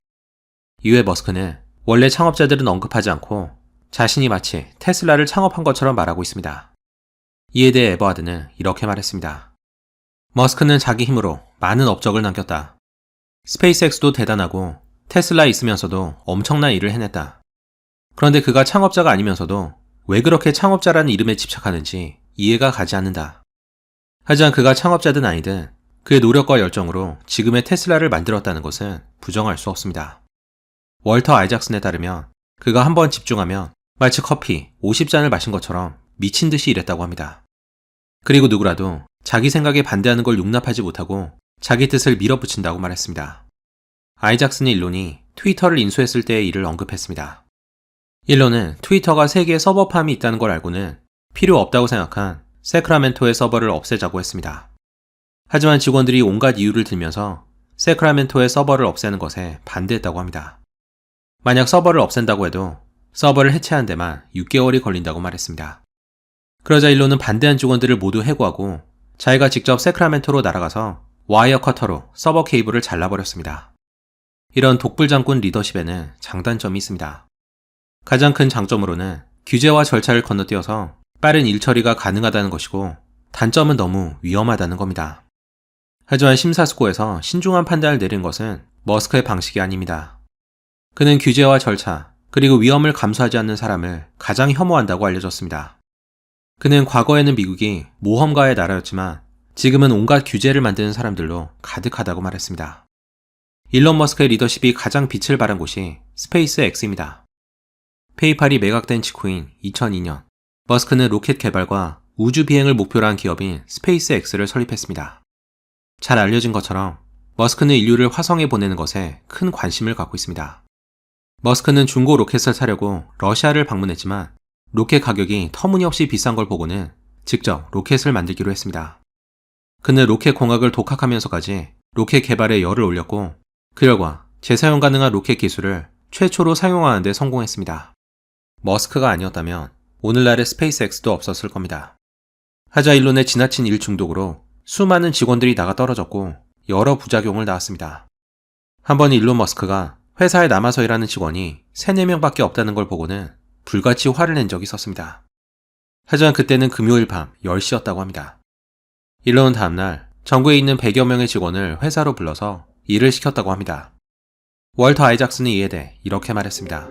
이후에 머스크는 원래 창업자들은 언급하지 않고 자신이 마치 테슬라를 창업한 것처럼 말하고 있습니다. 이에 대해 에버하드는 이렇게 말했습니다. 머스크는 자기 힘으로 많은 업적을 남겼다. 스페이스X도 대단하고 테슬라에 있으면서도 엄청난 일을 해냈다. 그런데 그가 창업자가 아니면서도 왜 그렇게 창업자라는 이름에 집착하는지 이해가 가지 않는다. 하지만 그가 창업자든 아니든 그의 노력과 열정으로 지금의 테슬라를 만들었다는 것은 부정할 수 없습니다. 월터 아이작슨에 따르면 그가 한번 집중하면 마치 커피 50잔을 마신 것처럼 미친 듯이 일했다고 합니다. 그리고 누구라도 자기 생각에 반대하는 걸 용납하지 못하고 자기 뜻을 밀어붙인다고 말했습니다. 아이작슨의 일론이 트위터를 인수했을 때의 일을 언급했습니다. 일론은 트위터가 세계에 서버팜이 있다는 걸 알고는 필요 없다고 생각한 세크라멘토의 서버를 없애자고 했습니다. 하지만 직원들이 온갖 이유를 들면서 세크라멘토의 서버를 없애는 것에 반대했다고 합니다. 만약 서버를 없앤다고 해도 서버를 해체하는 데만 6개월이 걸린다고 말했습니다. 그러자 일론은 반대한 직원들을 모두 해고하고 자기가 직접 세크라멘토로 날아가서 와이어 커터로 서버 케이블을 잘라버렸습니다. 이런 독불장군 리더십에는 장단점이 있습니다. 가장 큰 장점으로는 규제와 절차를 건너뛰어서 빠른 일 처리가 가능하다는 것이고 단점은 너무 위험하다는 겁니다. 하지만 심사숙고해서 신중한 판단을 내린 것은 머스크의 방식이 아닙니다. 그는 규제와 절차, 그리고 위험을 감수하지 않는 사람을 가장 혐오한다고 알려졌습니다. 그는 과거에는 미국이 모험가의 나라였지만 지금은 온갖 규제를 만드는 사람들로 가득하다고 말했습니다. 일론 머스크의 리더십이 가장 빛을 발한 곳이 스페이스X입니다. 페이팔이 매각된 직후인 2002년, 머스크는 로켓 개발과 우주 비행을 목표로 한 기업인 스페이스X를 설립했습니다. 잘 알려진 것처럼 머스크는 인류를 화성에 보내는 것에 큰 관심을 갖고 있습니다. 머스크는 중고 로켓을 사려고 러시아를 방문했지만 로켓 가격이 터무니없이 비싼 걸 보고는 직접 로켓을 만들기로 했습니다. 그는 로켓 공학을 독학하면서까지 로켓 개발에 열을 올렸고 그 결과 재사용 가능한 로켓 기술을 최초로 사용하는 데 성공했습니다. 머스크가 아니었다면 오늘날의 스페이스X도 없었을 겁니다. 하자 일론의 지나친 일 중독으로 수많은 직원들이 나가 떨어졌고 여러 부작용을 낳았습니다. 한 번 일론 머스크가 회사에 남아서 일하는 직원이 3, 4명밖에 없다는 걸 보고는 불같이 화를 낸 적이 있었습니다. 하지만 그때는 금요일 밤 10시였다고 합니다. 일론은 다음날 전국에 있는 100여 명의 직원을 회사로 불러서 일을 시켰다고 합니다. 월터 아이작슨이 이에 대해 이렇게 말했습니다.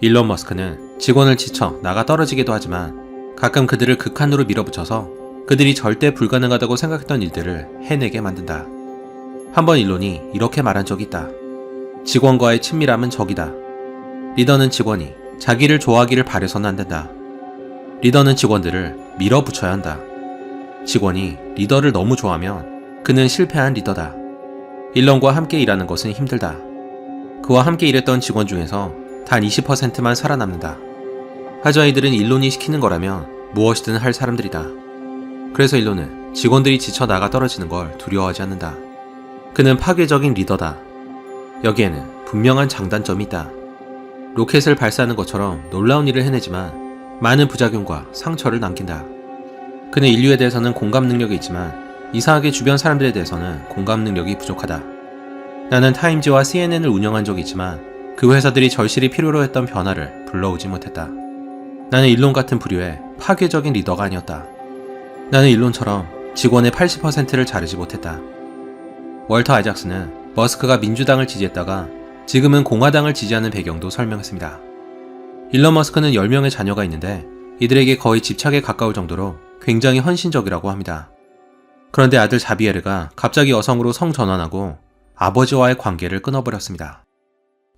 일론 머스크는 직원을 지쳐 나가 떨어지기도 하지만 가끔 그들을 극한으로 밀어붙여서 그들이 절대 불가능하다고 생각했던 일들을 해내게 만든다. 한번 일론이 이렇게 말한 적이 있다. 직원과의 친밀함은 적이다. 리더는 직원이 자기를 좋아하기를 바래서는 안 된다. 리더는 직원들을 밀어붙여야 한다. 직원이 리더를 너무 좋아하면 그는 실패한 리더다. 일론과 함께 일하는 것은 힘들다. 그와 함께 일했던 직원 중에서 단 20%만 살아남는다. 하지만 이들은 일론이 시키는 거라면 무엇이든 할 사람들이다. 그래서 일론은 직원들이 지쳐 나가 떨어지는 걸 두려워하지 않는다. 그는 파괴적인 리더다. 여기에는 분명한 장단점이 있다. 로켓을 발사하는 것처럼 놀라운 일을 해내지만 많은 부작용과 상처를 남긴다. 그는 인류에 대해서는 공감 능력이 있지만 이상하게 주변 사람들에 대해서는 공감 능력이 부족하다. 나는 타임지와 CNN을 운영한 적이 있지만 그 회사들이 절실히 필요로 했던 변화를 불러오지 못했다. 나는 일론 같은 부류의 파괴적인 리더가 아니었다. 나는 일론처럼 직원의 80%를 자르지 못했다. 월터 아이작슨은 머스크가 민주당을 지지했다가 지금은 공화당을 지지하는 배경도 설명했습니다. 일론 머스크는 10명의 자녀가 있는데 이들에게 거의 집착에 가까울 정도로 굉장히 헌신적이라고 합니다. 그런데 아들 자비에르가 갑자기 여성으로 성전환하고 아버지와의 관계를 끊어버렸습니다.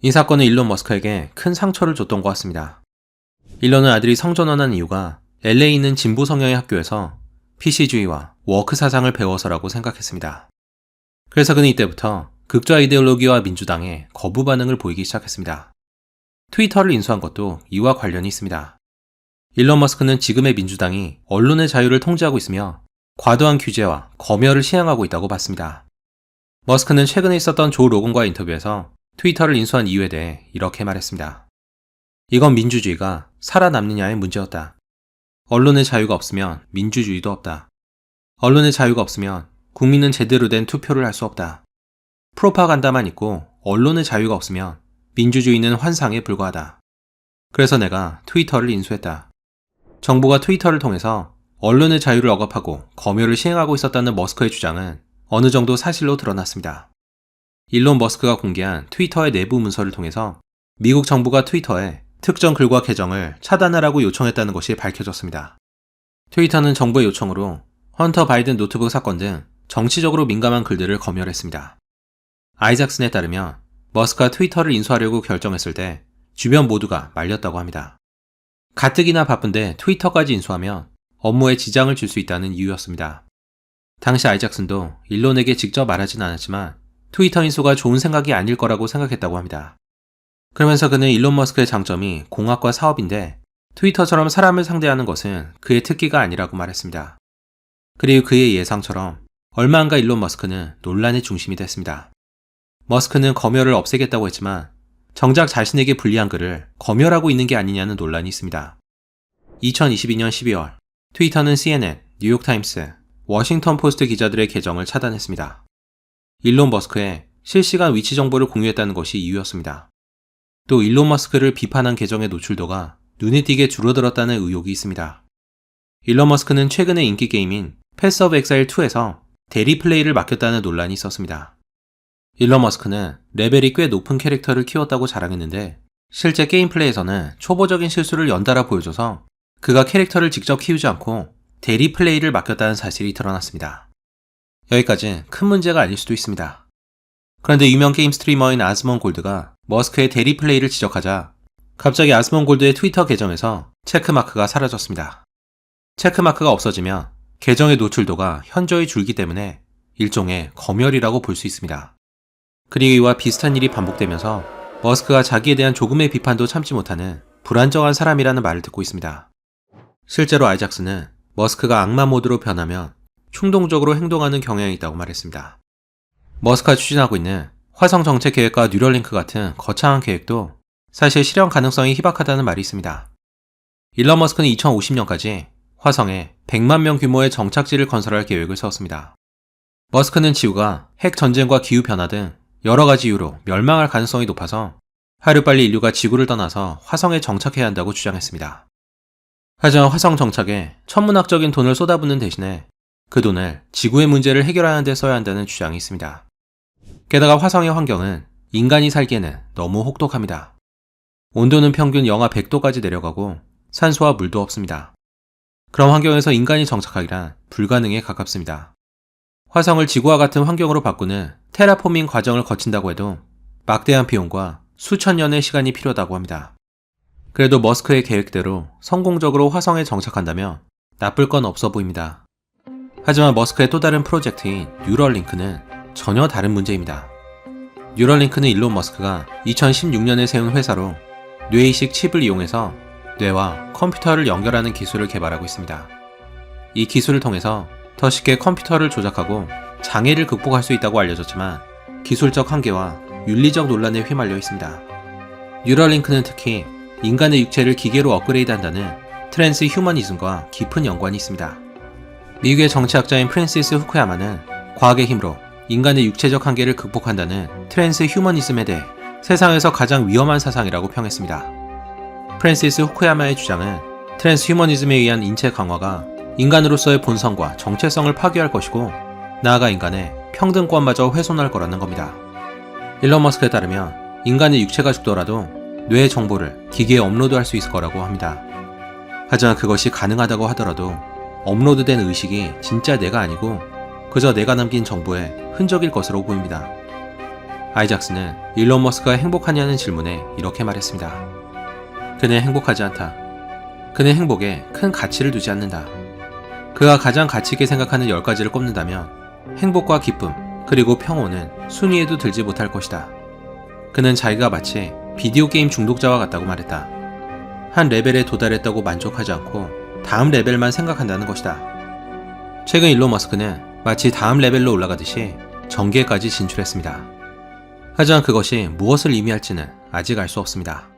이 사건은 일론 머스크에게 큰 상처를 줬던 것 같습니다. 일론은 아들이 성전환한 이유가 LA에 있는 진보 성향의 학교에서 PC주의와 워크 사상을 배워서라고 생각했습니다. 그래서 그는 이때부터 극좌 이데올로기와 민주당에 거부 반응을 보이기 시작했습니다. 트위터를 인수한 것도 이와 관련이 있습니다. 일론 머스크는 지금의 민주당이 언론의 자유를 통제하고 있으며 과도한 규제와 검열을 시행하고 있다고 봤습니다. 머스크는 최근에 있었던 조 로건과의 인터뷰에서 트위터를 인수한 이유에 대해 이렇게 말했습니다. 이건 민주주의가 살아남느냐의 문제였다. 언론의 자유가 없으면 민주주의도 없다. 언론의 자유가 없으면 국민은 제대로 된 투표를 할 수 없다. 프로파간다만 있고 언론의 자유가 없으면 민주주의는 환상에 불과하다. 그래서 내가 트위터를 인수했다. 정부가 트위터를 통해서 언론의 자유를 억압하고 검열을 시행하고 있었다는 머스크의 주장은 어느 정도 사실로 드러났습니다. 일론 머스크가 공개한 트위터의 내부 문서를 통해서 미국 정부가 트위터에 특정 글과 계정을 차단하라고 요청했다는 것이 밝혀졌습니다. 트위터는 정부의 요청으로 헌터 바이든 노트북 사건 등 정치적으로 민감한 글들을 검열했습니다. 아이작슨에 따르면 머스크가 트위터를 인수하려고 결정했을 때 주변 모두가 말렸다고 합니다. 가뜩이나 바쁜데 트위터까지 인수하면 업무에 지장을 줄 수 있다는 이유였습니다. 당시 아이작슨도 일론에게 직접 말하진 않았지만 트위터 인수가 좋은 생각이 아닐 거라고 생각했다고 합니다. 그러면서 그는 일론 머스크의 장점이 공학과 사업인데 트위터처럼 사람을 상대하는 것은 그의 특기가 아니라고 말했습니다. 그리고 그의 예상처럼 얼마 안가 일론 머스크는 논란의 중심이 됐습니다. 머스크는 검열을 없애겠다고 했지만 정작 자신에게 불리한 글을 검열하고 있는 게 아니냐는 논란이 있습니다. 2022년 12월 트위터는 CNN, 뉴욕타임스, 워싱턴 포스트 기자들의 계정을 차단했습니다. 일론 머스크의 실시간 위치 정보를 공유했다는 것이 이유였습니다. 또 일론 머스크를 비판한 계정의 노출도가 눈에 띄게 줄어들었다는 의혹이 있습니다. 일론 머스크는 최근에 인기 게임인 패스 오브 엑사일 2에서 대리 플레이를 맡겼다는 논란이 있었습니다. 일론 머스크는 레벨이 꽤 높은 캐릭터를 키웠다고 자랑했는데 실제 게임 플레이에서는 초보적인 실수를 연달아 보여줘서 그가 캐릭터를 직접 키우지 않고 대리 플레이를 맡겼다는 사실이 드러났습니다. 여기까지 큰 문제가 아닐 수도 있습니다. 그런데 유명 게임 스트리머인 아스몬 골드가 머스크의 대리 플레이를 지적하자 갑자기 아스몬 골드의 트위터 계정에서 체크마크가 사라졌습니다. 체크마크가 없어지면 계정의 노출도가 현저히 줄기 때문에 일종의 검열이라고 볼 수 있습니다. 그리고 이와 비슷한 일이 반복되면서 머스크가 자기에 대한 조금의 비판도 참지 못하는 불안정한 사람이라는 말을 듣고 있습니다. 실제로 아이작슨은 머스크가 악마 모드로 변하면 충동적으로 행동하는 경향이 있다고 말했습니다. 머스크가 추진하고 있는 화성 정책 계획과 뉴럴링크 같은 거창한 계획도 사실 실현 가능성이 희박하다는 말이 있습니다. 일론 머스크는 2050년까지 화성에 100만 명 규모의 정착지를 건설할 계획을 세웠습니다. 머스크는 지구가 핵 전쟁과 기후 변화 등 여러 가지 이유로 멸망할 가능성이 높아서 하루빨리 인류가 지구를 떠나서 화성에 정착해야 한다고 주장했습니다. 하지만 화성 정착에 천문학적인 돈을 쏟아붓는 대신에 그 돈을 지구의 문제를 해결하는 데 써야 한다는 주장이 있습니다. 게다가 화성의 환경은 인간이 살기에는 너무 혹독합니다. 온도는 평균 영하 100도까지 내려가고 산소와 물도 없습니다. 그런 환경에서 인간이 정착하기란 불가능에 가깝습니다. 화성을 지구와 같은 환경으로 바꾸는 테라포밍 과정을 거친다고 해도 막대한 비용과 수천 년의 시간이 필요하다고 합니다. 그래도 머스크의 계획대로 성공적으로 화성에 정착한다면 나쁠 건 없어 보입니다. 하지만 머스크의 또 다른 프로젝트인 뉴럴링크는 전혀 다른 문제입니다. 뉴럴링크는 일론 머스크가 2016년에 세운 회사로 뇌이식 칩을 이용해서 뇌와 컴퓨터를 연결하는 기술을 개발하고 있습니다. 이 기술을 통해서 더 쉽게 컴퓨터를 조작하고 장애를 극복할 수 있다고 알려졌지만 기술적 한계와 윤리적 논란에 휘말려 있습니다. 뉴럴링크는 특히 인간의 육체를 기계로 업그레이드한다는 트랜스 휴머니즘과 깊은 연관이 있습니다. 미국의 정치학자인 프랜시스 후쿠야마는 과학의 힘으로 인간의 육체적 한계를 극복한다는 트랜스 휴머니즘에 대해 세상에서 가장 위험한 사상이라고 평했습니다. 프랜시스 후쿠야마의 주장은 트랜스 휴머니즘에 의한 인체 강화가 인간으로서의 본성과 정체성을 파괴할 것이고 나아가 인간의 평등권마저 훼손할 거라는 겁니다. 일론 머스크에 따르면 인간의 육체가 죽더라도 뇌의 정보를 기계에 업로드할 수 있을 거라고 합니다. 하지만 그것이 가능하다고 하더라도 업로드된 의식이 진짜 내가 아니고 그저 내가 남긴 정보의 흔적일 것으로 보입니다. 아이작슨은 일론 머스크가 행복하냐는 질문에 이렇게 말했습니다. 그는 행복하지 않다. 그는 행복에 큰 가치를 두지 않는다. 그가 가장 가치 있게 생각하는 10가지를 꼽는다면 행복과 기쁨 그리고 평온은 순위에도 들지 못할 것이다. 그는 자기가 마치 비디오 게임 중독자와 같다고 말했다. 한 레벨에 도달했다고 만족하지 않고 다음 레벨만 생각한다는 것이다. 최근 일론 머스크는 마치 다음 레벨로 올라가듯이 전계까지 진출했습니다. 하지만 그것이 무엇을 의미할지는 아직 알 수 없습니다.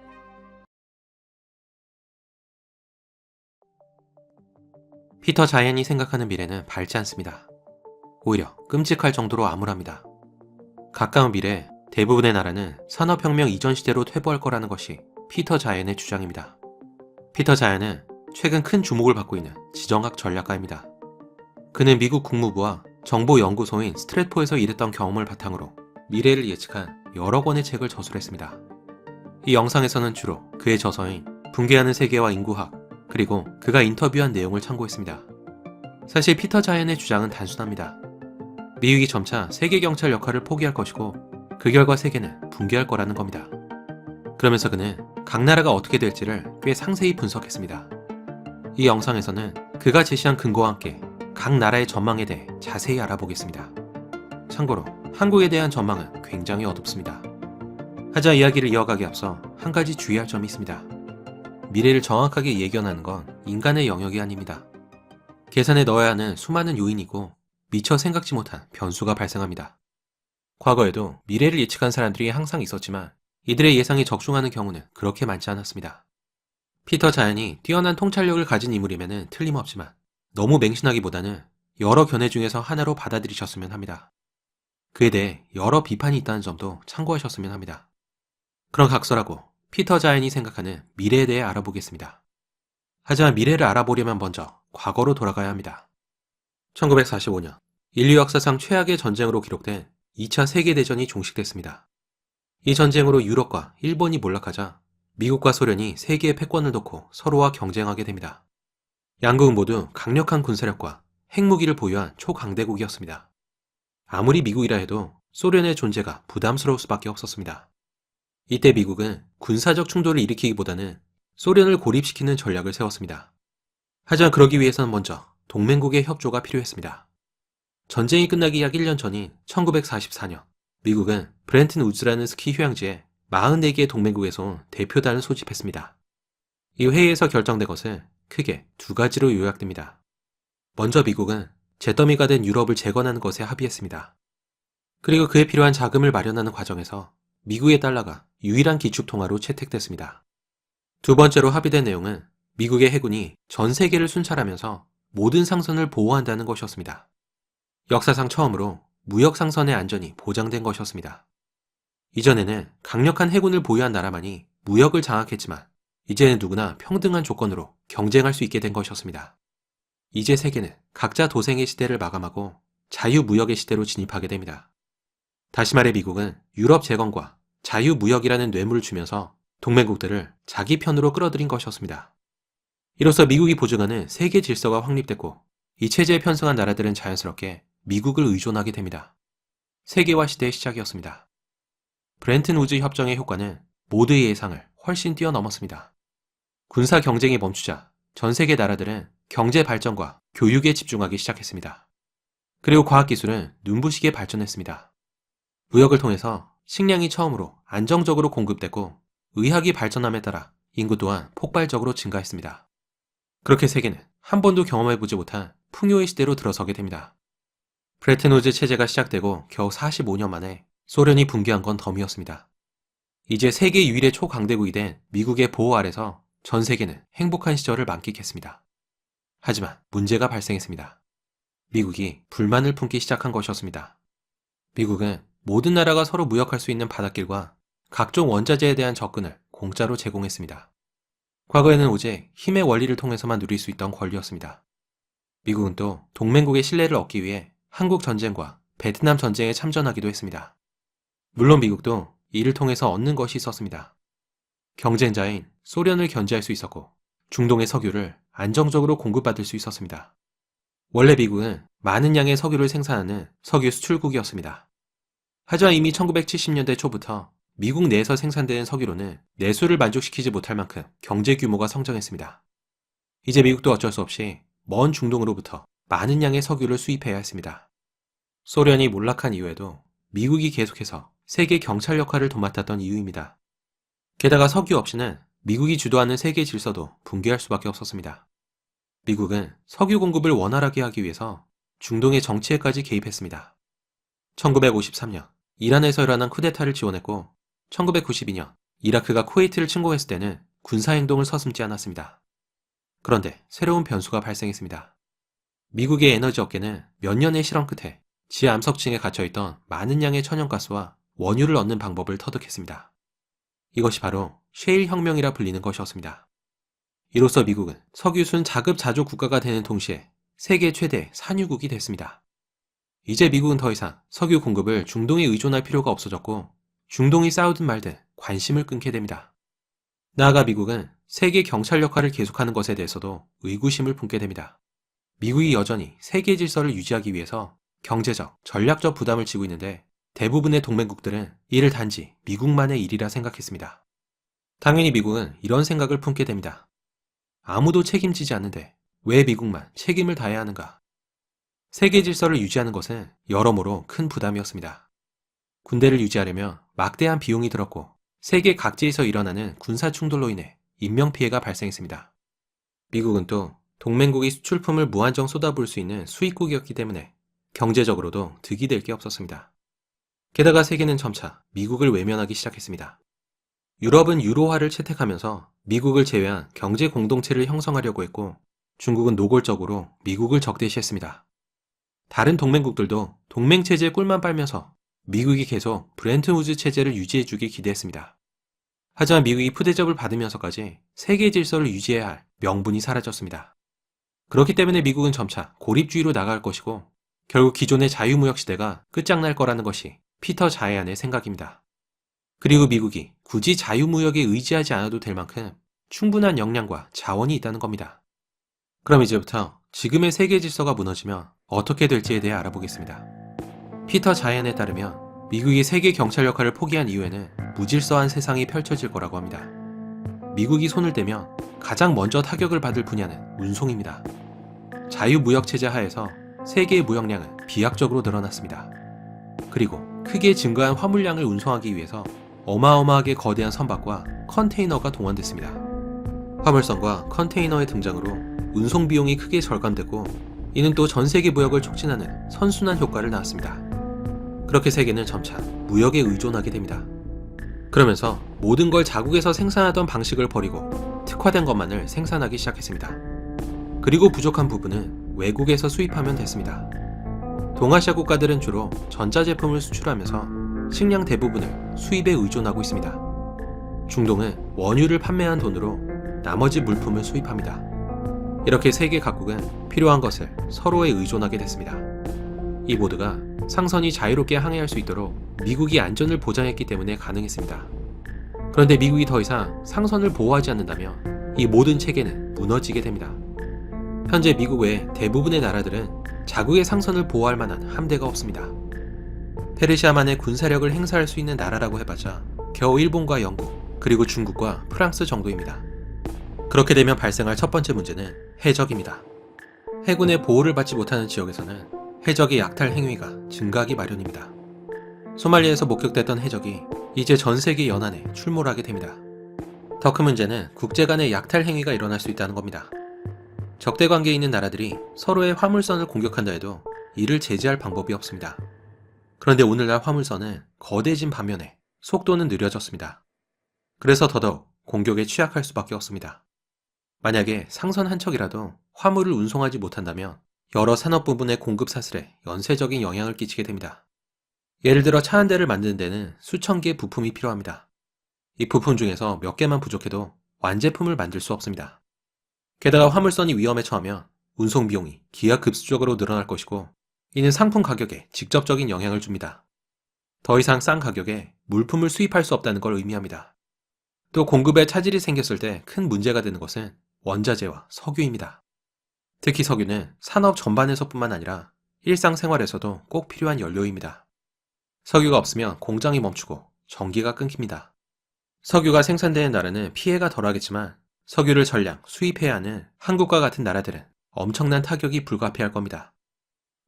피터 자이언이 생각하는 미래는 밝지 않습니다. 오히려 끔찍할 정도로 암울합니다. 가까운 미래 대부분의 나라는 산업혁명 이전 시대로 퇴보할 거라는 것이 피터 자이언의 주장입니다. 피터 자이언은 최근 큰 주목을 받고 있는 지정학 전략가입니다. 그는 미국 국무부와 정보연구소인 스트래포에서 일했던 경험을 바탕으로 미래를 예측한 여러 권의 책을 저술했습니다. 이 영상에서는 주로 그의 저서인 붕괴하는 세계와 인구학, 그리고 그가 인터뷰한 내용을 참고했습니다. 사실 피터 자이언의 주장은 단순합니다. 미국이 점차 세계 경찰 역할을 포기할 것이고 그 결과 세계는 붕괴할 거라는 겁니다. 그러면서 그는 각 나라가 어떻게 될지를 꽤 상세히 분석했습니다. 이 영상에서는 그가 제시한 근거와 함께 각 나라의 전망에 대해 자세히 알아보겠습니다. 참고로 한국에 대한 전망은 굉장히 어둡습니다. 하지만 이야기를 이어가기 앞서 한 가지 주의할 점이 있습니다. 미래를 정확하게 예견하는 건 인간의 영역이 아닙니다. 계산에 넣어야 하는 수많은 요인이고 미처 생각지 못한 변수가 발생합니다. 과거에도 미래를 예측한 사람들이 항상 있었지만 이들의 예상이 적중하는 경우는 그렇게 많지 않았습니다. 피터 자이언이 뛰어난 통찰력을 가진 인물임에는 틀림없지만 너무 맹신하기보다는 여러 견해 중에서 하나로 받아들이셨으면 합니다. 그에 대해 여러 비판이 있다는 점도 참고하셨으면 합니다. 그런 각설하고 피터 자이언이 생각하는 미래에 대해 알아보겠습니다. 하지만 미래를 알아보려면 먼저 과거로 돌아가야 합니다. 1945년 인류 역사상 최악의 전쟁으로 기록된 2차 세계대전이 종식됐습니다. 이 전쟁으로 유럽과 일본이 몰락하자 미국과 소련이 세계의 패권을 놓고 서로와 경쟁하게 됩니다. 양국은 모두 강력한 군사력과 핵무기를 보유한 초강대국이었습니다. 아무리 미국이라 해도 소련의 존재가 부담스러울 수밖에 없었습니다. 이때 미국은 군사적 충돌을 일으키기보다는 소련을 고립시키는 전략을 세웠습니다. 하지만 그러기 위해서는 먼저 동맹국의 협조가 필요했습니다. 전쟁이 끝나기 약 1년 전인 1944년, 미국은 브렌튼 우즈라는 스키 휴양지에 44개의 동맹국에서 온 대표단을 소집했습니다. 이 회의에서 결정된 것은 크게 두 가지로 요약됩니다. 먼저 미국은 잿더미가 된 유럽을 재건하는 것에 합의했습니다. 그리고 그에 필요한 자금을 마련하는 과정에서 미국의 달러가 유일한 기축통화로 채택됐습니다. 두 번째로 합의된 내용은 미국의 해군이 전 세계를 순찰하면서 모든 상선을 보호한다는 것이었습니다. 역사상 처음으로 무역 상선의 안전이 보장된 것이었습니다. 이전에는 강력한 해군을 보유한 나라만이 무역을 장악했지만 이제는 누구나 평등한 조건으로 경쟁할 수 있게 된 것이었습니다. 이제 세계는 각자 도생의 시대를 마감하고 자유무역의 시대로 진입하게 됩니다. 다시 말해 미국은 유럽 재건과 자유무역이라는 뇌물을 주면서 동맹국들을 자기 편으로 끌어들인 것이었습니다. 이로써 미국이 보증하는 세계 질서가 확립됐고 이 체제에 편승한 나라들은 자연스럽게 미국을 의존하게 됩니다. 세계화 시대의 시작이었습니다. 브렌튼 우즈 협정의 효과는 모두의 예상을 훨씬 뛰어넘었습니다. 군사 경쟁이 멈추자 전 세계 나라들은 경제 발전과 교육에 집중하기 시작했습니다. 그리고 과학기술은 눈부시게 발전했습니다. 무역을 통해서 식량이 처음으로 안정적으로 공급됐고 의학이 발전함에 따라 인구 또한 폭발적으로 증가했습니다. 그렇게 세계는 한 번도 경험해보지 못한 풍요의 시대로 들어서게 됩니다. 브레튼 우즈 체제가 시작되고 겨우 45년 만에 소련이 붕괴한 건 덤이었습니다. 이제 세계 유일의 초강대국이 된 미국의 보호 아래서 전 세계는 행복한 시절을 만끽했습니다. 하지만 문제가 발생했습니다. 미국이 불만을 품기 시작한 것이었습니다. 미국은 모든 나라가 서로 무역할 수 있는 바닷길과 각종 원자재에 대한 접근을 공짜로 제공했습니다. 과거에는 오직 힘의 원리를 통해서만 누릴 수 있던 권리였습니다. 미국은 또 동맹국의 신뢰를 얻기 위해 한국 전쟁과 베트남 전쟁에 참전하기도 했습니다. 물론 미국도 이를 통해서 얻는 것이 있었습니다. 경쟁자인 소련을 견제할 수 있었고 중동의 석유를 안정적으로 공급받을 수 있었습니다. 원래 미국은 많은 양의 석유를 생산하는 석유 수출국이었습니다. 하지만 이미 1970년대 초부터 미국 내에서 생산되는 석유로는 내수를 만족시키지 못할 만큼 경제 규모가 성장했습니다. 이제 미국도 어쩔 수 없이 먼 중동으로부터 많은 양의 석유를 수입해야 했습니다. 소련이 몰락한 이후에도 미국이 계속해서 세계 경찰 역할을 도맡았던 이유입니다. 게다가 석유 없이는 미국이 주도하는 세계 질서도 붕괴할 수밖에 없었습니다. 미국은 석유 공급을 원활하게 하기 위해서 중동의 정치에까지 개입했습니다. 1953년 이란에서 일어난 쿠데타를 지원했고 1992년 이라크가 쿠웨이트를 침공했을 때는 군사행동을 서슴지 않았습니다. 그런데 새로운 변수가 발생했습니다. 미국의 에너지 업계는 몇 년의 실험 끝에 지하 암석층에 갇혀있던 많은 양의 천연가스와 원유를 얻는 방법을 터득했습니다. 이것이 바로 셰일 혁명이라 불리는 것이었습니다. 이로써 미국은 석유순 자급자족 국가가 되는 동시에 세계 최대 산유국이 됐습니다. 이제 미국은 더 이상 석유 공급을 중동에 의존할 필요가 없어졌고 중동이 싸우든 말든 관심을 끊게 됩니다. 나아가 미국은 세계 경찰 역할을 계속하는 것에 대해서도 의구심을 품게 됩니다. 미국이 여전히 세계 질서를 유지하기 위해서 경제적, 전략적 부담을 지고 있는데 대부분의 동맹국들은 이를 단지 미국만의 일이라 생각했습니다. 당연히 미국은 이런 생각을 품게 됩니다. 아무도 책임지지 않는데 왜 미국만 책임을 다해야 하는가? 세계 질서를 유지하는 것은 여러모로 큰 부담이었습니다. 군대를 유지하려면 막대한 비용이 들었고 세계 각지에서 일어나는 군사 충돌로 인해 인명피해가 발생했습니다. 미국은 또 동맹국이 수출품을 무한정 쏟아부을 수 있는 수입국이었기 때문에 경제적으로도 득이 될 게 없었습니다. 게다가 세계는 점차 미국을 외면하기 시작했습니다. 유럽은 유로화를 채택하면서 미국을 제외한 경제 공동체를 형성하려고 했고 중국은 노골적으로 미국을 적대시했습니다. 다른 동맹국들도 동맹체제의 꿀만 빨면서 미국이 계속 브렌트우즈 체제를 유지해주길 기대했습니다. 하지만 미국이 푸대접을 받으면서까지 세계 질서를 유지해야 할 명분이 사라졌습니다. 그렇기 때문에 미국은 점차 고립주의로 나아갈 것이고 결국 기존의 자유무역 시대가 끝장날 거라는 것이 피터 자이안의 생각입니다. 그리고 미국이 굳이 자유무역에 의지하지 않아도 될 만큼 충분한 역량과 자원이 있다는 겁니다. 그럼 이제부터 지금의 세계 질서가 무너지면 어떻게 될지에 대해 알아보겠습니다. 피터 자이안에 따르면 미국이 세계 경찰 역할을 포기한 이후에는 무질서한 세상이 펼쳐질 거라고 합니다. 미국이 손을 떼면 가장 먼저 타격을 받을 분야는 운송입니다. 자유무역체제 하에서 세계의 무역량은 비약적으로 늘어났습니다. 그리고 크게 증가한 화물량을 운송하기 위해서 어마어마하게 거대한 선박과 컨테이너가 동원됐습니다. 화물선과 컨테이너의 등장으로 운송 비용이 크게 절감되고 이는 또 전 세계 무역을 촉진하는 선순환 효과를 낳았습니다. 그렇게 세계는 점차 무역에 의존하게 됩니다. 그러면서 모든 걸 자국에서 생산하던 방식을 버리고 특화된 것만을 생산하기 시작했습니다. 그리고 부족한 부분은 외국에서 수입하면 됐습니다. 동아시아 국가들은 주로 전자제품을 수출하면서 식량 대부분을 수입에 의존하고 있습니다. 중동은 원유를 판매한 돈으로 나머지 물품을 수입합니다. 이렇게 세계 각국은 필요한 것을 서로에 의존하게 됐습니다. 이 모두가 상선이 자유롭게 항해할 수 있도록 미국이 안전을 보장했기 때문에 가능했습니다. 그런데 미국이 더 이상 상선을 보호하지 않는다면 이 모든 체계는 무너지게 됩니다. 현재 미국 외 대부분의 나라들은 자국의 상선을 보호할 만한 함대가 없습니다. 페르시아만의 군사력을 행사할 수 있는 나라라고 해봤자 겨우 일본과 영국, 그리고 중국과 프랑스 정도입니다. 그렇게 되면 발생할 첫 번째 문제는 해적입니다. 해군의 보호를 받지 못하는 지역에서는 해적의 약탈 행위가 증가하기 마련입니다. 소말리아에서 목격됐던 해적이 이제 전 세계 연안에 출몰하게 됩니다. 더 큰 문제는 국제 간의 약탈 행위가 일어날 수 있다는 겁니다. 적대 관계에 있는 나라들이 서로의 화물선을 공격한다 해도 이를 제지할 방법이 없습니다. 그런데 오늘날 화물선은 거대해진 반면에 속도는 느려졌습니다. 그래서 더더욱 공격에 취약할 수밖에 없습니다. 만약에 상선 한 척이라도 화물을 운송하지 못한다면 여러 산업 부분의 공급 사슬에 연쇄적인 영향을 끼치게 됩니다. 예를 들어 차 한 대를 만드는 데는 수천 개의 부품이 필요합니다. 이 부품 중에서 몇 개만 부족해도 완제품을 만들 수 없습니다. 게다가 화물선이 위험에 처하면 운송 비용이 기하급수적으로 늘어날 것이고 이는 상품 가격에 직접적인 영향을 줍니다. 더 이상 싼 가격에 물품을 수입할 수 없다는 걸 의미합니다. 또 공급에 차질이 생겼을 때 큰 문제가 되는 것은 원자재와 석유입니다. 특히 석유는 산업 전반에서뿐만 아니라 일상생활에서도 꼭 필요한 연료입니다. 석유가 없으면 공장이 멈추고 전기가 끊깁니다. 석유가 생산되는 나라는 피해가 덜하겠지만 석유를 전량 수입해야 하는 한국과 같은 나라들은 엄청난 타격이 불가피할 겁니다.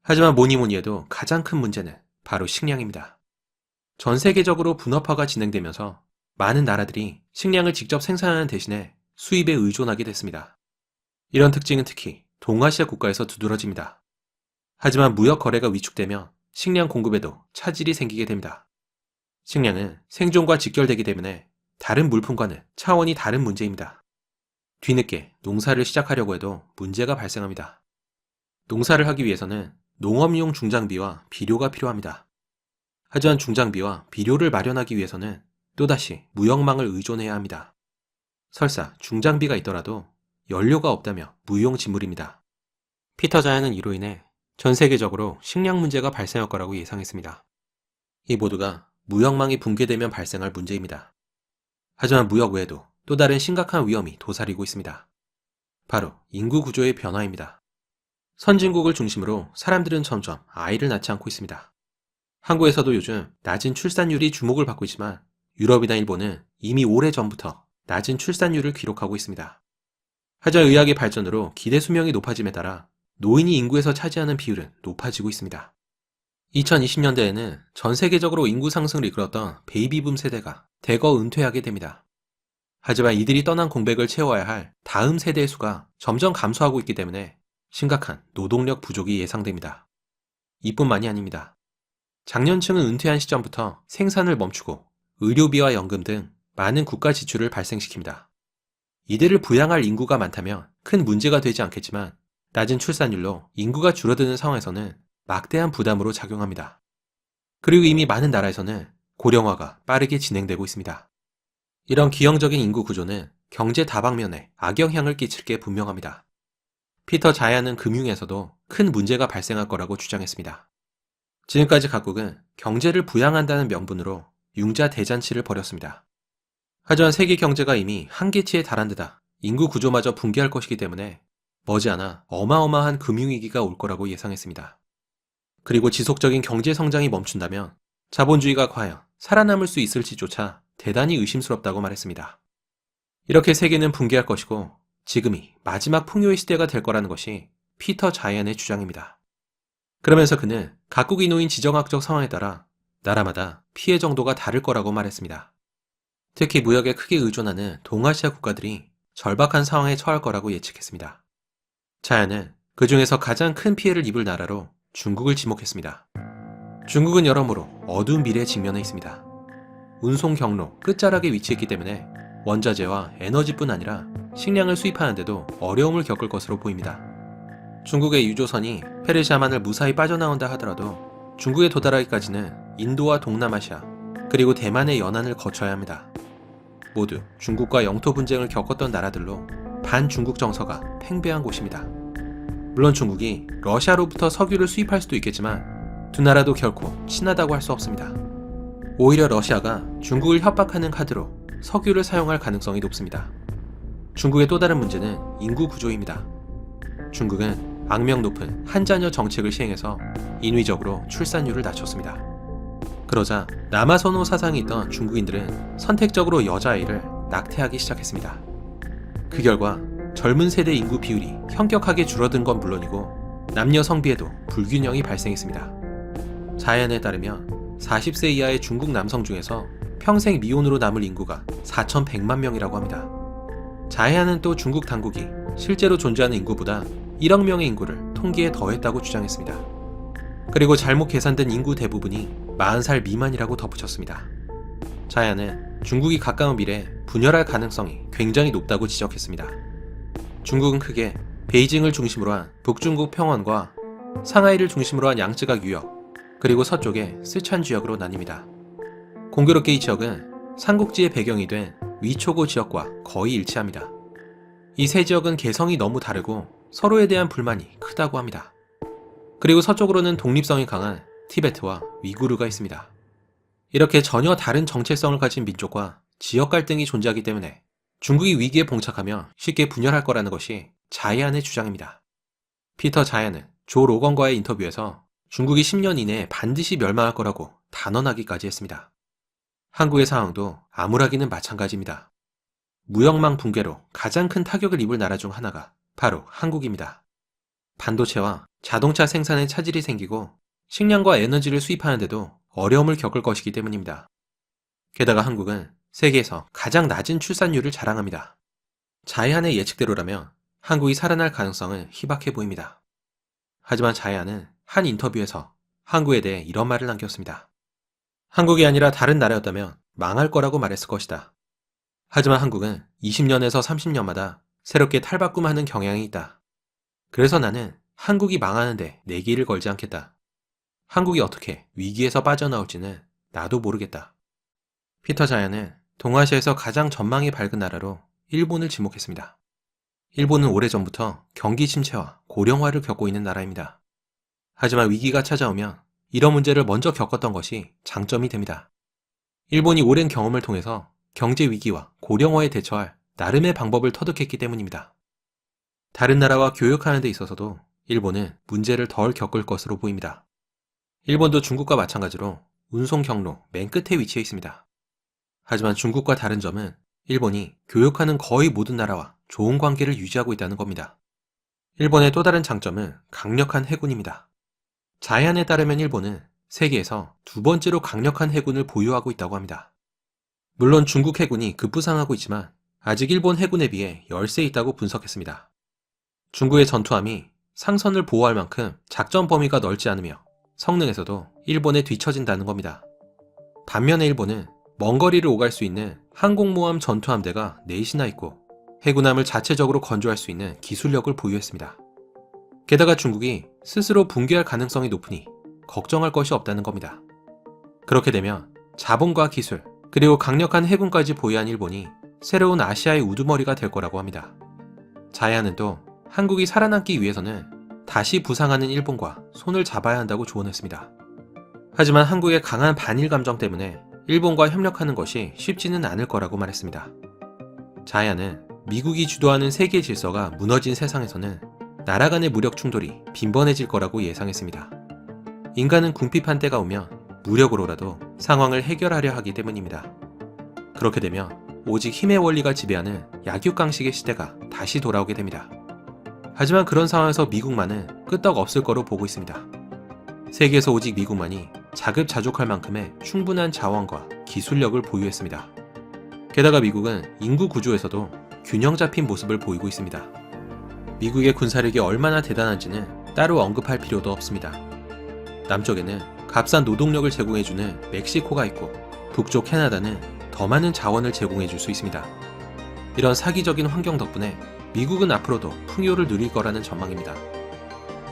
하지만 뭐니 해도 가장 큰 문제는 바로 식량입니다. 전 세계적으로 분업화가 진행되면서 많은 나라들이 식량을 직접 생산하는 대신에 수입에 의존하게 됐습니다. 이런 특징은 특히 동아시아 국가에서 두드러집니다. 하지만 무역 거래가 위축되면 식량 공급에도 차질이 생기게 됩니다. 식량은 생존과 직결되기 때문에 다른 물품과는 차원이 다른 문제입니다. 뒤늦게 농사를 시작하려고 해도 문제가 발생합니다. 농사를 하기 위해서는 농업용 중장비와 비료가 필요합니다. 하지만 중장비와 비료를 마련하기 위해서는 또다시 무역망을 의존해야 합니다. 설사 중장비가 있더라도 연료가 없다며 무용지물입니다. 피터 자야는 이로 인해 전 세계적으로 식량 문제가 발생할 거라고 예상했습니다. 이 모두가 무역망이 붕괴되면 발생할 문제입니다. 하지만 무역 외에도 또 다른 심각한 위험이 도사리고 있습니다. 바로 인구 구조의 변화입니다. 선진국을 중심으로 사람들은 점점 아이를 낳지 않고 있습니다. 한국에서도 요즘 낮은 출산율이 주목을 받고 있지만 유럽이나 일본은 이미 오래전부터 낮은 출산율을 기록하고 있습니다. 하지만 의학의 발전으로 기대 수명이 높아짐에 따라 노인이 인구에서 차지하는 비율은 높아지고 있습니다. 2020년대에는 전 세계적으로 인구 상승을 이끌었던 베이비붐 세대가 대거 은퇴하게 됩니다. 하지만 이들이 떠난 공백을 채워야 할 다음 세대의 수가 점점 감소하고 있기 때문에 심각한 노동력 부족이 예상됩니다. 이뿐만이 아닙니다. 장년층은 은퇴한 시점부터 생산을 멈추고 의료비와 연금 등 많은 국가 지출을 발생시킵니다. 이들을 부양할 인구가 많다면 큰 문제가 되지 않겠지만 낮은 출산율로 인구가 줄어드는 상황에서는 막대한 부담으로 작용합니다. 그리고 이미 많은 나라에서는 고령화가 빠르게 진행되고 있습니다. 이런 기형적인 인구 구조는 경제 다방면에 악영향을 끼칠 게 분명합니다. 피터 자야는 금융에서도 큰 문제가 발생할 거라고 주장했습니다. 지금까지 각국은 경제를 부양한다는 명분으로 융자 대잔치를 벌였습니다. 하지만 세계 경제가 이미 한계치에 달한 데다 인구 구조마저 붕괴할 것이기 때문에 머지않아 어마어마한 금융위기가 올 거라고 예상했습니다. 그리고 지속적인 경제 성장이 멈춘다면 자본주의가 과연 살아남을 수 있을지조차 대단히 의심스럽다고 말했습니다. 이렇게 세계는 붕괴할 것이고 지금이 마지막 풍요의 시대가 될 거라는 것이 피터 자이안의 주장입니다. 그러면서 그는 각국이 놓인 지정학적 상황에 따라 나라마다 피해 정도가 다를 거라고 말했습니다. 특히 무역에 크게 의존하는 동아시아 국가들이 절박한 상황에 처할 거라고 예측했습니다. 자이안은 그 중에서 가장 큰 피해를 입을 나라로 중국을 지목했습니다. 중국은 여러모로 어두운 미래에 직면해 있습니다. 운송 경로 끝자락에 위치했기 때문에 원자재와 에너지뿐 아니라 식량을 수입하는데도 어려움을 겪을 것으로 보입니다. 중국의 유조선이 페르시아만을 무사히 빠져나온다 하더라도 중국에 도달하기까지는 인도와 동남아시아 그리고 대만의 연안을 거쳐야 합니다. 모두 중국과 영토 분쟁을 겪었던 나라들로 반중국 정서가 팽배한 곳입니다. 물론 중국이 러시아로부터 석유를 수입할 수도 있겠지만 두 나라도 결코 친하다고 할 수 없습니다. 오히려 러시아가 중국을 협박하는 카드로 석유를 사용할 가능성이 높습니다. 중국의 또 다른 문제는 인구 구조입니다. 중국은 악명 높은 한자녀 정책을 시행해서 인위적으로 출산율을 낮췄습니다. 그러자 남아선호 사상이 있던 중국인들은 선택적으로 여자아이를 낙태하기 시작했습니다. 그 결과 젊은 세대 인구 비율이 현격하게 줄어든 건 물론이고 남녀 성비에도 불균형이 발생했습니다. 자이안에 따르면 40세 이하의 중국 남성 중에서 평생 미혼으로 남을 인구가 4,100만 명이라고 합니다. 자이안은 또 중국 당국이 실제로 존재하는 인구보다 1억 명의 인구를 통계에 더했다고 주장했습니다. 그리고 잘못 계산된 인구 대부분이 40살 미만이라고 덧붙였습니다. 자이안은 중국이 가까운 미래에 분열할 가능성이 굉장히 높다고 지적했습니다. 중국은 크게 베이징을 중심으로 한 북중국 평원과 상하이를 중심으로 한 양쯔각 유역, 그리고 서쪽의 스촨 지역으로 나뉩니다. 공교롭게 이 지역은 삼국지의 배경이 된 위초고 지역과 거의 일치합니다. 이 세 지역은 개성이 너무 다르고 서로에 대한 불만이 크다고 합니다. 그리고 서쪽으로는 독립성이 강한 티베트와 위구르가 있습니다. 이렇게 전혀 다른 정체성을 가진 민족과 지역 갈등이 존재하기 때문에 중국이 위기에 봉착하며 쉽게 분열할 거라는 것이 자이안의 주장입니다. 피터 자이안은 조 로건과의 인터뷰에서 중국이 10년 이내에 반드시 멸망할 거라고 단언하기까지 했습니다. 한국의 상황도 암울하기는 마찬가지입니다. 무역망 붕괴로 가장 큰 타격을 입을 나라 중 하나가 바로 한국입니다. 반도체와 자동차 생산에 차질이 생기고 식량과 에너지를 수입하는데도 어려움을 겪을 것이기 때문입니다. 게다가 한국은 세계에서 가장 낮은 출산율을 자랑합니다. 자이안의 예측대로라면 한국이 살아날 가능성은 희박해 보입니다. 하지만 자이안은 한 인터뷰에서 한국에 대해 이런 말을 남겼습니다. 한국이 아니라 다른 나라였다면 망할 거라고 말했을 것이다. 하지만 한국은 20년에서 30년마다 새롭게 탈바꿈하는 경향이 있다. 그래서 나는 한국이 망하는데 내 길을 걸지 않겠다. 한국이 어떻게 위기에서 빠져나올지는 나도 모르겠다. 피터 자이안은 동아시아에서 가장 전망이 밝은 나라로 일본을 지목했습니다. 일본은 오래전부터 경기 침체와 고령화를 겪고 있는 나라입니다. 하지만 위기가 찾아오면 이런 문제를 먼저 겪었던 것이 장점이 됩니다. 일본이 오랜 경험을 통해서 경제 위기와 고령화에 대처할 나름의 방법을 터득했기 때문입니다. 다른 나라와 교역하는 데 있어서도 일본은 문제를 덜 겪을 것으로 보입니다. 일본도 중국과 마찬가지로 운송 경로 맨 끝에 위치해 있습니다. 하지만 중국과 다른 점은 일본이 교역하는 거의 모든 나라와 좋은 관계를 유지하고 있다는 겁니다. 일본의 또 다른 장점은 강력한 해군입니다. 자해안에 따르면 일본은 세계에서 두 번째로 강력한 해군을 보유하고 있다고 합니다. 물론 중국 해군이 급부상하고 있지만 아직 일본 해군에 비해 열세 있다고 분석했습니다. 중국의 전투함이 상선을 보호할 만큼 작전 범위가 넓지 않으며 성능에서도 일본에 뒤처진다는 겁니다. 반면에 일본은 먼 거리를 오갈 수 있는 항공모함 전투함대가 넷이나 있고 해군함을 자체적으로 건조할 수 있는 기술력을 보유했습니다. 게다가 중국이 스스로 붕괴할 가능성이 높으니 걱정할 것이 없다는 겁니다. 그렇게 되면 자본과 기술, 그리고 강력한 해군까지 보유한 일본이 새로운 아시아의 우두머리가 될 거라고 합니다. 자해안은 또 한국이 살아남기 위해서는 다시 부상하는 일본과 손을 잡아야 한다고 조언했습니다. 하지만 한국의 강한 반일 감정 때문에 일본과 협력하는 것이 쉽지는 않을 거라고 말했습니다. 자해안은 미국이 주도하는 세계 질서가 무너진 세상에서는 나라 간의 무력 충돌이 빈번해질 거라고 예상했습니다. 인간은 궁핍한 때가 오면 무력으로라도 상황을 해결하려 하기 때문입니다. 그렇게 되면 오직 힘의 원리가 지배하는 약육강식의 시대가 다시 돌아오게 됩니다. 하지만 그런 상황에서 미국만은 끄떡 없을 거로 보고 있습니다. 세계에서 오직 미국만이 자급자족할 만큼의 충분한 자원과 기술력을 보유했습니다. 게다가 미국은 인구 구조에서도 균형 잡힌 모습을 보이고 있습니다. 미국의 군사력이 얼마나 대단한지는 따로 언급할 필요도 없습니다. 남쪽에는 값싼 노동력을 제공해주는 멕시코가 있고 북쪽 캐나다는 더 많은 자원을 제공해줄 수 있습니다. 이런 사기적인 환경 덕분에 미국은 앞으로도 풍요를 누릴 거라는 전망입니다.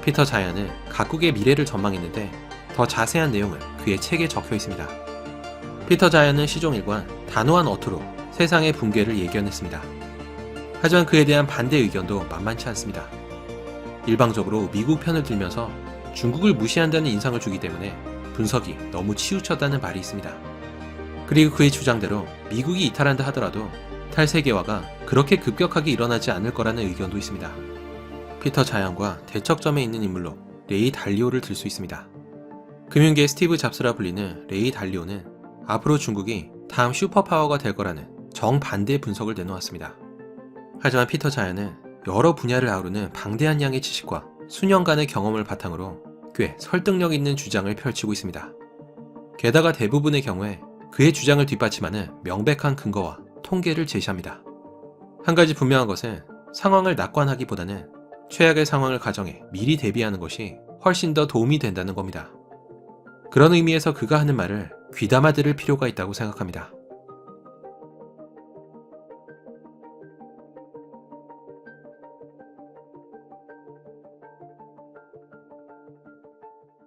피터 자이언은 각국의 미래를 전망했는데 더 자세한 내용은 그의 책에 적혀 있습니다. 피터 자이언은 시종 일관 단호한 어투로 세상의 붕괴를 예견했습니다. 하지만 그에 대한 반대 의견도 만만치 않습니다. 일방적으로 미국 편을 들면서 중국을 무시한다는 인상을 주기 때문에 분석이 너무 치우쳤다는 말이 있습니다. 그리고 그의 주장대로 미국이 이탈한다 하더라도 탈세계화가 그렇게 급격하게 일어나지 않을 거라는 의견도 있습니다. 피터 자이언과 대척점에 있는 인물로 레이 달리오를 들 수 있습니다. 금융계의 스티브 잡스라 불리는 레이 달리오는 앞으로 중국이 다음 슈퍼파워가 될 거라는 정반대 분석을 내놓았습니다. 하지만 피터 자이언은 여러 분야를 아우르는 방대한 양의 지식과 수년간의 경험을 바탕으로 꽤 설득력 있는 주장을 펼치고 있습니다. 게다가 대부분의 경우에 그의 주장을 뒷받침하는 명백한 근거와 통계를 제시합니다. 한 가지 분명한 것은 상황을 낙관하기보다는 최악의 상황을 가정해 미리 대비하는 것이 훨씬 더 도움이 된다는 겁니다. 그런 의미에서 그가 하는 말을 귀담아 들을 필요가 있다고 생각합니다.